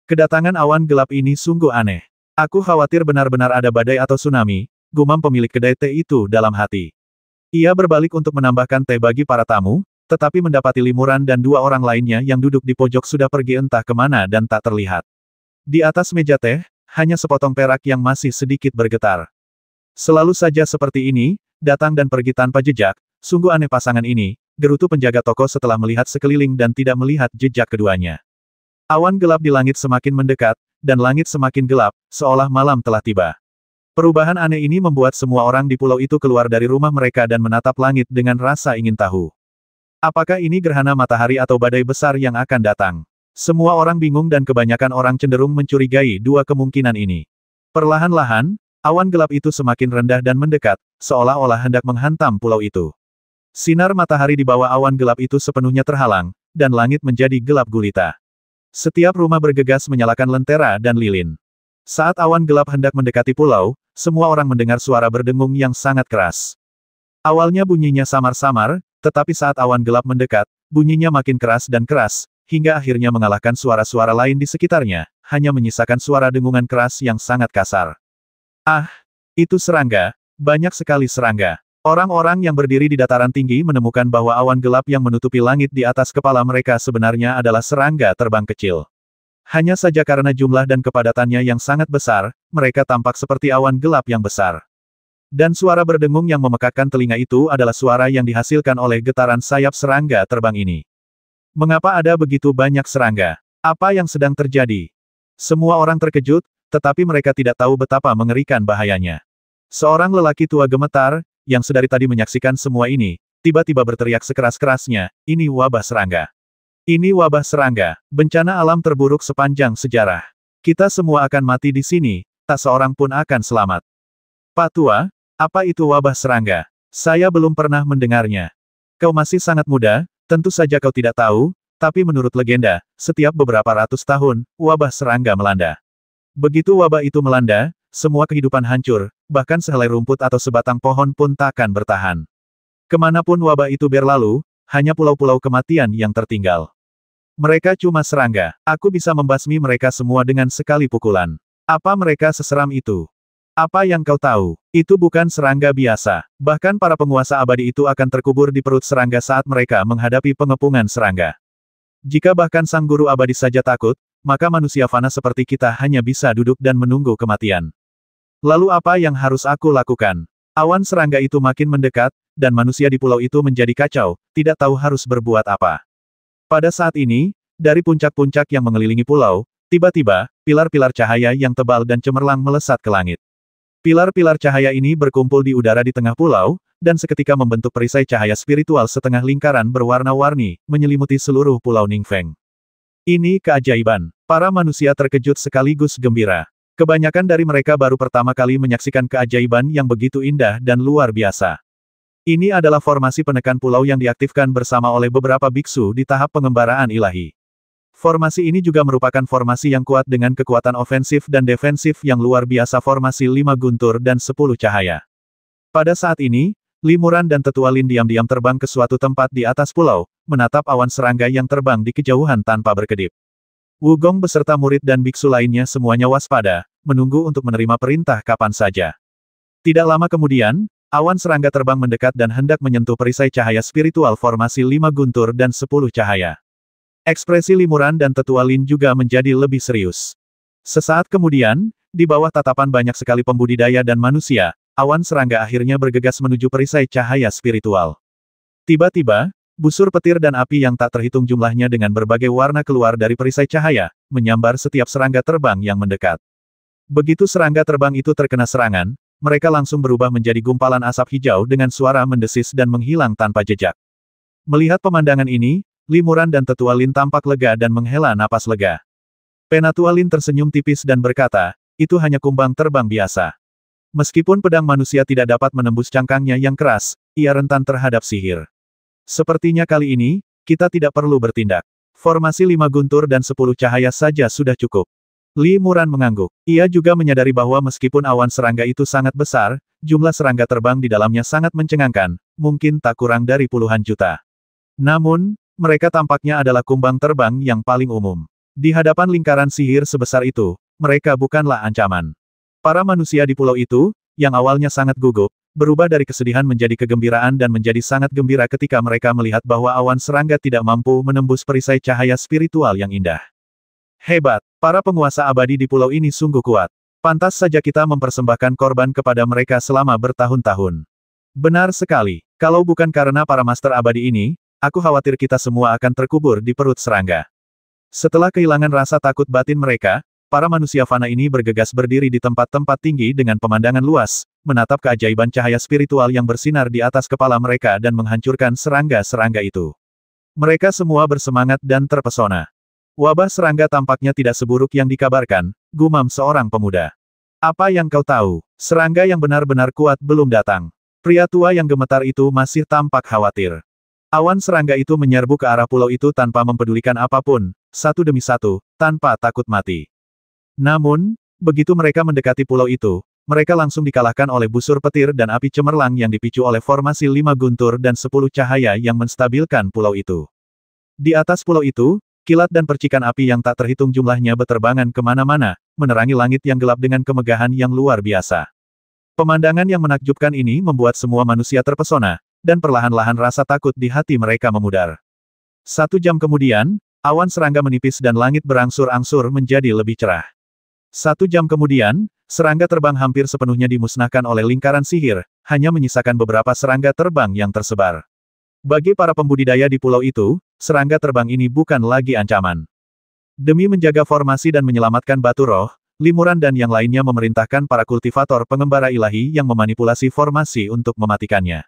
Kedatangan awan gelap ini sungguh aneh. Aku khawatir benar-benar ada badai atau tsunami, gumam pemilik kedai teh itu dalam hati. Ia berbalik untuk menambahkan teh bagi para tamu, tetapi mendapati Limuran dan dua orang lainnya yang duduk di pojok sudah pergi entah kemana dan tak terlihat. Di atas meja teh, hanya sepotong perak yang masih sedikit bergetar. Selalu saja seperti ini, datang dan pergi tanpa jejak, sungguh aneh pasangan ini, gerutu penjaga toko setelah melihat sekeliling dan tidak melihat jejak keduanya. Awan gelap di langit semakin mendekat, dan langit semakin gelap, seolah malam telah tiba. Perubahan aneh ini membuat semua orang di pulau itu keluar dari rumah mereka dan menatap langit dengan rasa ingin tahu. Apakah ini gerhana matahari atau badai besar yang akan datang? Semua orang bingung dan kebanyakan orang cenderung mencurigai dua kemungkinan ini. Perlahan-lahan, awan gelap itu semakin rendah dan mendekat, seolah-olah hendak menghantam pulau itu. Sinar matahari di bawah awan gelap itu sepenuhnya terhalang, dan langit menjadi gelap gulita. Setiap rumah bergegas menyalakan lentera dan lilin. Saat awan gelap hendak mendekati pulau, semua orang mendengar suara berdengung yang sangat keras. Awalnya bunyinya samar-samar, tetapi saat awan gelap mendekat, bunyinya makin keras dan keras, hingga akhirnya mengalahkan suara-suara lain di sekitarnya, hanya menyisakan suara dengungan keras yang sangat kasar. Ah, itu serangga, banyak sekali serangga. Orang-orang yang berdiri di dataran tinggi menemukan bahwa awan gelap yang menutupi langit di atas kepala mereka sebenarnya adalah serangga terbang kecil. Hanya saja karena jumlah dan kepadatannya yang sangat besar, mereka tampak seperti awan gelap yang besar. Dan suara berdengung yang memekakkan telinga itu adalah suara yang dihasilkan oleh getaran sayap serangga terbang ini. Mengapa ada begitu banyak serangga? Apa yang sedang terjadi? Semua orang terkejut, tetapi mereka tidak tahu betapa mengerikan bahayanya. Seorang lelaki tua gemetar, yang sedari tadi menyaksikan semua ini, tiba-tiba berteriak sekeras-kerasnya, "Ini wabah serangga. Ini wabah serangga, bencana alam terburuk sepanjang sejarah. Kita semua akan mati di sini, tak seorang pun akan selamat." "Pak Tua, apa itu wabah serangga? Saya belum pernah mendengarnya." "Kau masih sangat muda, tentu saja kau tidak tahu, tapi menurut legenda, setiap beberapa ratus tahun, wabah serangga melanda. Begitu wabah itu melanda, semua kehidupan hancur, bahkan sehelai rumput atau sebatang pohon pun takkan bertahan. Kemanapun wabah itu berlalu, hanya pulau-pulau kematian yang tertinggal. Mereka cuma serangga, aku bisa membasmi mereka semua dengan sekali pukulan. Apa mereka seseram itu? Apa yang kau tahu? Itu bukan serangga biasa. Bahkan para penguasa abadi itu akan terkubur di perut serangga saat mereka menghadapi pengepungan serangga. Jika bahkan sang guru abadi saja takut, maka manusia fana seperti kita hanya bisa duduk dan menunggu kematian. Lalu apa yang harus aku lakukan? Awan serangga itu makin mendekat, dan manusia di pulau itu menjadi kacau, tidak tahu harus berbuat apa. Pada saat ini, dari puncak-puncak yang mengelilingi pulau, tiba-tiba, pilar-pilar cahaya yang tebal dan cemerlang melesat ke langit. Pilar-pilar cahaya ini berkumpul di udara di tengah pulau, dan seketika membentuk perisai cahaya spiritual setengah lingkaran berwarna-warni, menyelimuti seluruh pulau Ningfeng. Ini keajaiban. Para manusia terkejut sekaligus gembira. Kebanyakan dari mereka baru pertama kali menyaksikan keajaiban yang begitu indah dan luar biasa. Ini adalah formasi penekan pulau yang diaktifkan bersama oleh beberapa biksu di tahap pengembaraan ilahi. Formasi ini juga merupakan formasi yang kuat dengan kekuatan ofensif dan defensif yang luar biasa, formasi 5 guntur dan 10 cahaya. Pada saat ini, Limuran dan Tetua Lin diam-diam terbang ke suatu tempat di atas pulau, menatap awan serangga yang terbang di kejauhan tanpa berkedip. Wugong beserta murid dan biksu lainnya semuanya waspada, menunggu untuk menerima perintah kapan saja. Tidak lama kemudian, awan serangga terbang mendekat dan hendak menyentuh perisai cahaya spiritual formasi 5 guntur dan 10 cahaya. Ekspresi Limuran dan Tetua Lin juga menjadi lebih serius. Sesaat kemudian, di bawah tatapan banyak sekali pembudidaya dan manusia, awan serangga akhirnya bergegas menuju perisai cahaya spiritual. Tiba-tiba, busur petir dan api yang tak terhitung jumlahnya dengan berbagai warna keluar dari perisai cahaya, menyambar setiap serangga terbang yang mendekat. Begitu serangga terbang itu terkena serangan, mereka langsung berubah menjadi gumpalan asap hijau dengan suara mendesis dan menghilang tanpa jejak. Melihat pemandangan ini, Limuran dan Tetua Lin tampak lega dan menghela napas lega. Penatua Lin tersenyum tipis dan berkata, itu hanya kumbang terbang biasa. Meskipun pedang manusia tidak dapat menembus cangkangnya yang keras, ia rentan terhadap sihir. Sepertinya kali ini, kita tidak perlu bertindak. Formasi 5 guntur dan 10 cahaya saja sudah cukup. Limuran mengangguk. Ia juga menyadari bahwa meskipun awan serangga itu sangat besar, jumlah serangga terbang di dalamnya sangat mencengangkan, mungkin tak kurang dari puluhan juta. Namun, mereka tampaknya adalah kumbang terbang yang paling umum. Di hadapan lingkaran sihir sebesar itu, mereka bukanlah ancaman. Para manusia di pulau itu, yang awalnya sangat gugup, berubah dari kesedihan menjadi kegembiraan dan menjadi sangat gembira ketika mereka melihat bahwa awan serangga tidak mampu menembus perisai cahaya spiritual yang indah. Hebat, para penguasa abadi di pulau ini sungguh kuat. Pantas saja kita mempersembahkan korban kepada mereka selama bertahun-tahun. Benar sekali, kalau bukan karena para master abadi ini, aku khawatir kita semua akan terkubur di perut serangga. Setelah kehilangan rasa takut batin mereka, para manusia fana ini bergegas berdiri di tempat-tempat tinggi dengan pemandangan luas, menatap keajaiban cahaya spiritual yang bersinar di atas kepala mereka dan menghancurkan serangga-serangga itu. Mereka semua bersemangat dan terpesona. Wabah serangga tampaknya tidak seburuk yang dikabarkan, gumam seorang pemuda. Apa yang kau tahu? Serangga yang benar-benar kuat belum datang. Pria tua yang gemetar itu masih tampak khawatir. Awan serangga itu menyerbu ke arah pulau itu tanpa mempedulikan apapun, satu demi satu, tanpa takut mati. Namun, begitu mereka mendekati pulau itu, mereka langsung dikalahkan oleh busur petir dan api cemerlang yang dipicu oleh formasi 5 guntur dan 10 cahaya yang menstabilkan pulau itu. Di atas pulau itu, kilat dan percikan api yang tak terhitung jumlahnya beterbangan kemana-mana, menerangi langit yang gelap dengan kemegahan yang luar biasa. Pemandangan yang menakjubkan ini membuat semua manusia terpesona, dan perlahan-lahan rasa takut di hati mereka memudar. 1 jam kemudian, awan serangga menipis dan langit berangsur-angsur menjadi lebih cerah. 1 jam kemudian, serangga terbang hampir sepenuhnya dimusnahkan oleh lingkaran sihir, hanya menyisakan beberapa serangga terbang yang tersebar. Bagi para pembudidaya di pulau itu, serangga terbang ini bukan lagi ancaman. Demi menjaga formasi dan menyelamatkan batu roh, Limuran dan yang lainnya memerintahkan para kultivator pengembara ilahi yang memanipulasi formasi untuk mematikannya.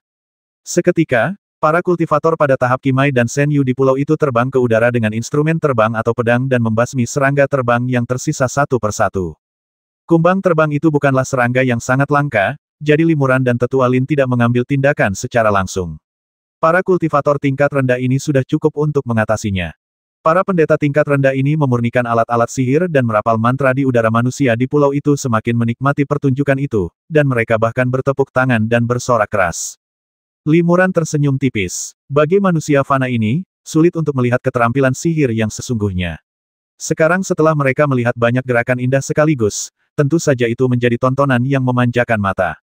Seketika, para kultivator pada tahap Kimai dan Senyu di pulau itu terbang ke udara dengan instrumen terbang atau pedang dan membasmi serangga terbang yang tersisa satu persatu. Kumbang terbang itu bukanlah serangga yang sangat langka, jadi Limuran dan Tetua Lin tidak mengambil tindakan secara langsung. Para kultivator tingkat rendah ini sudah cukup untuk mengatasinya. Para pendeta tingkat rendah ini memurnikan alat-alat sihir dan merapal mantra di udara. Manusia di pulau itu semakin menikmati pertunjukan itu, dan mereka bahkan bertepuk tangan dan bersorak keras. Limuran tersenyum tipis. Bagi manusia fana ini, sulit untuk melihat keterampilan sihir yang sesungguhnya. Sekarang setelah mereka melihat banyak gerakan indah sekaligus, tentu saja itu menjadi tontonan yang memanjakan mata.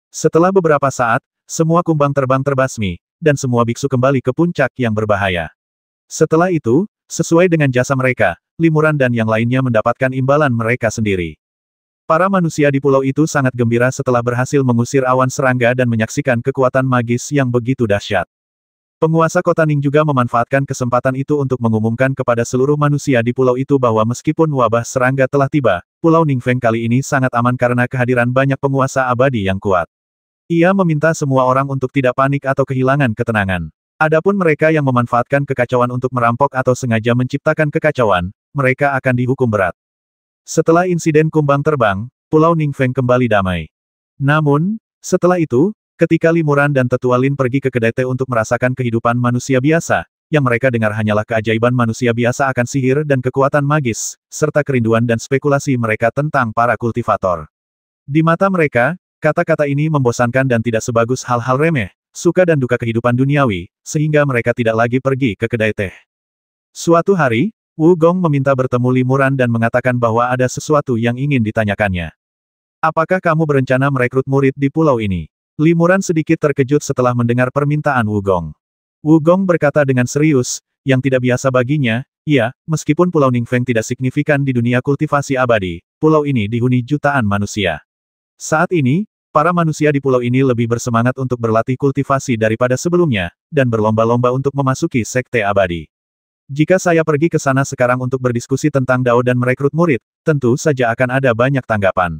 Setelah beberapa saat, semua kumbang terbang terbasmi, dan semua biksu kembali ke puncak yang berbahaya. Setelah itu, sesuai dengan jasa mereka, Limuran dan yang lainnya mendapatkan imbalan mereka sendiri. Para manusia di pulau itu sangat gembira setelah berhasil mengusir awan serangga dan menyaksikan kekuatan magis yang begitu dahsyat. Penguasa kota Ning juga memanfaatkan kesempatan itu untuk mengumumkan kepada seluruh manusia di pulau itu bahwa meskipun wabah serangga telah tiba, Pulau Ningfeng kali ini sangat aman karena kehadiran banyak penguasa abadi yang kuat. Ia meminta semua orang untuk tidak panik atau kehilangan ketenangan. Adapun mereka yang memanfaatkan kekacauan untuk merampok atau sengaja menciptakan kekacauan, mereka akan dihukum berat. Setelah insiden kumbang terbang, Pulau Ningfeng kembali damai. Namun, setelah itu, ketika Limuran dan Tetua Lin pergi ke kedai teh untuk merasakan kehidupan manusia biasa, yang mereka dengar hanyalah keajaiban manusia biasa akan sihir dan kekuatan magis, serta kerinduan dan spekulasi mereka tentang para kultivator. Di mata mereka, kata-kata ini membosankan dan tidak sebagus hal-hal remeh, suka dan duka kehidupan duniawi, sehingga mereka tidak lagi pergi ke kedai teh. Suatu hari, Wu Gong meminta bertemu Limuran dan mengatakan bahwa ada sesuatu yang ingin ditanyakannya. Apakah kamu berencana merekrut murid di pulau ini? Limuran sedikit terkejut setelah mendengar permintaan Wu Gong. Wu Gong berkata dengan serius, yang tidak biasa baginya, ya, meskipun Pulau Ningfeng tidak signifikan di dunia kultivasi abadi, pulau ini dihuni jutaan manusia. Saat ini, para manusia di pulau ini lebih bersemangat untuk berlatih kultivasi daripada sebelumnya, dan berlomba-lomba untuk memasuki sekte abadi. Jika saya pergi ke sana sekarang untuk berdiskusi tentang Dao dan merekrut murid, tentu saja akan ada banyak tanggapan.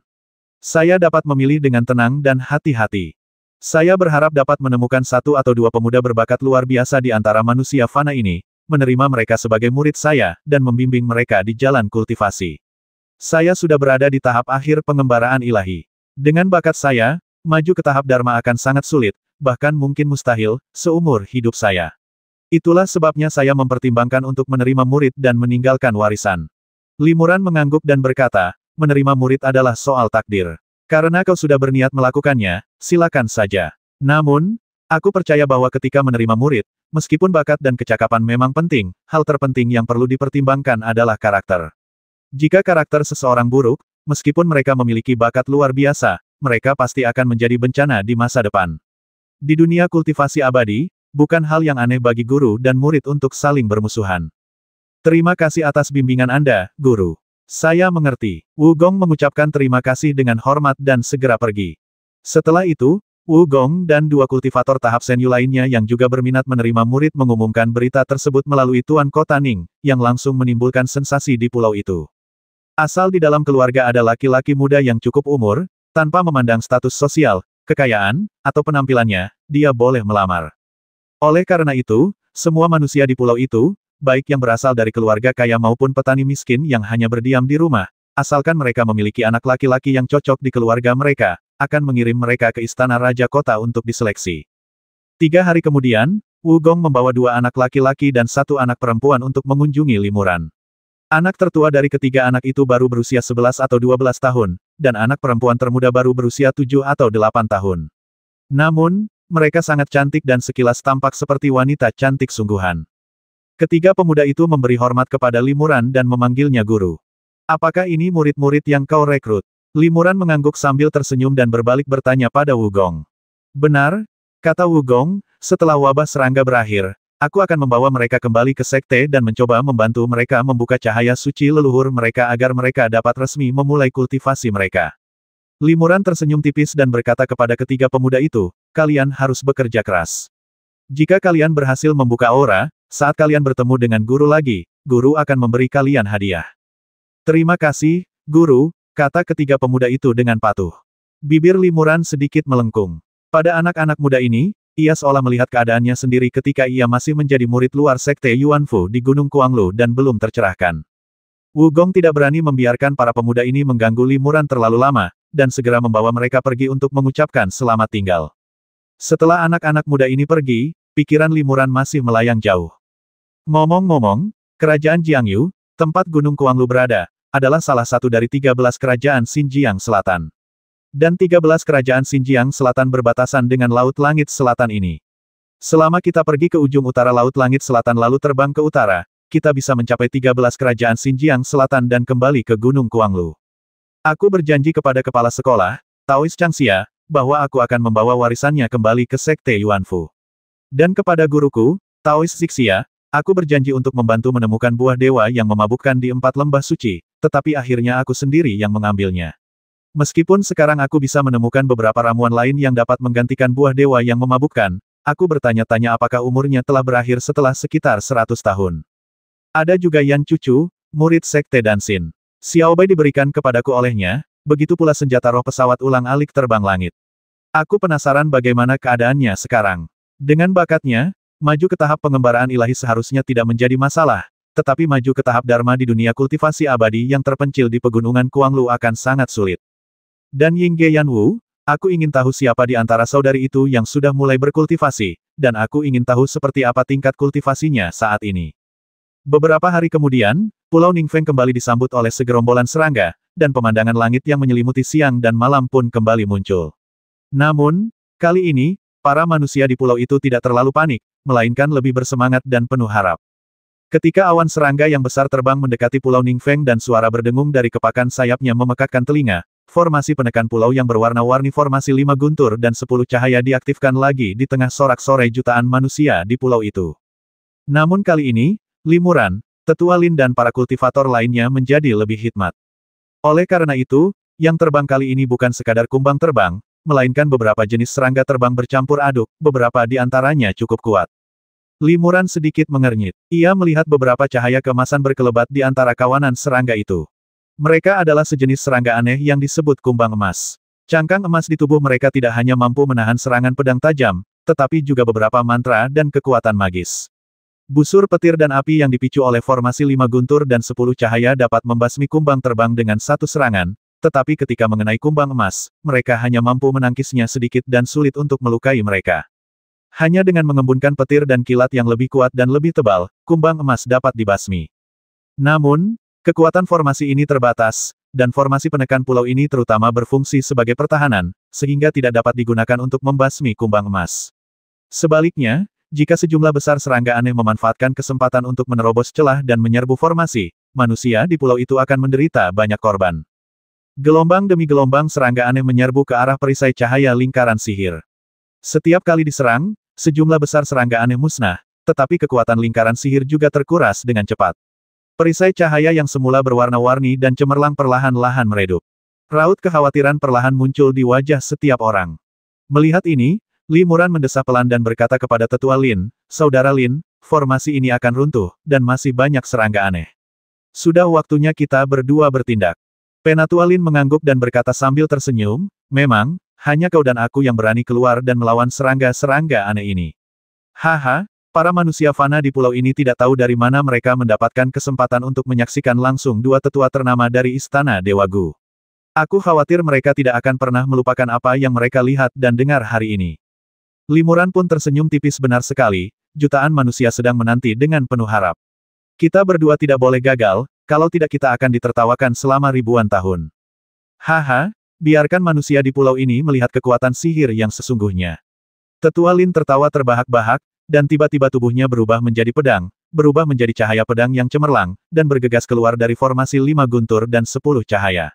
Saya dapat memilih dengan tenang dan hati-hati. Saya berharap dapat menemukan satu atau dua pemuda berbakat luar biasa di antara manusia fana ini, menerima mereka sebagai murid saya, dan membimbing mereka di jalan kultivasi. Saya sudah berada di tahap akhir pengembaraan ilahi. Dengan bakat saya, maju ke tahap Dharma akan sangat sulit, bahkan mungkin mustahil, seumur hidup saya. Itulah sebabnya saya mempertimbangkan untuk menerima murid dan meninggalkan warisan. Limuran mengangguk dan berkata, menerima murid adalah soal takdir. Karena kau sudah berniat melakukannya, silakan saja. Namun, aku percaya bahwa ketika menerima murid, meskipun bakat dan kecakapan memang penting, hal terpenting yang perlu dipertimbangkan adalah karakter. Jika karakter seseorang buruk, meskipun mereka memiliki bakat luar biasa, mereka pasti akan menjadi bencana di masa depan. Di dunia kultivasi abadi, bukan hal yang aneh bagi guru dan murid untuk saling bermusuhan. Terima kasih atas bimbingan Anda, Guru. Saya mengerti. Wu Gong mengucapkan terima kasih dengan hormat dan segera pergi. Setelah itu, Wu Gong dan dua kultivator tahap Senyu lainnya yang juga berminat menerima murid mengumumkan berita tersebut melalui Tuan Kota Ning, yang langsung menimbulkan sensasi di pulau itu. Asal di dalam keluarga ada laki-laki muda yang cukup umur, tanpa memandang status sosial, kekayaan, atau penampilannya, dia boleh melamar. Oleh karena itu, semua manusia di pulau itu, baik yang berasal dari keluarga kaya maupun petani miskin yang hanya berdiam di rumah, asalkan mereka memiliki anak laki-laki yang cocok di keluarga mereka, akan mengirim mereka ke istana Raja Kota untuk diseleksi. 3 hari kemudian, Wu Gong membawa 2 anak laki-laki dan 1 anak perempuan untuk mengunjungi Limuran. Anak tertua dari ketiga anak itu baru berusia 11 atau 12 tahun, dan anak perempuan termuda baru berusia 7 atau 8 tahun. Namun, mereka sangat cantik dan sekilas tampak seperti wanita cantik sungguhan. Ketiga pemuda itu memberi hormat kepada Limuran dan memanggilnya guru. Apakah ini murid-murid yang kau rekrut? Limuran mengangguk sambil tersenyum dan berbalik bertanya pada Wu Gong. Benar, kata Wu Gong, setelah wabah serangga berakhir, aku akan membawa mereka kembali ke sekte dan mencoba membantu mereka membuka cahaya suci leluhur mereka agar mereka dapat resmi memulai kultivasi mereka. Limuran tersenyum tipis dan berkata kepada ketiga pemuda itu, kalian harus bekerja keras. Jika kalian berhasil membuka aura, saat kalian bertemu dengan guru lagi, guru akan memberi kalian hadiah. Terima kasih, guru, kata ketiga pemuda itu dengan patuh. Bibir Limuran sedikit melengkung. Pada anak-anak muda ini, ia seolah melihat keadaannya sendiri ketika ia masih menjadi murid luar sekte Yuanfu di Gunung Kuanglu dan belum tercerahkan. Wu Gong tidak berani membiarkan para pemuda ini mengganggu Limuran terlalu lama, dan segera membawa mereka pergi untuk mengucapkan selamat tinggal. Setelah anak-anak muda ini pergi, pikiran Limuran masih melayang jauh. Ngomong-ngomong, kerajaan Jiangyu, tempat Gunung Kuanglu berada, adalah salah satu dari 13 kerajaan Xinjiang Selatan. Dan 13 kerajaan Xinjiang Selatan berbatasan dengan Laut Langit Selatan ini. Selama kita pergi ke ujung utara Laut Langit Selatan lalu terbang ke utara, kita bisa mencapai 13 kerajaan Xinjiang Selatan dan kembali ke Gunung Kuanglu. Aku berjanji kepada kepala sekolah, Taois Changxia, bahwa aku akan membawa warisannya kembali ke sekte Yuanfu. Dan kepada guruku, Taois Zixia, aku berjanji untuk membantu menemukan buah dewa yang memabukkan di 4 lembah suci, tetapi akhirnya aku sendiri yang mengambilnya. Meskipun sekarang aku bisa menemukan beberapa ramuan lain yang dapat menggantikan buah dewa yang memabukkan, aku bertanya-tanya apakah umurnya telah berakhir setelah sekitar 100 tahun. Ada juga Yan Cucu, murid Sekte Dansin. Xiaobai diberikan kepadaku olehnya, begitu pula senjata roh pesawat ulang-alik terbang langit. Aku penasaran bagaimana keadaannya sekarang. Dengan bakatnya, maju ke tahap pengembaraan ilahi seharusnya tidak menjadi masalah, tetapi maju ke tahap dharma di dunia kultivasi abadi yang terpencil di pegunungan Kuanglu akan sangat sulit. Dan Yingge Yanwu, aku ingin tahu siapa di antara saudari itu yang sudah mulai berkultivasi, dan aku ingin tahu seperti apa tingkat kultivasinya saat ini. Beberapa hari kemudian, Pulau Ningfeng kembali disambut oleh segerombolan serangga, dan pemandangan langit yang menyelimuti siang dan malam pun kembali muncul. Namun, kali ini, para manusia di pulau itu tidak terlalu panik, melainkan lebih bersemangat dan penuh harap. Ketika awan serangga yang besar terbang mendekati Pulau Ningfeng dan suara berdengung dari kepakan sayapnya memekakkan telinga, formasi penekan pulau yang berwarna-warni formasi 5 guntur dan 10 cahaya diaktifkan lagi di tengah sorak-sorai jutaan manusia di pulau itu. Namun kali ini, Limuran, Tetua Lin dan para kultivator lainnya menjadi lebih hikmat. Oleh karena itu, yang terbang kali ini bukan sekadar kumbang terbang, melainkan beberapa jenis serangga terbang bercampur aduk, beberapa di antaranya cukup kuat. Limuran sedikit mengernyit. Ia melihat beberapa cahaya keemasan berkelebat di antara kawanan serangga itu. Mereka adalah sejenis serangga aneh yang disebut kumbang emas. Cangkang emas di tubuh mereka tidak hanya mampu menahan serangan pedang tajam, tetapi juga beberapa mantra dan kekuatan magis. Busur petir dan api yang dipicu oleh formasi 5 guntur dan 10 cahaya dapat membasmi kumbang terbang dengan satu serangan, tetapi ketika mengenai kumbang emas, mereka hanya mampu menangkisnya sedikit dan sulit untuk melukai mereka. Hanya dengan mengembunkan petir dan kilat yang lebih kuat dan lebih tebal, kumbang emas dapat dibasmi. Namun, kekuatan formasi ini terbatas, dan formasi penekan pulau ini terutama berfungsi sebagai pertahanan, sehingga tidak dapat digunakan untuk membasmi kumbang emas. Sebaliknya, jika sejumlah besar serangga aneh memanfaatkan kesempatan untuk menerobos celah dan menyerbu formasi, manusia di pulau itu akan menderita banyak korban. Gelombang demi gelombang serangga aneh menyerbu ke arah perisai cahaya lingkaran sihir. Setiap kali diserang, sejumlah besar serangga aneh musnah, tetapi kekuatan lingkaran sihir juga terkuras dengan cepat. Perisai cahaya yang semula berwarna-warni dan cemerlang perlahan-lahan meredup. Raut kekhawatiran perlahan muncul di wajah setiap orang. Melihat ini, Limuran mendesah pelan dan berkata kepada Tetua Lin, "Saudara Lin, formasi ini akan runtuh, dan masih banyak serangga aneh. Sudah waktunya kita berdua bertindak." Penatua Lin mengangguk dan berkata sambil tersenyum, "Memang, hanya kau dan aku yang berani keluar dan melawan serangga-serangga aneh ini." Haha, para manusia fana di pulau ini tidak tahu dari mana mereka mendapatkan kesempatan untuk menyaksikan langsung dua tetua ternama dari Istana Dewa Gu. Aku khawatir mereka tidak akan pernah melupakan apa yang mereka lihat dan dengar hari ini. Limuran pun tersenyum tipis benar sekali, jutaan manusia sedang menanti dengan penuh harap. Kita berdua tidak boleh gagal, kalau tidak kita akan ditertawakan selama ribuan tahun. Haha, biarkan manusia di pulau ini melihat kekuatan sihir yang sesungguhnya. Tetua Lin tertawa terbahak-bahak, dan tiba-tiba tubuhnya berubah menjadi pedang, berubah menjadi cahaya pedang yang cemerlang, dan bergegas keluar dari formasi 5 guntur dan 10 cahaya.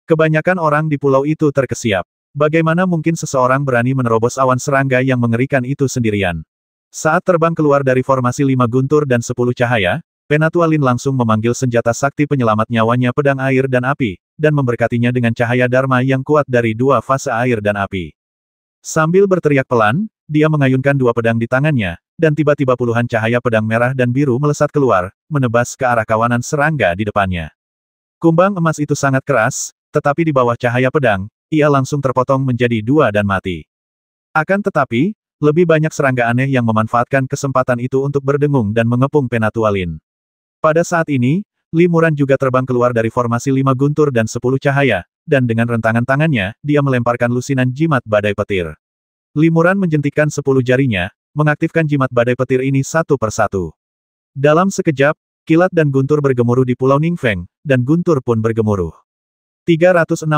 Kebanyakan orang di pulau itu terkesiap. Bagaimana mungkin seseorang berani menerobos awan serangga yang mengerikan itu sendirian? Saat terbang keluar dari formasi 5 guntur dan 10 cahaya, Penatua Lin langsung memanggil senjata sakti penyelamat nyawanya pedang air dan api, dan memberkatinya dengan cahaya dharma yang kuat dari dua fase air dan api. Sambil berteriak pelan, dia mengayunkan dua pedang di tangannya, dan tiba-tiba puluhan cahaya pedang merah dan biru melesat keluar, menebas ke arah kawanan serangga di depannya. Kumbang emas itu sangat keras, tetapi di bawah cahaya pedang, ia langsung terpotong menjadi dua dan mati. Akan tetapi, lebih banyak serangga aneh yang memanfaatkan kesempatan itu untuk berdengung dan mengepung Penatua Lin. Pada saat ini, Limuran juga terbang keluar dari formasi 5 guntur dan 10 cahaya, dan dengan rentangan tangannya, dia melemparkan lusinan jimat badai petir. Limuran menjentikkan 10 jarinya, mengaktifkan jimat badai petir ini satu persatu. Dalam sekejap, kilat dan guntur bergemuruh di Pulau Ningfeng, dan guntur pun bergemuruh. 360.